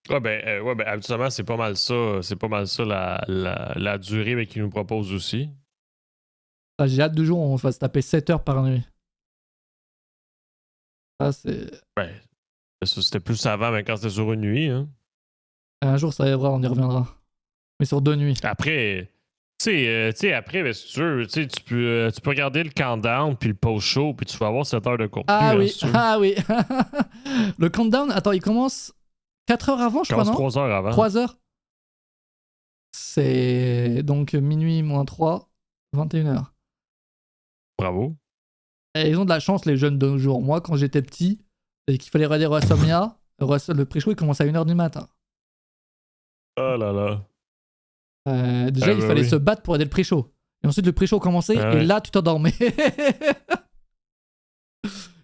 Ouais, ben, habituellement, c'est pas mal ça. C'est pas mal ça la durée qu'ils nous proposent aussi. Ah, j'ai hâte du jour où on va se taper 7 heures par nuit. Ça, c'est. Ben, ça, c'était plus avant, mais quand c'était sur une nuit. Hein. Un jour, ça arrivera, on y reviendra. Mais sur 2 nuits. Après, tu sais, après, ben, si tu veux, tu peux regarder le countdown puis le post-show, puis tu vas avoir 7 heures de contenu. Ah hein, oui, si ah oui. Le countdown, attends, il commence 4 heures avant, je crois, non? 3 heures avant. 3 heures. C'est donc minuit moins 3, 21h. Bravo. Et ils ont de la chance, les jeunes de nos jours. Moi, quand j'étais petit, et qu'il fallait regarder WrestleMania, le pré-show, il commençait à 1h du matin. Oh là là. Déjà, il fallait se battre pour aider le pré-show. Et ensuite, le pré-show commençait, et là, tu t'endormais.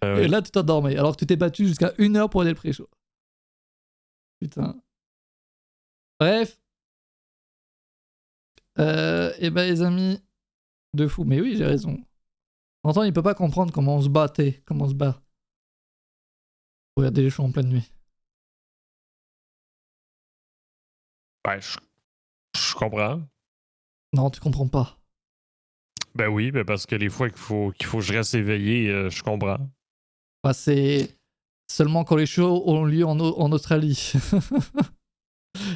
Et là, tu t'endormais. Alors que tu t'es battu jusqu'à 1 heure pour aider le pré-show. Putain. Bref. Et ben, les amis, de fou. Mais oui, j'ai raison. Entend, il peut pas comprendre comment on se battait, comment on se bat. Regardez les shows en pleine nuit. Ben, je comprends. Non, tu comprends pas. Ben oui, ben parce que les fois qu'il faut que je reste éveillé, je comprends. Bah, c'est seulement quand les shows ont lieu en Australie.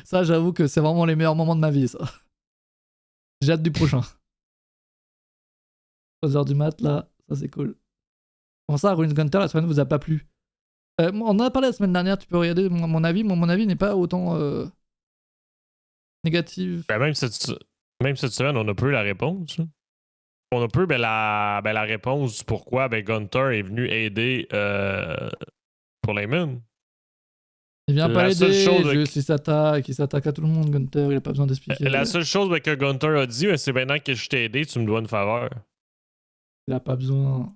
Ça, j'avoue que c'est vraiment les meilleurs moments de ma vie, ça. J'ai hâte du prochain. 3h du mat, là, ça c'est cool. Comment ça, Ruins Gunter, la semaine vous a pas plu? On en a parlé la semaine dernière, tu peux regarder mon avis. Mon avis n'est pas autant négatif. Ben même cette semaine, on a peu la réponse. On a peu la réponse du pourquoi Gunter est venu aider pour Layman. Il vient pas aider, juste il s'attaque à tout le monde, Gunter, il a pas besoin d'expliquer. La seule chose que Gunter a dit, c'est maintenant que je t'ai aidé, tu me dois une faveur. Il a pas besoin.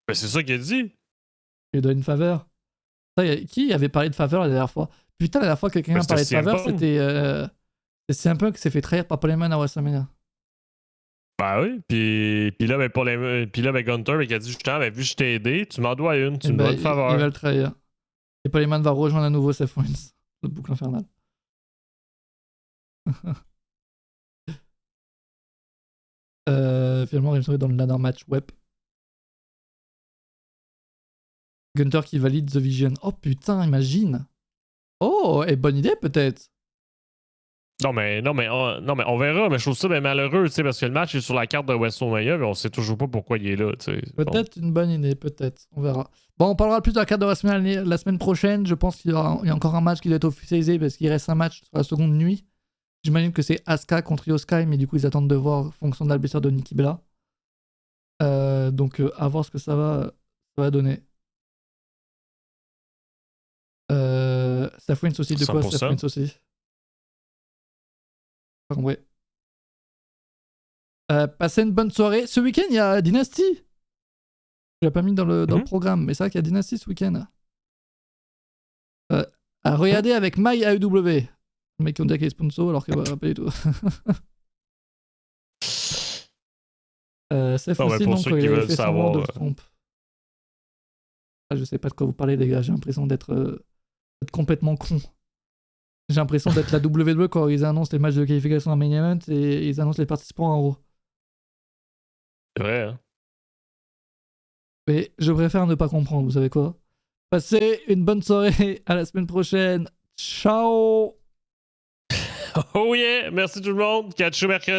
Ben c'est ça qu'il a dit. Il doit une faveur. Qui avait parlé de faveur la dernière fois? Putain, la dernière fois que quelqu'un a parlé de faveur, c'était CM Punk qui s'est fait trahir par Paul Heyman à WrestleMania. Bah oui, puis là, Gunter qui a dit justement, vu que je t'ai aidé, tu m'en dois une, tu me dois une faveur. Il va le trahir. Et Paul Heyman va rejoindre à nouveau Seth Rollins. Le boucle infernale. Finalement, il est dans le ladder match web. Gunter qui valide The Vision. Oh putain, imagine. Oh, et bonne idée peut-être. Non mais on verra, mais je trouve ça malheureux, tu sais, parce que le match est sur la carte de WrestleMania, mais on sait toujours pas pourquoi il est là, tu sais. Peut-être une bonne idée, peut-être, on verra. Bon, on parlera plus de la carte de WrestleMania la semaine prochaine. Je pense qu'il y a encore un match qui doit être officialisé parce qu'il reste un match sur la seconde nuit. J'imagine que c'est Asuka contre Io Sky, mais du coup ils attendent de voir en fonction de la blessure de Nikki Bella. Donc à voir ce que ça va donner. Seth Rollins aussi, de quoi Seth Rollins aussi? Enfin, ouais. Passez une bonne soirée. Ce week-end, il y a Dynasty. Je l'ai pas mis dans le programme, mais c'est vrai qu'il y a Dynasty ce week-end. À regarder avec MyAEW. Le mec qui ont dit qu'il est sponsor alors que pas du tout. C'est facile, pour donc ceux qui veulent savoir. Je sais pas de quoi vous parlez, les gars. J'ai l'impression d'être complètement con. J'ai l'impression d'être la WWE quand ils annoncent les matchs de qualification en main event et ils annoncent les participants en haut. C'est vrai, hein? Mais je préfère ne pas comprendre, vous savez quoi? Passez une bonne soirée, à la semaine prochaine. Ciao! Oh yeah! Merci tout le monde. Catch you mercredi.